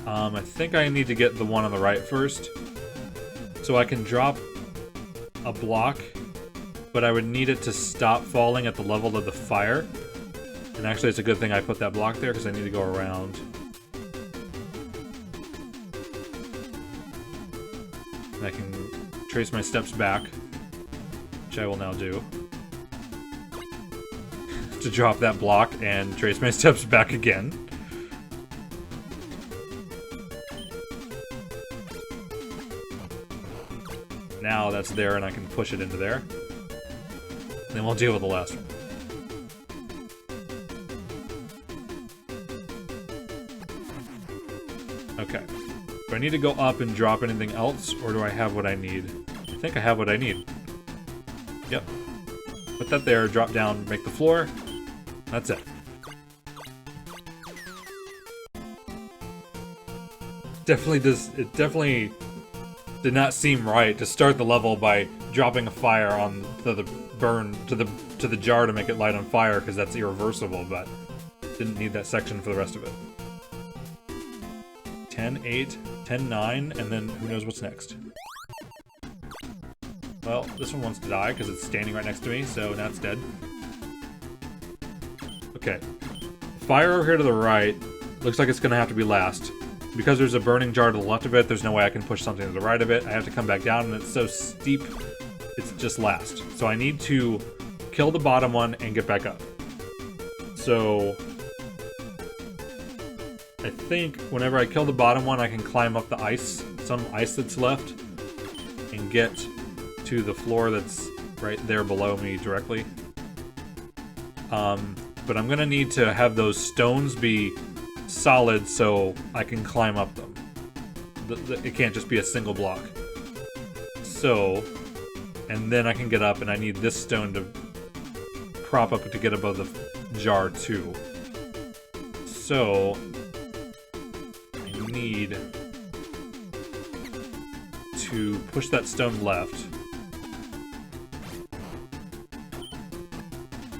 I think I need to get the one on the right first. So I can drop a block, but I would need it to stop falling at the level of the fire. And actually, it's a good thing I put that block there because I need to go around. And I can trace my steps back, which I will now do. To drop that block and trace my steps back again. Now that's there and I can push it into there. Then we'll deal with the last one. Okay. Do I need to go up and drop anything else, or do I have what I need? I think I have what I need. Yep. Put that there, drop down, make the floor. That's it. It definitely did not seem right to start the level by dropping a fire on the burn to the jar to make it light on fire, because that's irreversible, but didn't need that section for the rest of it. 10-8, 10-9, and then who knows what's next. Well, this one wants to die because it's standing right next to me, so now it's dead. Okay. Fire over here to the right looks like it's going to have to be last. Because there's a burning jar to the left of it, there's no way I can push something to the right of it. I have to come back down, and it's so steep, it's just last. So I need to kill the bottom one and get back up. So I think whenever I kill the bottom one, I can climb up the ice, some ice that's left, and get to the floor that's right there below me directly. But I'm gonna need to have those stones be solid so I can climb up them. It can't just be a single block. So, and then I can get up, and I need this stone to prop up to get above the jar too. So I need to push that stone left.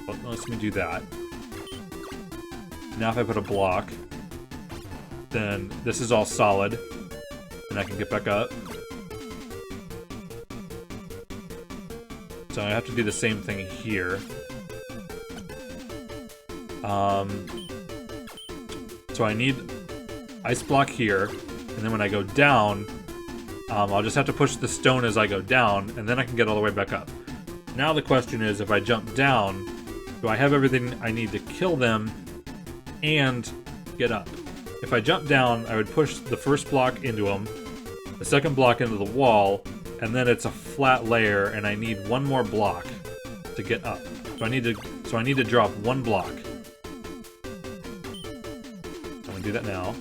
Well, let me do that. Now if I put a block, then this is all solid, and I can get back up. So I have to do the same thing here. So I need ice block here, and then when I go down, I'll just have to push the stone as I go down, and then I can get all the way back up. Now the question is, if I jump down, do I have everything I need to kill them and get up? If I jump down, I would push the first block into them, the second block into the wall, and then it's a flat layer, and I need one more block to get up. So I need to drop one block. So I'm gonna do that now.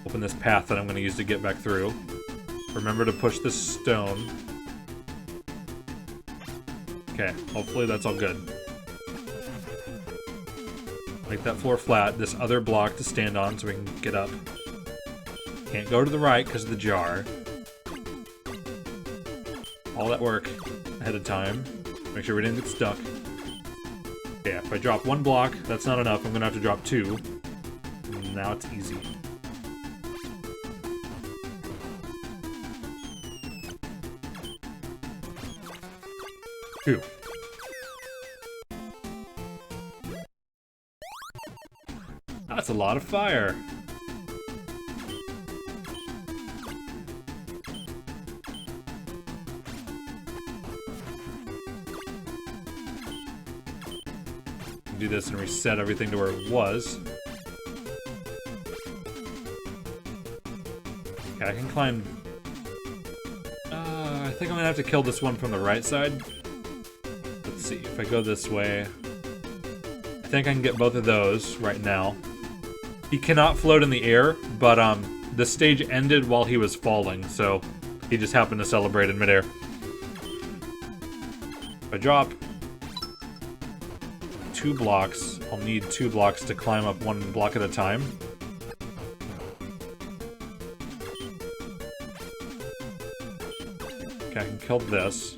Open this path that I'm gonna use to get back through. Remember to push this stone. Okay, hopefully that's all good. Make that floor flat, this other block to stand on so we can get up. Can't go to the right because of the jar. All that work ahead of time. Make sure we didn't get stuck. Okay, if I drop one block, that's not enough. I'm gonna have to drop two. Now it's easy. Phew. That's a lot of fire. Do this and reset everything to where it was. Okay, I can climb. I think I'm gonna have to kill this one from the right side. Let's see, if I go this way, I think I can get both of those right now. He cannot float in the air, but the stage ended while he was falling, so he just happened to celebrate in midair. If I drop 2 blocks, I'll need 2 blocks to climb up 1 block at a time. Okay, I can kill this.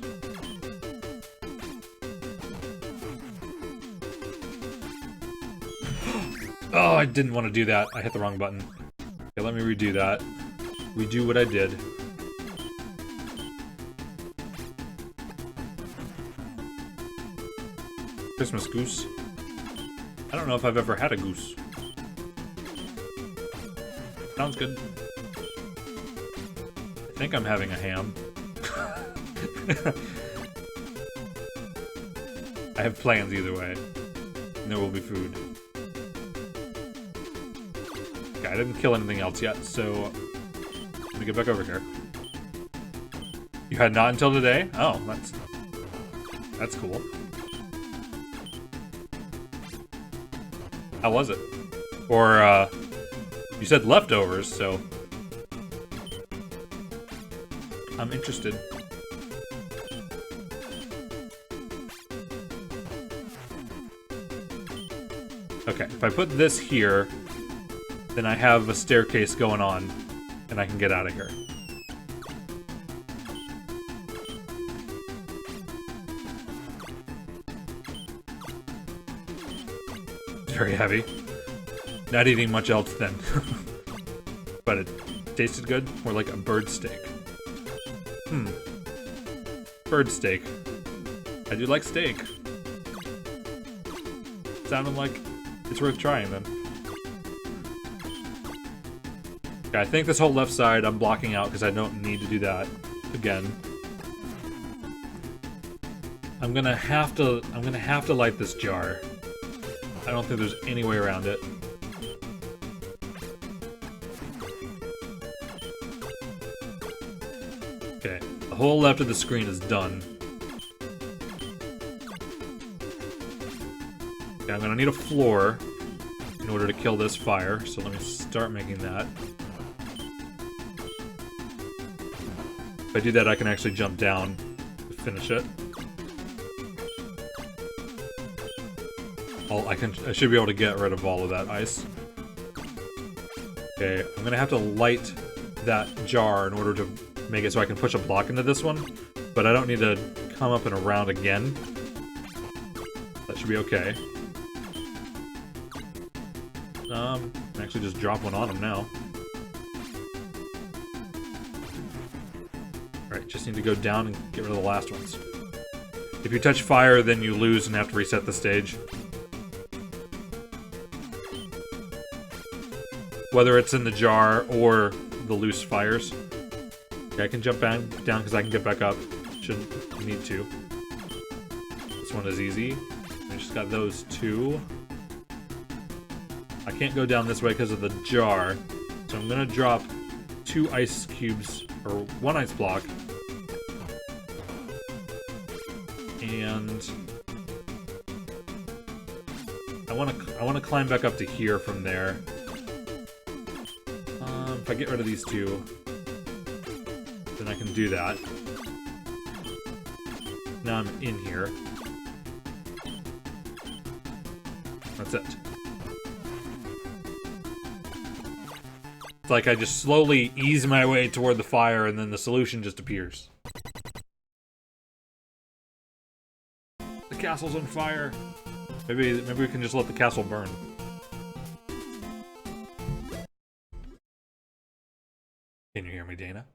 Oh, I didn't want to do that. I hit the wrong button. Okay, let me redo that. Redo what I did. Christmas goose. I don't know if I've ever had a goose. Sounds good. I think I'm having a ham. I have plans either way. And there will be food. Okay, I didn't kill anything else yet, so let me get back over here. You had not until today? Oh, that's cool. How was it? Or, you said leftovers, so I'm interested. Okay, if I put this here, then I have a staircase going on, and I can get out of here. Very heavy. Not eating much else then. But it tasted good. More like a bird steak. Bird steak. I do like steak. Sounded like it's worth trying then. Okay, I think this whole left side I'm blocking out because I don't need to do that again. I'm gonna have to light this jar. I don't think there's any way around it. Okay, the whole left of the screen is done. Okay, I'm gonna need a floor in order to kill this fire, so let me start making that. If I do that, I can actually jump down to finish it. I should be able to get rid of all of that ice. Okay, I'm gonna have to light that jar in order to make it so I can push a block into this one, but I don't need to come up and around again. That should be okay. Actually just drop one on him now. Alright, just need to go down and get rid of the last ones. If you touch fire, then you lose and have to reset the stage. Whether it's in the jar or the loose fires. Okay, I can jump down because I can get back up. Shouldn't need to. This one is easy. I just got those two. I can't go down this way because of the jar. So I'm gonna drop 2 ice cubes, or 1 ice block. And I wanna climb back up to here from there. If I get rid of these 2, then I can do that. Now I'm in here. That's it. It's like I just slowly ease my way toward the fire and then the solution just appears. The castle's on fire. Maybe we can just let the castle burn. Can you hear me, Dana?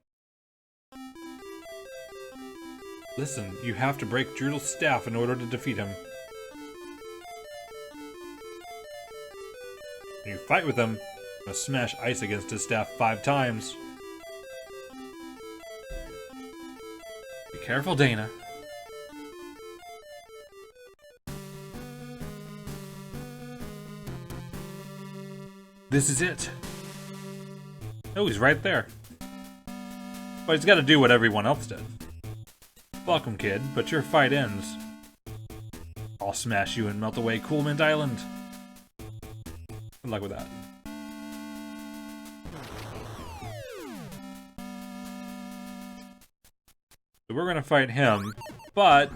Listen, you have to break Druidle's staff in order to defeat him. When you fight with him, you must smash ice against his staff 5 times. Be careful, Dana. This is it. Oh, he's right there. But he's got to do what everyone else did. Welcome, kid, but your fight ends. I'll smash you and melt away Coolmint Island. Good luck with that. So we're gonna fight him, but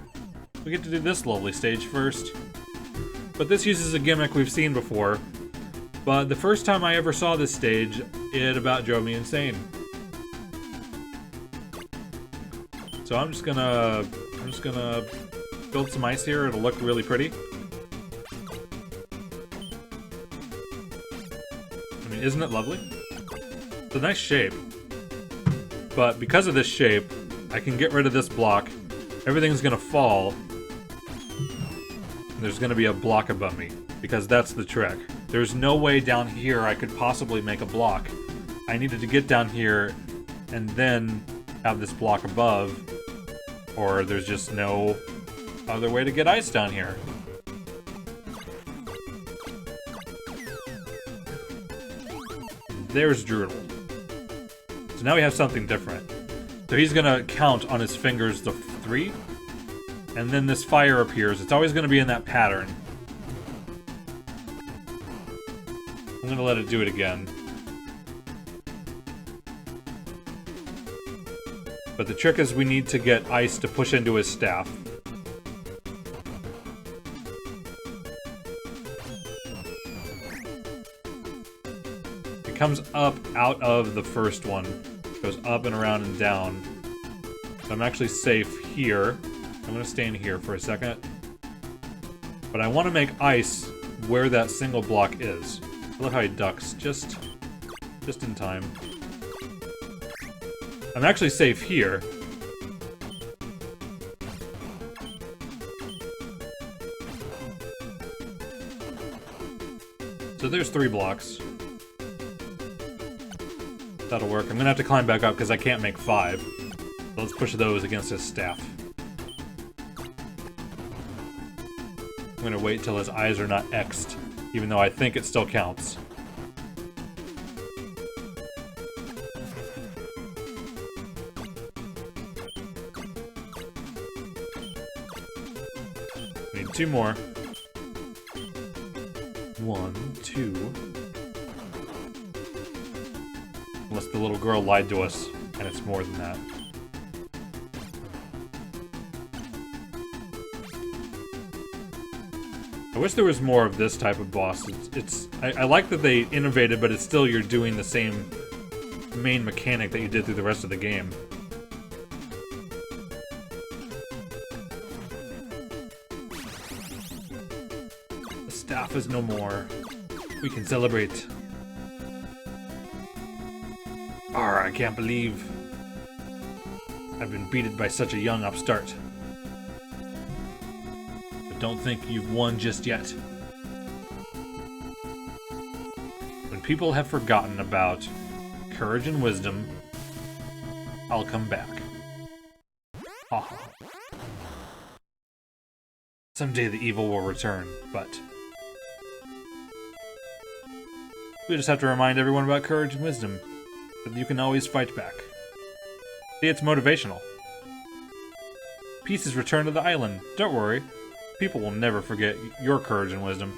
we get to do this lovely stage first. But this uses a gimmick we've seen before. But the first time I ever saw this stage, it about drove me insane. So I'm just gonna build some ice here. It'll look really pretty. I mean, isn't it lovely? It's a nice shape. But because of this shape, I can get rid of this block. Everything's gonna fall. And there's gonna be a block above me, because that's the trick. There's no way down here I could possibly make a block. I needed to get down here and then have this block above, or there's just no other way to get ice down here. There's Droodle. So now we have something different. So he's gonna count on his fingers the 3, and then this fire appears. It's always gonna be in that pattern. I'm gonna let it do it again. But the trick is we need to get ice to push into his staff. It comes up out of the first one. Goes up and around and down. So I'm actually safe here. I'm gonna stay in here for a second. But I want to make ice where that single block is. I love how he ducks just in time. I'm actually safe here. So there's 3 blocks. That'll work. I'm gonna have to climb back up because I can't make 5. So let's push those against his staff. I'm gonna wait till his eyes are not X'd, even though I think it still counts. I need 2 more. 1, 2. Unless the little girl lied to us, and it's more than that. I wish there was more of this type of boss. I like that they innovated, but it's still you're doing the same main mechanic that you did through the rest of the game. The staff is no more. We can celebrate. Arr, I can't believe I've been beaten by such a young upstart. But don't think you've won just yet. When people have forgotten about courage and wisdom, I'll come back. Haha. Someday the evil will return, but we just have to remind everyone about courage and wisdom. But you can always fight back. See, it's motivational. Peace has returned to the island. Don't worry. People will never forget your courage and wisdom.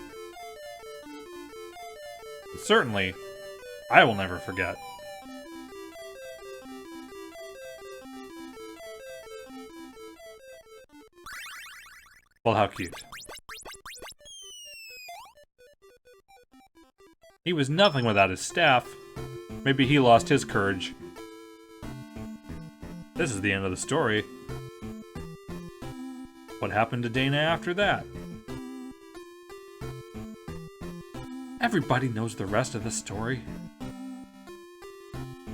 And certainly, I will never forget. Well, how cute. He was nothing without his staff. Maybe he lost his courage. This is the end of the story. What happened to Dana after that? Everybody knows the rest of the story.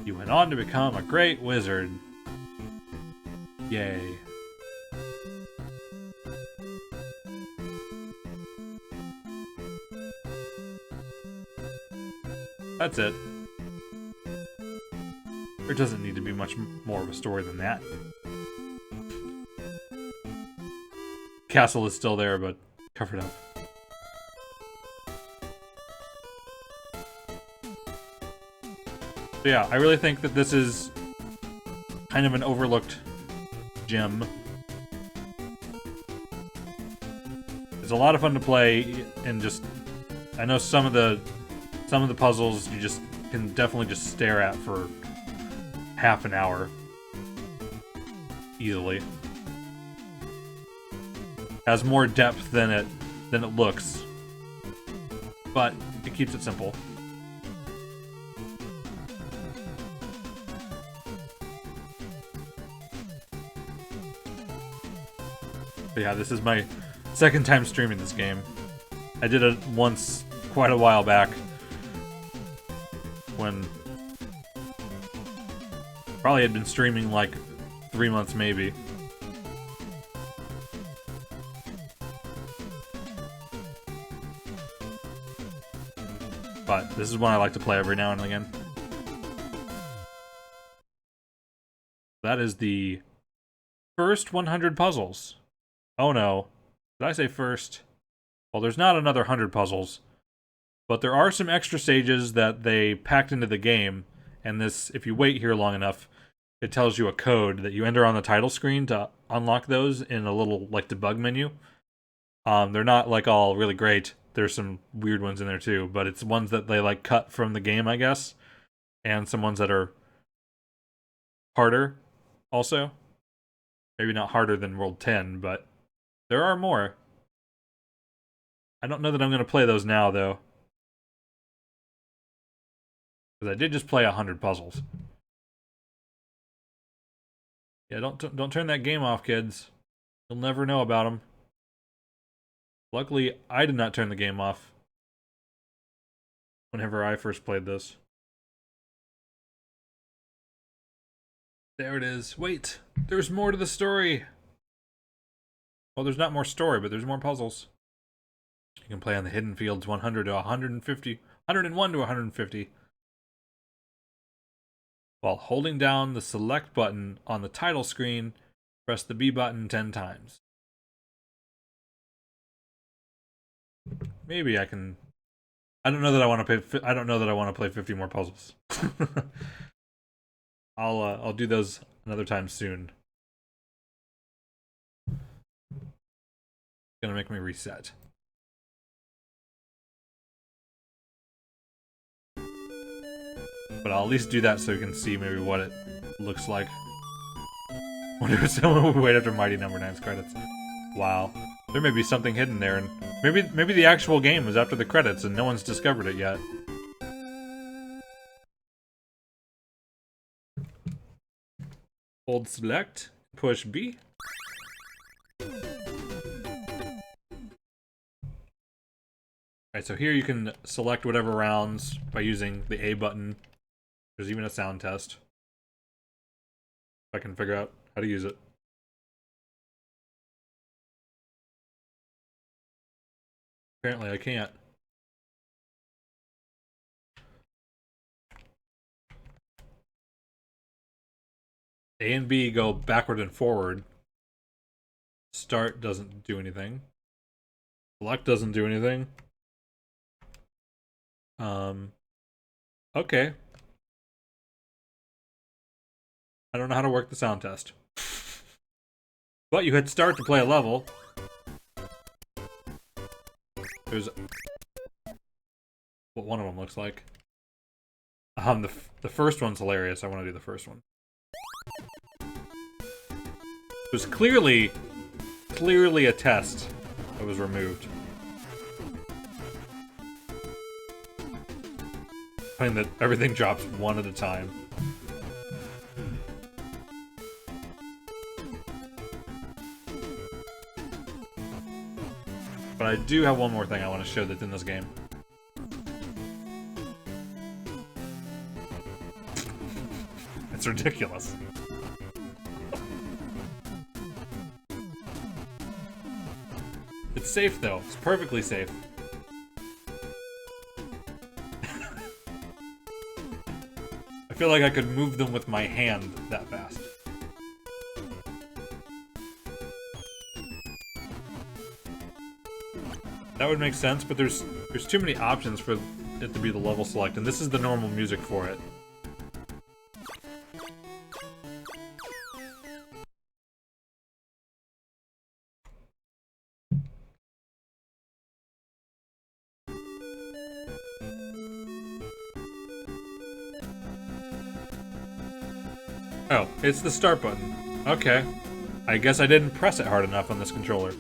You went on to become a great wizard. Yay. That's it. There doesn't need to be much more of a story than that. Castle is still there, but covered up. So yeah, I really think that this is kind of an overlooked gem. It's a lot of fun to play, and just I know some of the puzzles you just can definitely just stare at for half an hour easily. Has more depth than it looks, but it keeps it simple. But yeah, this is my second time streaming this game. I did it once quite a while back when probably had been streaming like 3 months maybe. But this is one I like to play every now and again. That is the first 100 puzzles. Oh no. Did I say first? Well, there's not another 100 puzzles. But there are some extra stages that they packed into the game. And this, if you wait here long enough, it tells you a code that you enter on the title screen to unlock those in a little, like, debug menu. They're not, like, all really great. There's some weird ones in there, too. But it's ones that they, like, cut from the game, I guess. And some ones that are harder, also. Maybe not harder than World 10, but there are more. I don't know that I'm going to play those now, though. Because I did just play 100 puzzles. Yeah, don't turn that game off, kids. You'll never know about them. Luckily, I did not turn the game off whenever I first played this. There it is. Wait, there's more to the story. Well, there's not more story, but there's more puzzles. You can play on the hidden fields 100 to 150, 101 to 150. While holding down the select button on the title screen, press the B button 10 times. Maybe I can. I don't know that I want to play. I don't know that I want to play 50 more puzzles. I'll do those another time soon. It's gonna make me reset. But I'll at least do that so you can see maybe what it looks like. Wonder if someone would wait after Mighty Number 9's credits. Wow. There may be something hidden there, and maybe the actual game was after the credits and no one's discovered it yet. Hold select, push B. Alright, so here you can select whatever rounds by using the A button. There's even a sound test. If I can figure out how to use it. Apparently I can't. A and B go backward and forward. Start doesn't do anything. Select doesn't do anything. Okay. I don't know how to work the sound test. But you hit start to play a level. There's what one of them looks like. The first one's hilarious. I want to do the first one. It was clearly a test that was removed. Playing that everything drops one at a time. But I do have one more thing I want to show that's in this game. It's ridiculous. It's safe though. It's perfectly safe. I feel like I could move them with my hand that fast. That would make sense, but there's too many options for it to be the level select, and this is the normal music for it. Oh, it's the start button. Okay. I guess I didn't press it hard enough on this controller.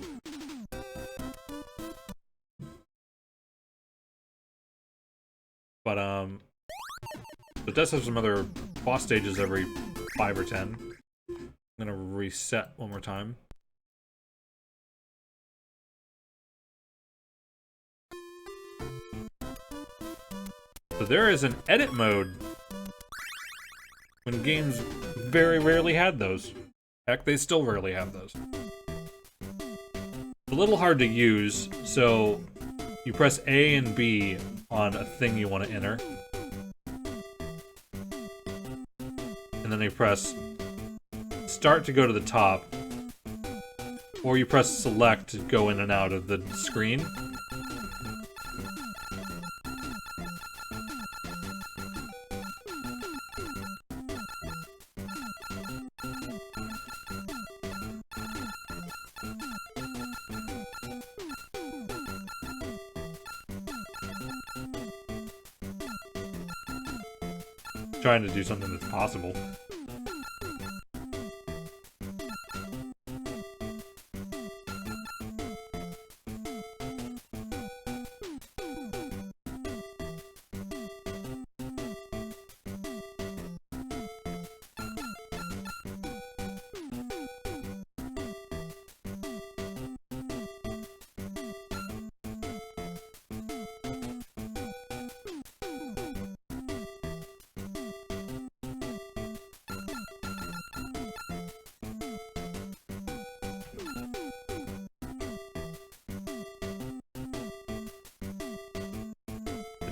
But, it does have some other boss stages every 5 or 10. I'm gonna reset one more time. So there is an edit mode when games very rarely had those. Heck, they still rarely have those. A little hard to use, so you press A and B on a thing you want to enter. And then you press start to go to the top. Or you press select to go in and out of the screen. Trying to do something that's possible.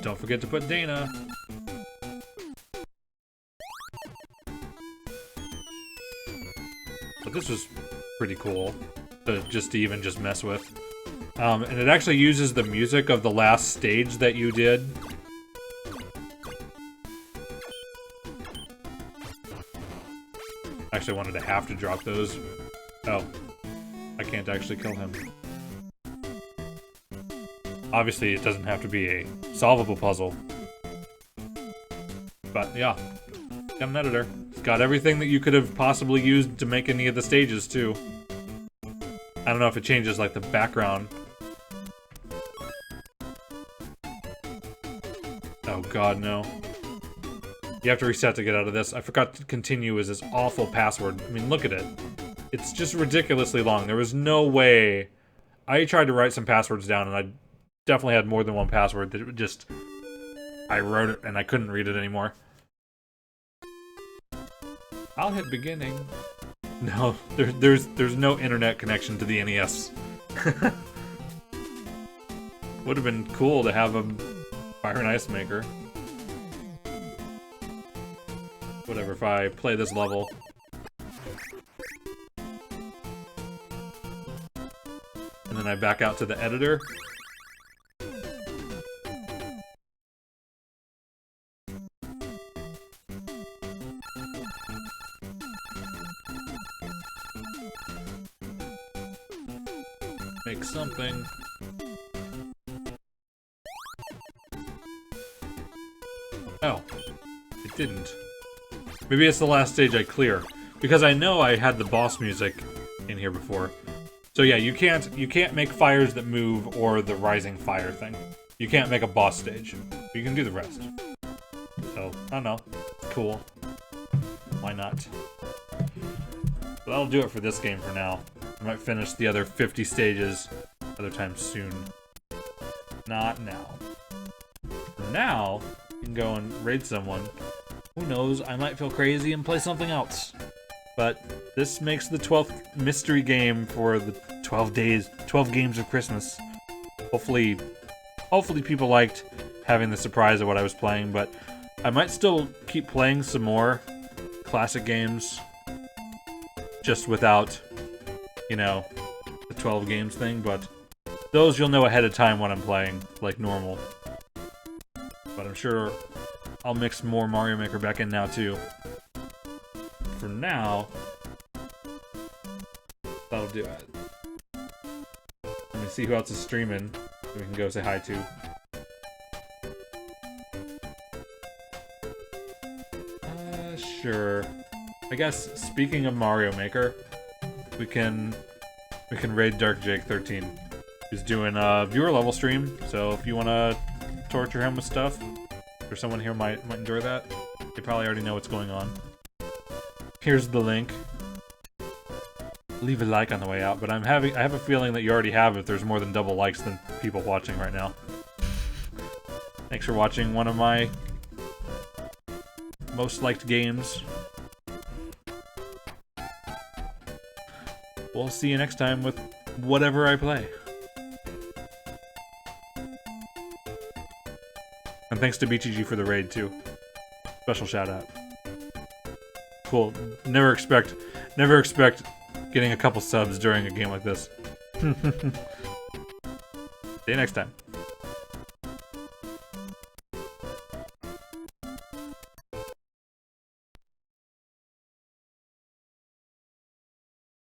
Don't forget to put Dana. But this was pretty cool to even just mess with. And it actually uses the music of the last stage that you did. Actually wanted to have to drop those. Oh. I can't actually kill him. Obviously, it doesn't have to be a solvable puzzle. But, yeah. Got an editor. It's got everything that you could have possibly used to make any of the stages, too. I don't know if it changes, like, the background. Oh god, no. You have to reset to get out of this. I forgot to continue as this awful password. I mean, look at it. It's just ridiculously long. There was no way... I tried to write some passwords down, and I definitely had more than one password that it would just... I wrote it, and I couldn't read it anymore. I'll hit beginning. No, there's no internet connection to the NES. Would have been cool to have a Fire and Ice Maker. Whatever, if I play this level. And then I back out to the editor. Make something. Oh, it didn't. Maybe it's the last stage I clear, because I know I had the boss music in here before. So yeah, you can't make fires that move or the rising fire thing. You can't make a boss stage. You can do the rest. So I don't know. Cool. Why not? But that'll do it for this game for now. I might finish the other 50 stages other time soon. Not now. For now, you can go and raid someone. Who knows, I might feel crazy and play something else. But this makes the 12th mystery game for the 12 games of Christmas. Hopefully people liked having the surprise of what I was playing, but I might still keep playing some more classic games. Just without, you know, the 12 games thing, but those you'll know ahead of time when I'm playing, like normal. But I'm sure I'll mix more Mario Maker back in now, too. For now, that'll do it. Let me see who else is streaming that we can go say hi to. Sure. I guess, speaking of Mario Maker, we can raid Dark Jake 13. He's doing a viewer level stream, so if you want to torture him with stuff, or someone here might enjoy that, they probably already know what's going on. Here's the link. Leave a like on the way out, but I have a feeling that you already have if there's more than double likes than people watching right now. Thanks for watching one of my most liked games. We'll see you next time with whatever I play. And thanks to BTG for the raid, too. Special shout out. Cool. Never expect getting a couple subs during a game like this. See you next time.